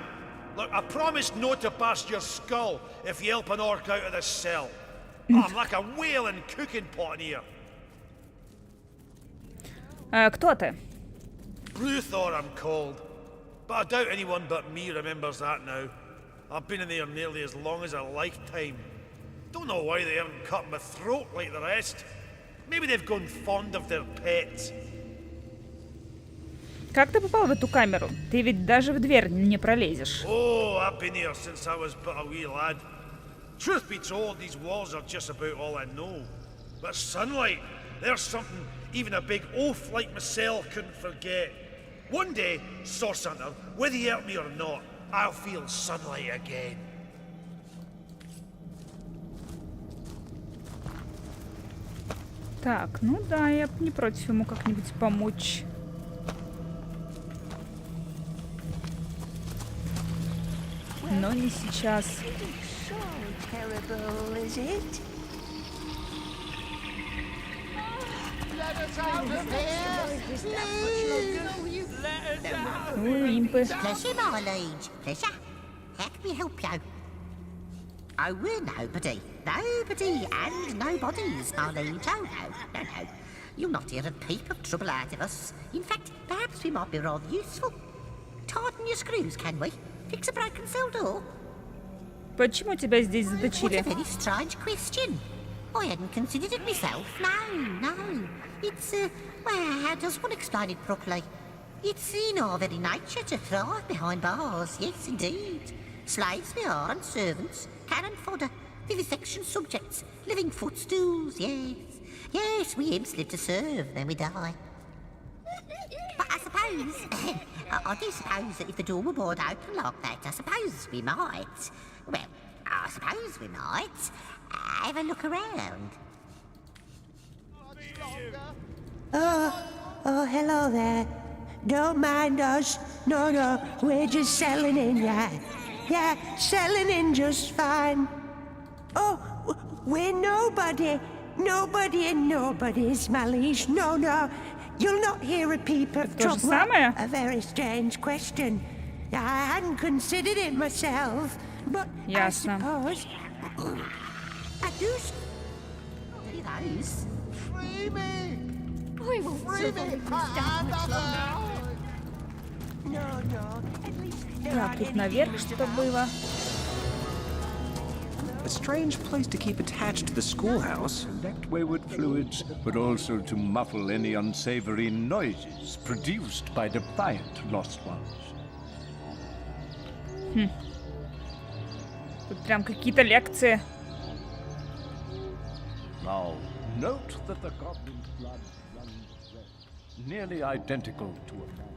Look, I promised not to bust your skull if you help an orc out of this cell. I'm like a wailing cooking pot in here. Кто ты? Ruthor, I'm called. But I doubt anyone but me remembers that now. I've been in there nearly as long as a lifetime. Don't know why they haven't cut my throat like the rest. Maybe they've grown fond of their pets. Как ты попал в эту камеру? Ты ведь даже в дверь не пролезешь. Oh, I've been here since I was but a wee lad. Truth be told, these walls are just about all I know. But sunlight, there's something even a big oaf like myself couldn't forget. One day, Source Hunter, whether you help me or not, I'll feel sunlight again. Так, ну да, я не против ему как-нибудь помочь. Но не сейчас. Импы. Pleasure, my liege. Pleasure. How can we help you? Oh, we're nobody. Nobody and nobodies, my liege. Oh, no. You'll not hear a peep of trouble out of us. In fact, perhaps we might be rather useful. Tighten your screws, can we? Fix a broken cell door? Почему тебя здесь What заточили? a very strange question. I hadn't considered it myself. No. It's, well, how does one explain it properly? It's in our very nature to thrive behind bars, yes, indeed. Slaves we are, and servants, cannon fodder, vivisection subjects, living footstools, yes. Yes, we imps live to serve, then we die. But I suppose, I do suppose that if the door were wide open like that, I suppose we might, well, I suppose we might have a look around. Oh, hello there. Don't mind us. No, we're just selling in, yeah. Yeah, selling in just fine. Oh, we're nobody. Nobody and nobody's, my liege. No. You'll not hear a peep of trouble. A very strange question. I hadn't considered it myself, but I suppose... I do... Those? Free me! I won't survive this down much longer. No, at least there Так, тут наверх что было? A strange place to keep attached to the schoolhouse. Collect wayward fluids, but also to muffle any unsavory noises produced by defiant lost ones. Тут прям какие-то лекции. Now, note that the goblin's blood runs red, nearly identical to a man.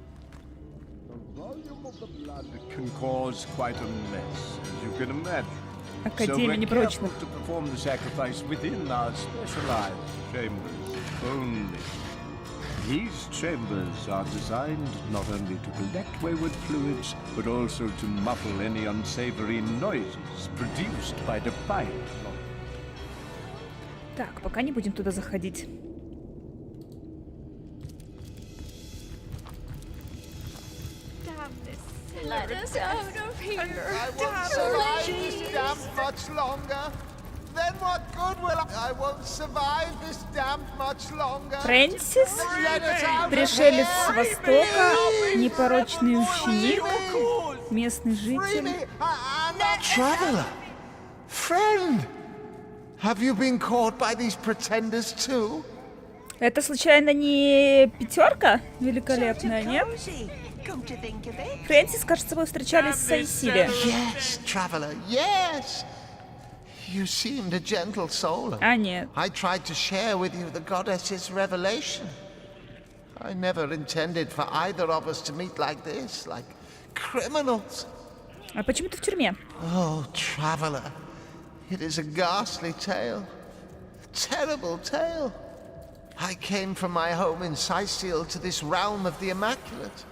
The volume of the blood can cause quite a mess, as you can imagine. Академия непрочна. To perform the sacrifice within our specialized chambers only. These chambers are designed not only to collect wayward fluids, but also to muffle any unsavory noises produced by defiant lost. Так, пока не будем туда заходить. Let us out of here. I won't survive this damn much longer. Фрэнсис, пришелец с Востока, непорочный ученик, местный житель. Traveler, friend, have you been caught by these pretenders too? Это случайно не пятерка великолепная, нет? Фрэнсис, кажется, вы встречались с Айсиде. Yes, traveler, yes. You seemed a gentle soul. А нет. I tried to share with you the goddess's revelation. I never intended for either of us to meet like this, like criminals. А почему ты в тюрьме? Oh, traveler, it is a ghastly tale, a terrible tale. I came from my home in Sicil to this realm of the Immaculate.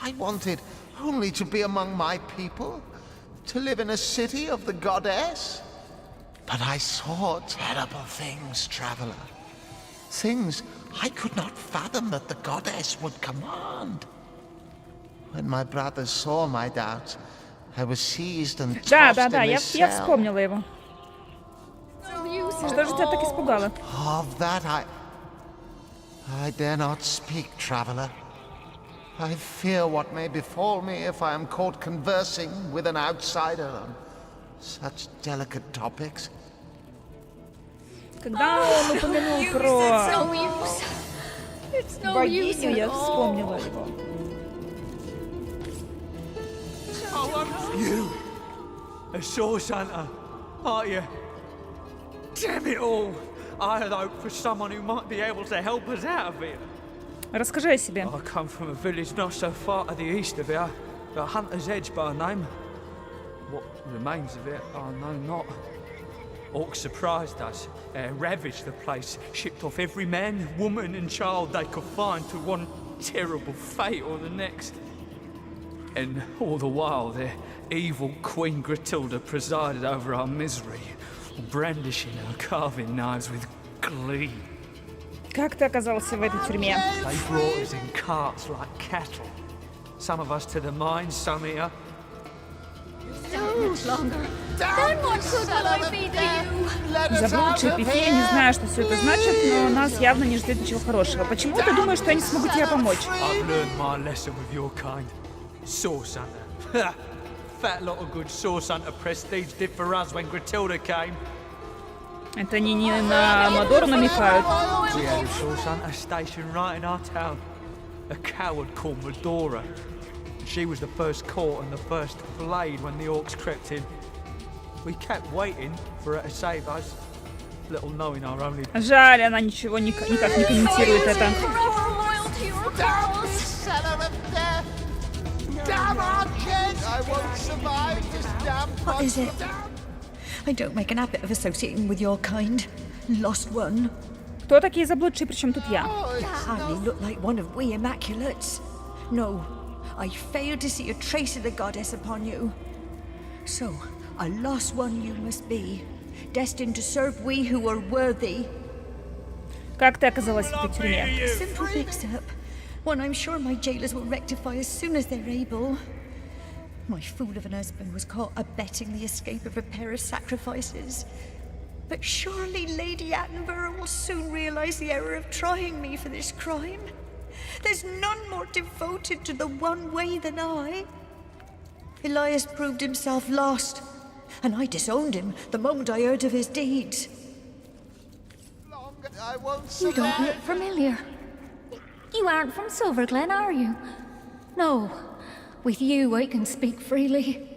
I wanted only to be among my people, to live in a city of the goddess. But I saw terrible things, traveler. Things I could not fathom that the goddess would command. When my brothers saw my doubts, I was seized and tossed in this cell. Я вспомнила его. Что же тебя так испугало? Of that I dare not speak, traveler. I fear what may befall me if I am caught conversing with an outsider on such delicate topics. Когда он упомянул про богиню, я вспомнила его. You, a source hunter, aren't you? Damn it all! I had hoped for someone who might be able to help us out of here. Расскажи о себе. I come from a village not so far to the east of here, the Hunter's Edge by name. What remains of it, I know not. Orcs surprised us, ravaged the place, shipped off every man, woman and child they could find to one terrible fate or the next. And all the while their evil Queen Gratilda presided over our misery, brandishing her carving knives with glee. Как ты оказался в этой тюрьме? They brought us in carts like cattle. Some of us to the mines, some here. Заблудший пифе, не знаю, что все это значит, но нас явно не ждет ничего хорошего. Почему ты думаешь, что я не смогу тебе помочь? I've learned my lesson with your kind. Source hunter. Fat lot of good source hunter prestige did for us when Gratilda came. Это они не на Мадору намекают. We had a source hunter stationed right in our town. A coward called Medora. She was the first caught and the first flayed when the orcs crept in. We kept waiting for her to save us, little knowing our only... Жаль, она ничего никак не комментирует это. What is it? I don't make an habit of associating with your kind. Lost one. Кто такие заблудшие, причем тут я? You hardly look like one of we Immaculates. No, I failed to see a trace of the goddess upon you. So, a lost one you must be, destined to serve we who are worthy. Как ты оказалась в этой тюрьме? Simple mix-up. One I'm sure my jailers will rectify as soon as they're able. My fool of an husband was caught abetting the escape of a pair of sacrifices. But surely Lady Attenborough will soon realize the error of trying me for this crime. There's none more devoted to the one way than I. Elias proved himself lost, and I disowned him the moment I heard of his deeds. You don't look familiar. You aren't from Silverglen, are you? No. With you, I can speak freely.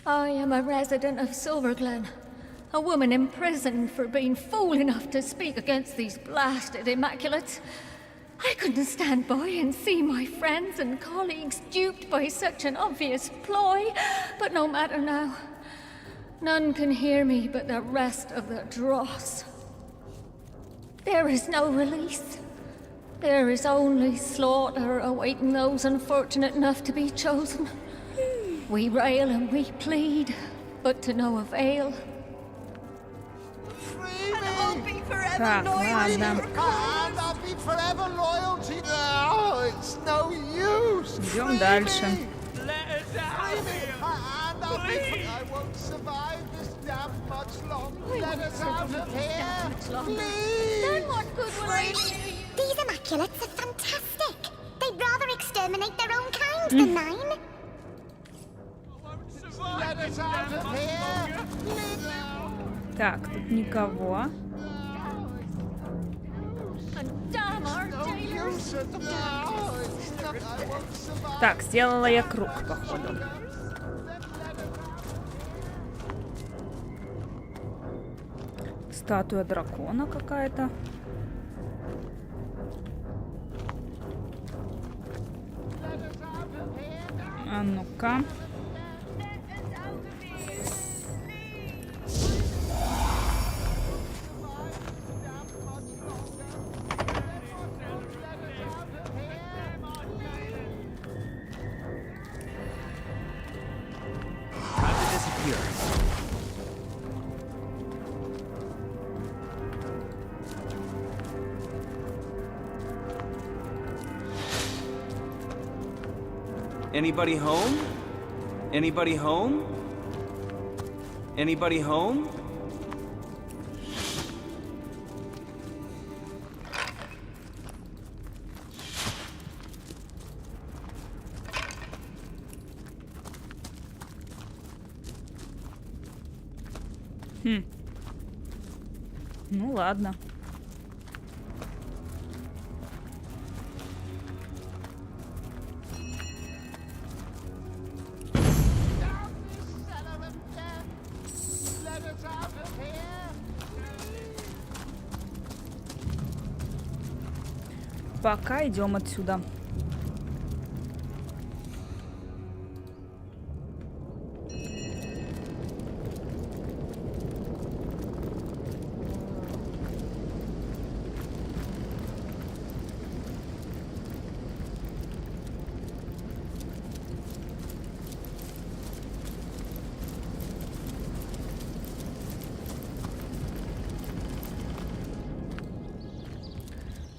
I am a resident of Silverglen, a woman imprisoned for being fool enough to speak against these blasted Immaculates. I couldn't stand by and see my friends and colleagues duped by such an obvious ploy, but no matter now. None can hear me but the rest of the dross. There is no release. There is only slaughter awaiting those unfortunate enough to be chosen. We rail and we plead, but to no avail. Так, ладно. Идем дальше. I won't survive this damp much longer. Let us out of here, please. Then what good will I do? These immaculates are fantastic. They'd rather exterminate their own kind than mine. Let us out of here. Так, тут никого. Так, сделала я круг, походу. Статуя дракона какая-то. А ну-ка. Anybody home? Anybody home? Anybody home? Ну ладно. Пока идем отсюда.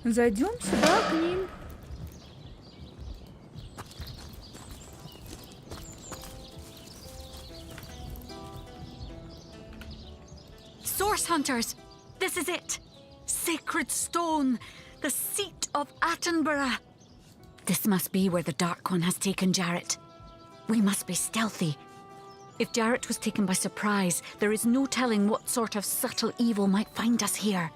Зайдем сюда к ним. Source hunters, this is it. Sacred stone, the seat of Attenborough. This must be where the Dark One has taken Jarrett. We must be stealthy. If Jarrett was taken by surprise, there is no telling what sort of subtle evil might find us here.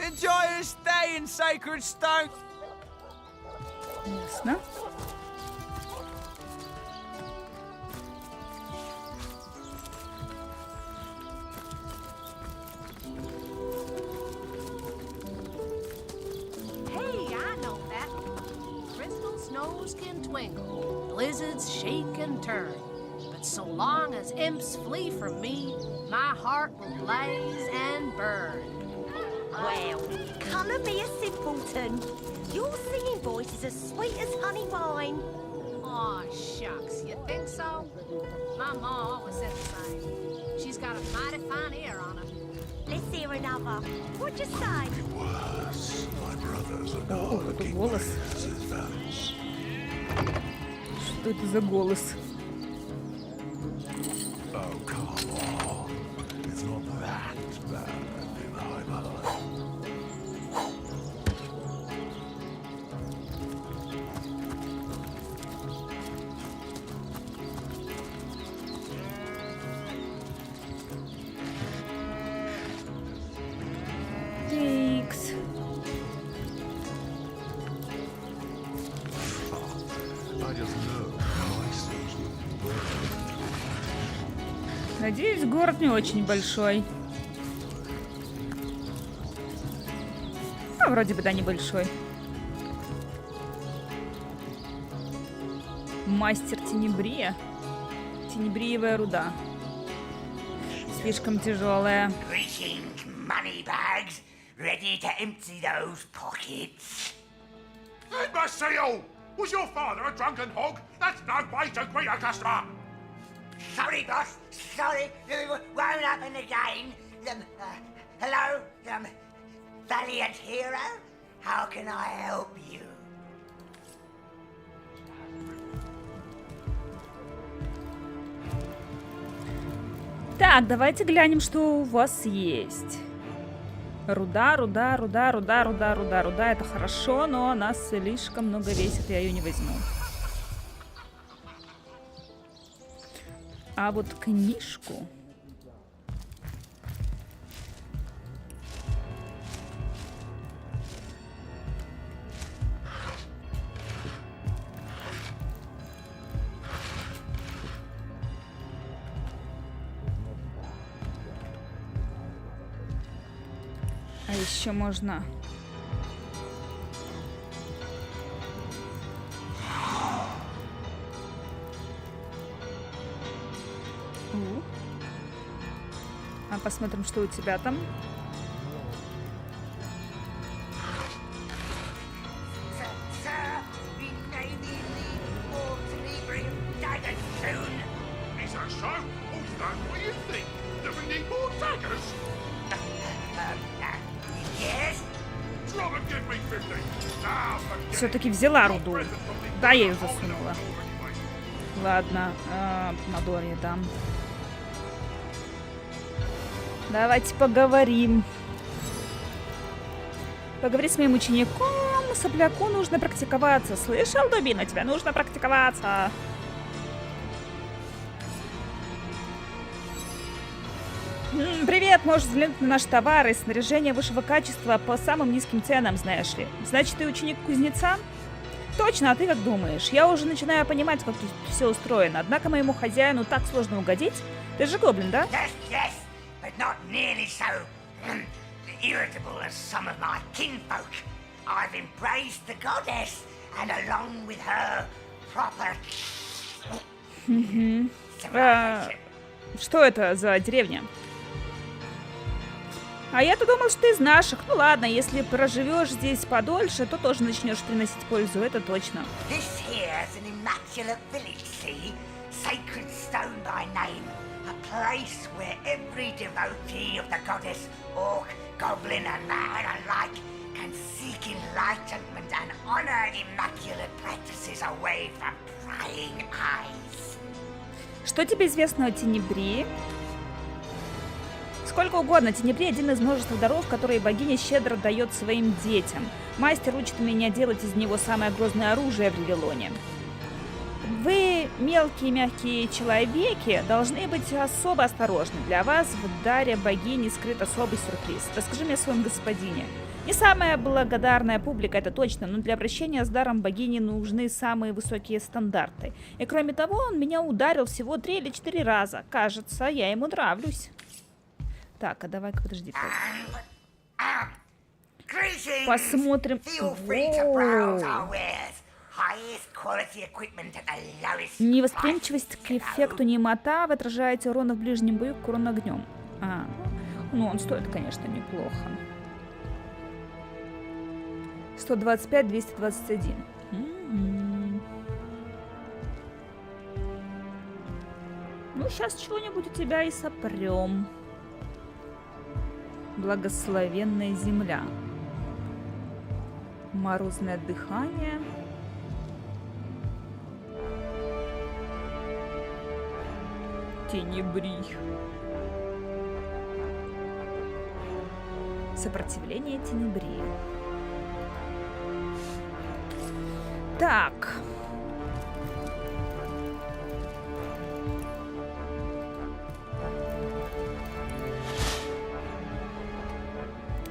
Enjoy your stay in Sacred Stone. Ясно. Hey, I know that. Crystal snows can twinkle, blizzards shake and turn. But so long as imps flee from me, my heart will blaze and burn. Well, colour me a simpleton. Your singing voice is as sweet as honey wine. Aw, shucks, you think so? My ma always said the same. She's got a mighty fine ear on her. Let's hear another. What'd you say? Worse, my brothers are now looking for resistance. Что это за голос? Oh, come on. It's not that bad, Delilah. Икс. I just know prices will be Надеюсь, город не очень большой. А вроде бы да, небольшой. Мастер тенебрия. Тенебриевая руда. Слишком тяжелая. Greetings, money bags. Ready to empty those pockets? Hey, Marcel! Was your father a drunken hog? That's no way to greet a customer! Sorry, boss. Sorry. Won't happen again. Hello? Valiant hero? How can I help you? Так, давайте глянем, что у вас есть. Руда, руда, руда, руда, руда, руда, руда. Это хорошо, но она слишком много весит, я ее не возьму. А вот книжку... А еще можно... А посмотрим, что у тебя там. Is that so? Who's that? What do you think? Do we need more daggers? Yes? Drop and give me 50. Now, forget it. Все-таки взяла руду. Да, я ее засунула. Ладно, Мадоре дам. Давайте поговорим. Поговори с моим учеником. Сопляку нужно практиковаться. Слышал, дубина? Тебе нужно практиковаться. Привет, можешь взглянуть на наши товары. Снаряжение высшего качества по самым низким ценам, знаешь ли. Значит, ты ученик кузнеца? Точно, а ты как думаешь? Я уже начинаю понимать, как тут все устроено. Однако моему хозяину так сложно угодить. Ты же гоблин, да? Yes, but not nearly so irritable as some of my kinfolk. I've embraced the goddess, and along with her, proper... Что это за деревня? А я-то думал, что ты из наших. Ну ладно, если проживешь здесь подольше, то тоже начнешь приносить пользу, это точно. This here's an immaculate village, see? Sacred stone by name. A place where every devotee of the goddess, orc, goblin and man alike can seek enlightenment and honor immaculate practices away from prying eyes. Что тебе известно о Тенебрии? Сколько угодно. Тенебри — один из множества даров, которые богиня щедро дает своим детям. Мастер учит меня делать из него самое грозное оружие в Вавилоне. Вы, мелкие мягкие человеки, должны быть особо осторожны. Для вас в даре богини скрыт особый сюрприз. Расскажи мне о своем господине. Не самая благодарная публика, это точно, но для обращения с даром богини нужны самые высокие стандарты. И кроме того, он меня ударил всего 3 или 4 раза. Кажется, я ему нравлюсь. Так, а давай-ка подожди. Посмотрим. Невосприимчивость к эффекту немота. Вы отражаете урон в ближнем бою к урон огнем. Ну он стоит, конечно, неплохо. 125, 221. Ну, сейчас чего-нибудь у тебя и сопрем. Благословенная земля. Морозное дыхание. Тенебрий. Сопротивление Тенебрии. Так.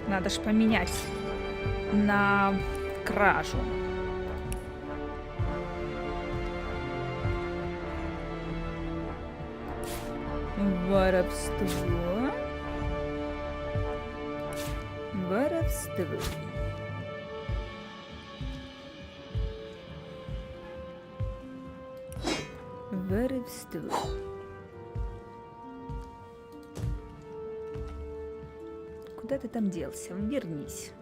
Надо ж поменять на кражу. Воровство. Воровство. Воровство. Куда ты там делся? Вернись.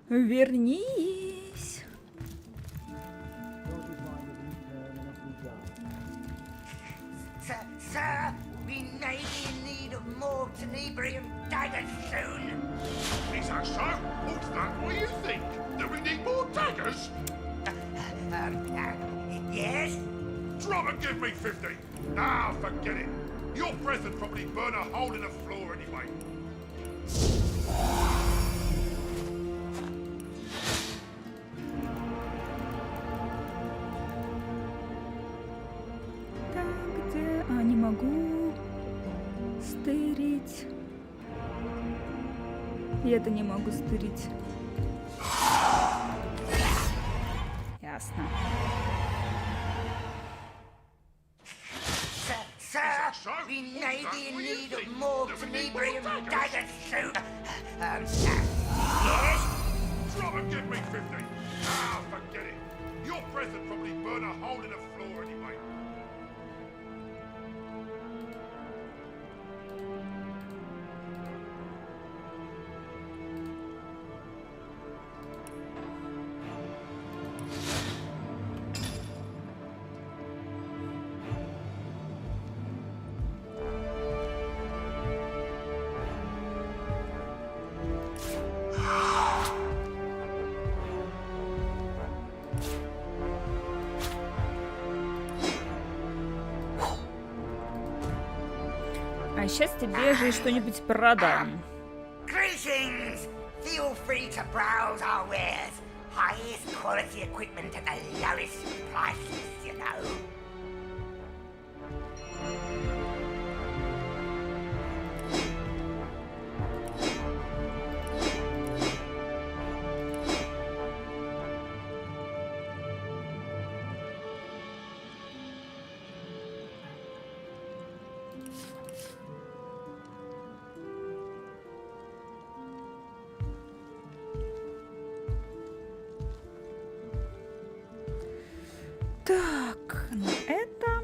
Вернись. Sir, we may be in need of more tenebrium daggers soon. Is that so? Who's that? What do you think? Do we need more daggers? daggers? Yes? Drop and give me 50. Nah, forget it. Your breath would probably burn a hole in the floor anyway. Так, где? А, не могу стырить. И это не могу стырить. Ясно. Sir, we may be in need of more Tenebrium daggers soon. Yes? Drop and give me 50. Nah, forget it. Your breath would probably burn a hole in the floor anyway. А сейчас тебе же что-нибудь продам. Greetings! Feel free to browse our wares. Highest quality equipment at the lowest prices, you know. Так, ну это...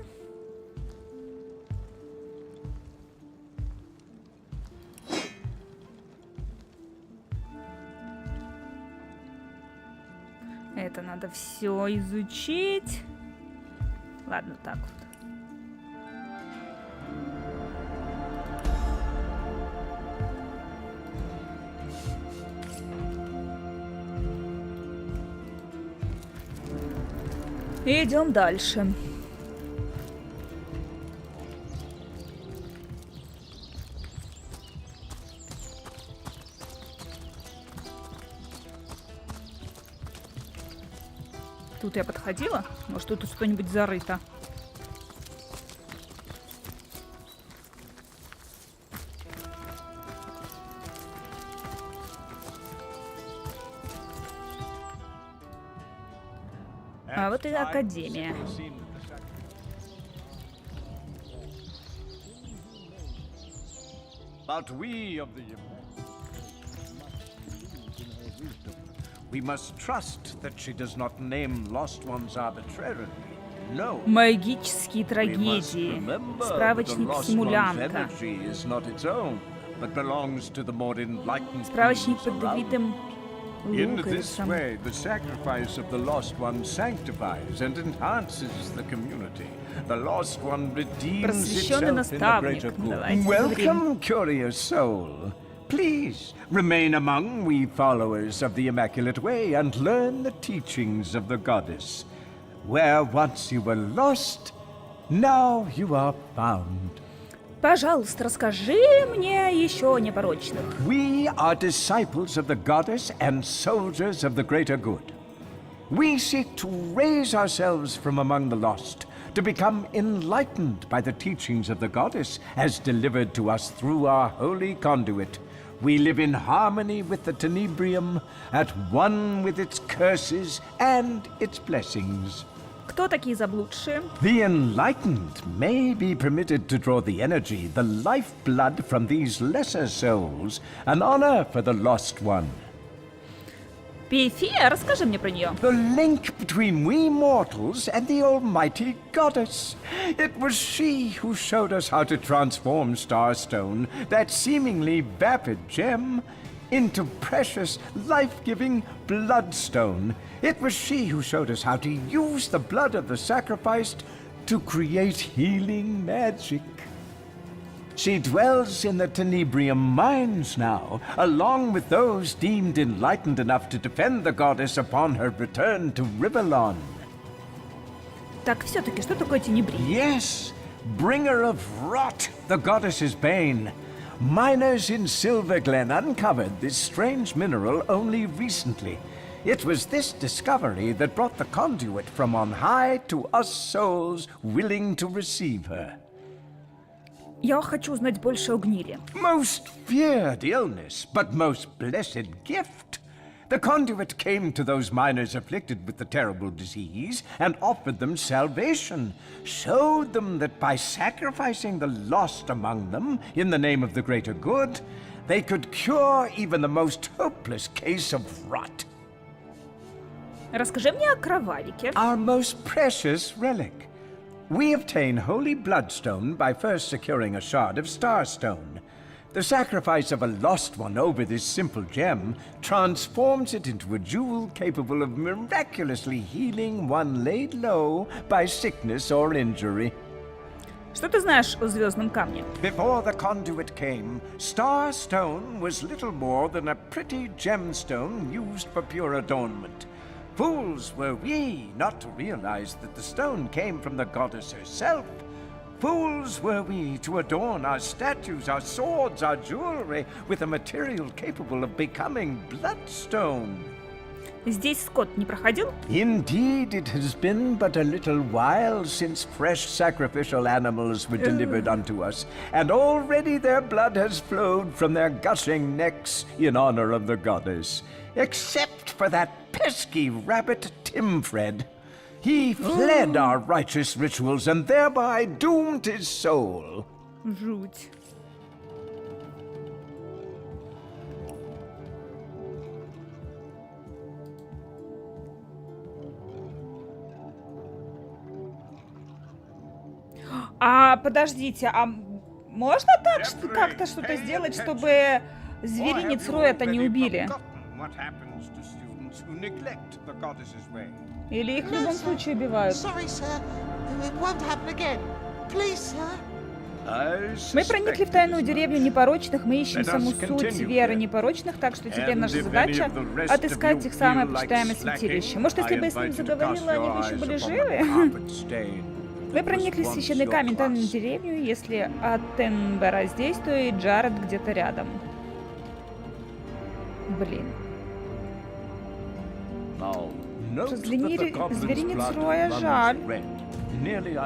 Это надо все изучить. Ладно, так вот. Идем дальше. Тут я подходила? Может, тут что-нибудь зарыто? А вот и академия. But we of the we must trust that she does not name lost ones arbitrarily. No. Магические трагедии. Справочник симулянта. Справочник под видом In this way, the sacrifice of the lost one sanctifies and enhances the community. The lost one redeems itself in the greater good. Welcome, curious soul. Please remain among we followers of the Immaculate Way and learn the teachings of the goddess. Where once you were lost, now you are found. Пожалуйста, расскажи мне еще о непорочных. We are disciples of the goddess and soldiers of the greater good. We seek to raise ourselves from among the lost, to become enlightened by the teachings of the goddess as delivered to us through our holy conduit. We live in harmony with the Tenebrium, at one with its curses and its blessings. Кто такие заблудшие? The enlightened may be permitted to draw the energy, the lifeblood from these lesser souls, an honor for the lost one. Пифия, расскажи мне про нее. The link between we mortals and the almighty goddess. It was she who showed us how to transform Starstone, that seemingly vapid gem, into precious, life-giving bloodstone. It was she who showed us how to use the blood of the sacrificed to create healing magic. She dwells in the Tenebrium mines now, along with those deemed enlightened enough to defend the goddess upon her return to Riverlon. Так, все-таки, что такое Тенебри? Yes, bringer of rot, the goddess's bane. Miners in Silverglen uncovered this strange mineral only recently. It was this discovery that brought the conduit from on high to us souls willing to receive her. Я хочу узнать больше о гниле. Most feared illness, but most blessed gift. The conduit came to those miners afflicted with the terrible disease and offered them salvation, showed them that by sacrificing the lost among them in the name of the greater good, they could cure even the most hopeless case of rot. Расскажи мне о кровавике. Our most precious relic. We obtain holy bloodstone by first securing a shard of starstone. The sacrifice of a lost one over this simple gem transforms it into a jewel capable of miraculously healing one laid low by sickness or injury. Что ты знаешь о звездном камне? Before the conduit came, starstone was little more than a pretty gemstone used for pure adornment. Fools were we not to realize that the stone came from the goddess herself. Fools were we to adorn our statues, our swords, our jewelry with a material capable of becoming bloodstone. Здесь скот не проходил? Indeed, it has been but a little while since fresh sacrificial animals were delivered unto us, and already their blood has flowed from their gushing necks in honor of the goddess. Except for that pesky rabbit Timfred. He fled our righteous rituals and thereby doomed his soul. Жуть. А подождите, а можно так как-то что-то сделать, чтобы зверинец Роя-то не убили? Или их в любом случае убивают? Мы проникли в тайную деревню непорочных, мы ищем саму суть веры непорочных, так что теперь наша задача — отыскать их самое почитаемое святилище. Может, если бы я с ним заговорила, они бы еще были живы? Мы проникли в священный камень тайную деревню, если Аттенбера здесь, то и Джаред где-то рядом. Блин. Зверинец Роя, жаль.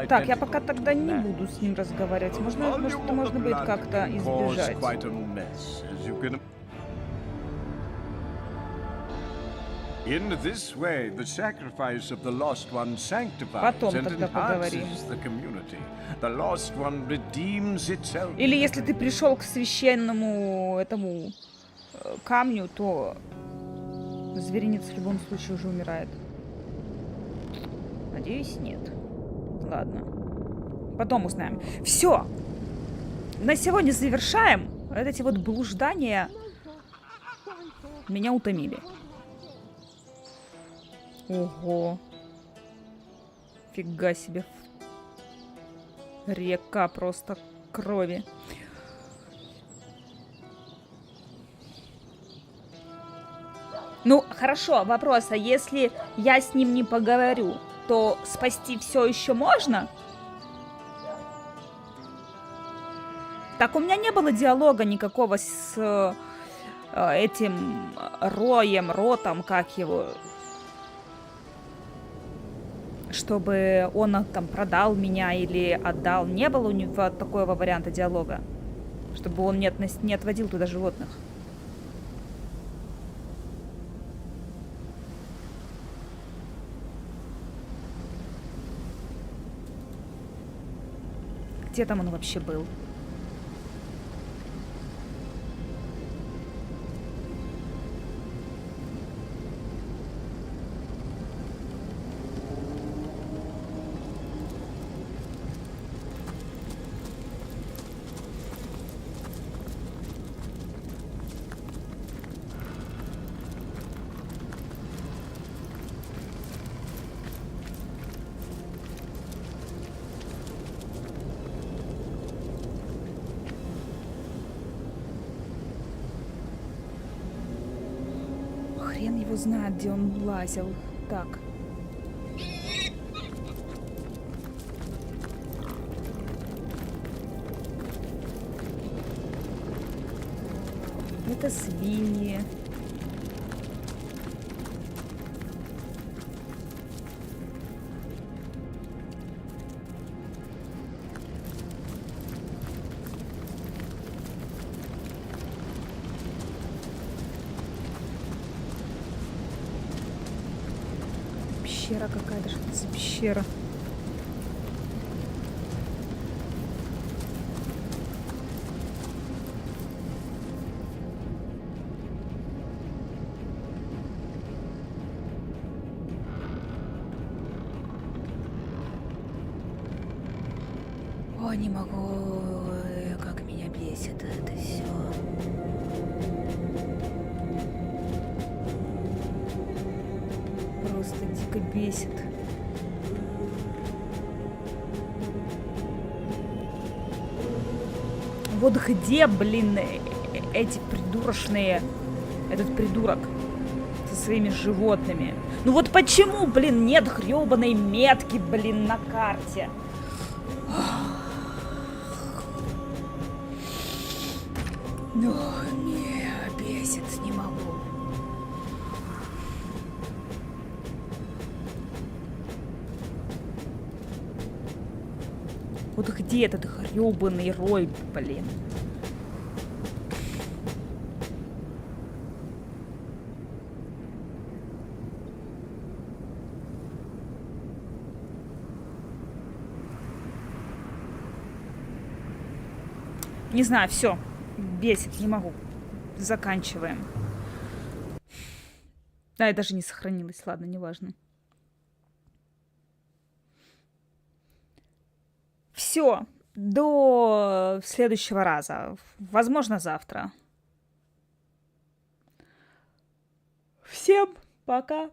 Так, я пока тогда не буду с ним разговаривать. Может, это можно будет как-то избежать. In this way, the sacrifice of the lost one sanctifies and enhances the community. The lost one redeems itself. Или если ты пришел к священному этому камню, то зверинец в любом случае уже умирает. Надеюсь, нет. Ладно. Потом узнаем. Все. На сегодня завершаем. Эти вот блуждания меня утомили. Ого. Фига себе. Река просто крови. Ну, хорошо, вопрос, а если я с ним не поговорю, то спасти все еще можно? Так, у меня не было диалога никакого с этим Ротом, как его... Чтобы он там продал меня или отдал. Не было у него такого варианта диалога. Чтобы он не отводил туда животных. Где там он вообще был? хрен его знает, где он лазил. Так. Это свиньи. Пещера какая-то, что это за пещера? О, не могу, как меня бесит это все. Просто дико бесит. Вот где, блин, эти придурочные... Этот придурок со своими животными. Ну вот почему, блин, нет грёбаной метки, блин, на карте? Не, бесит, не могу. Вот где этот грёбаный рой, блин? Не знаю, все. Бесит, не могу. Заканчиваем. Да, я даже не сохранилась. Ладно, неважно. Все. До следующего раза. Возможно, завтра. Всем пока.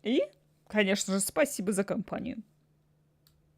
И, конечно же, спасибо за компанию.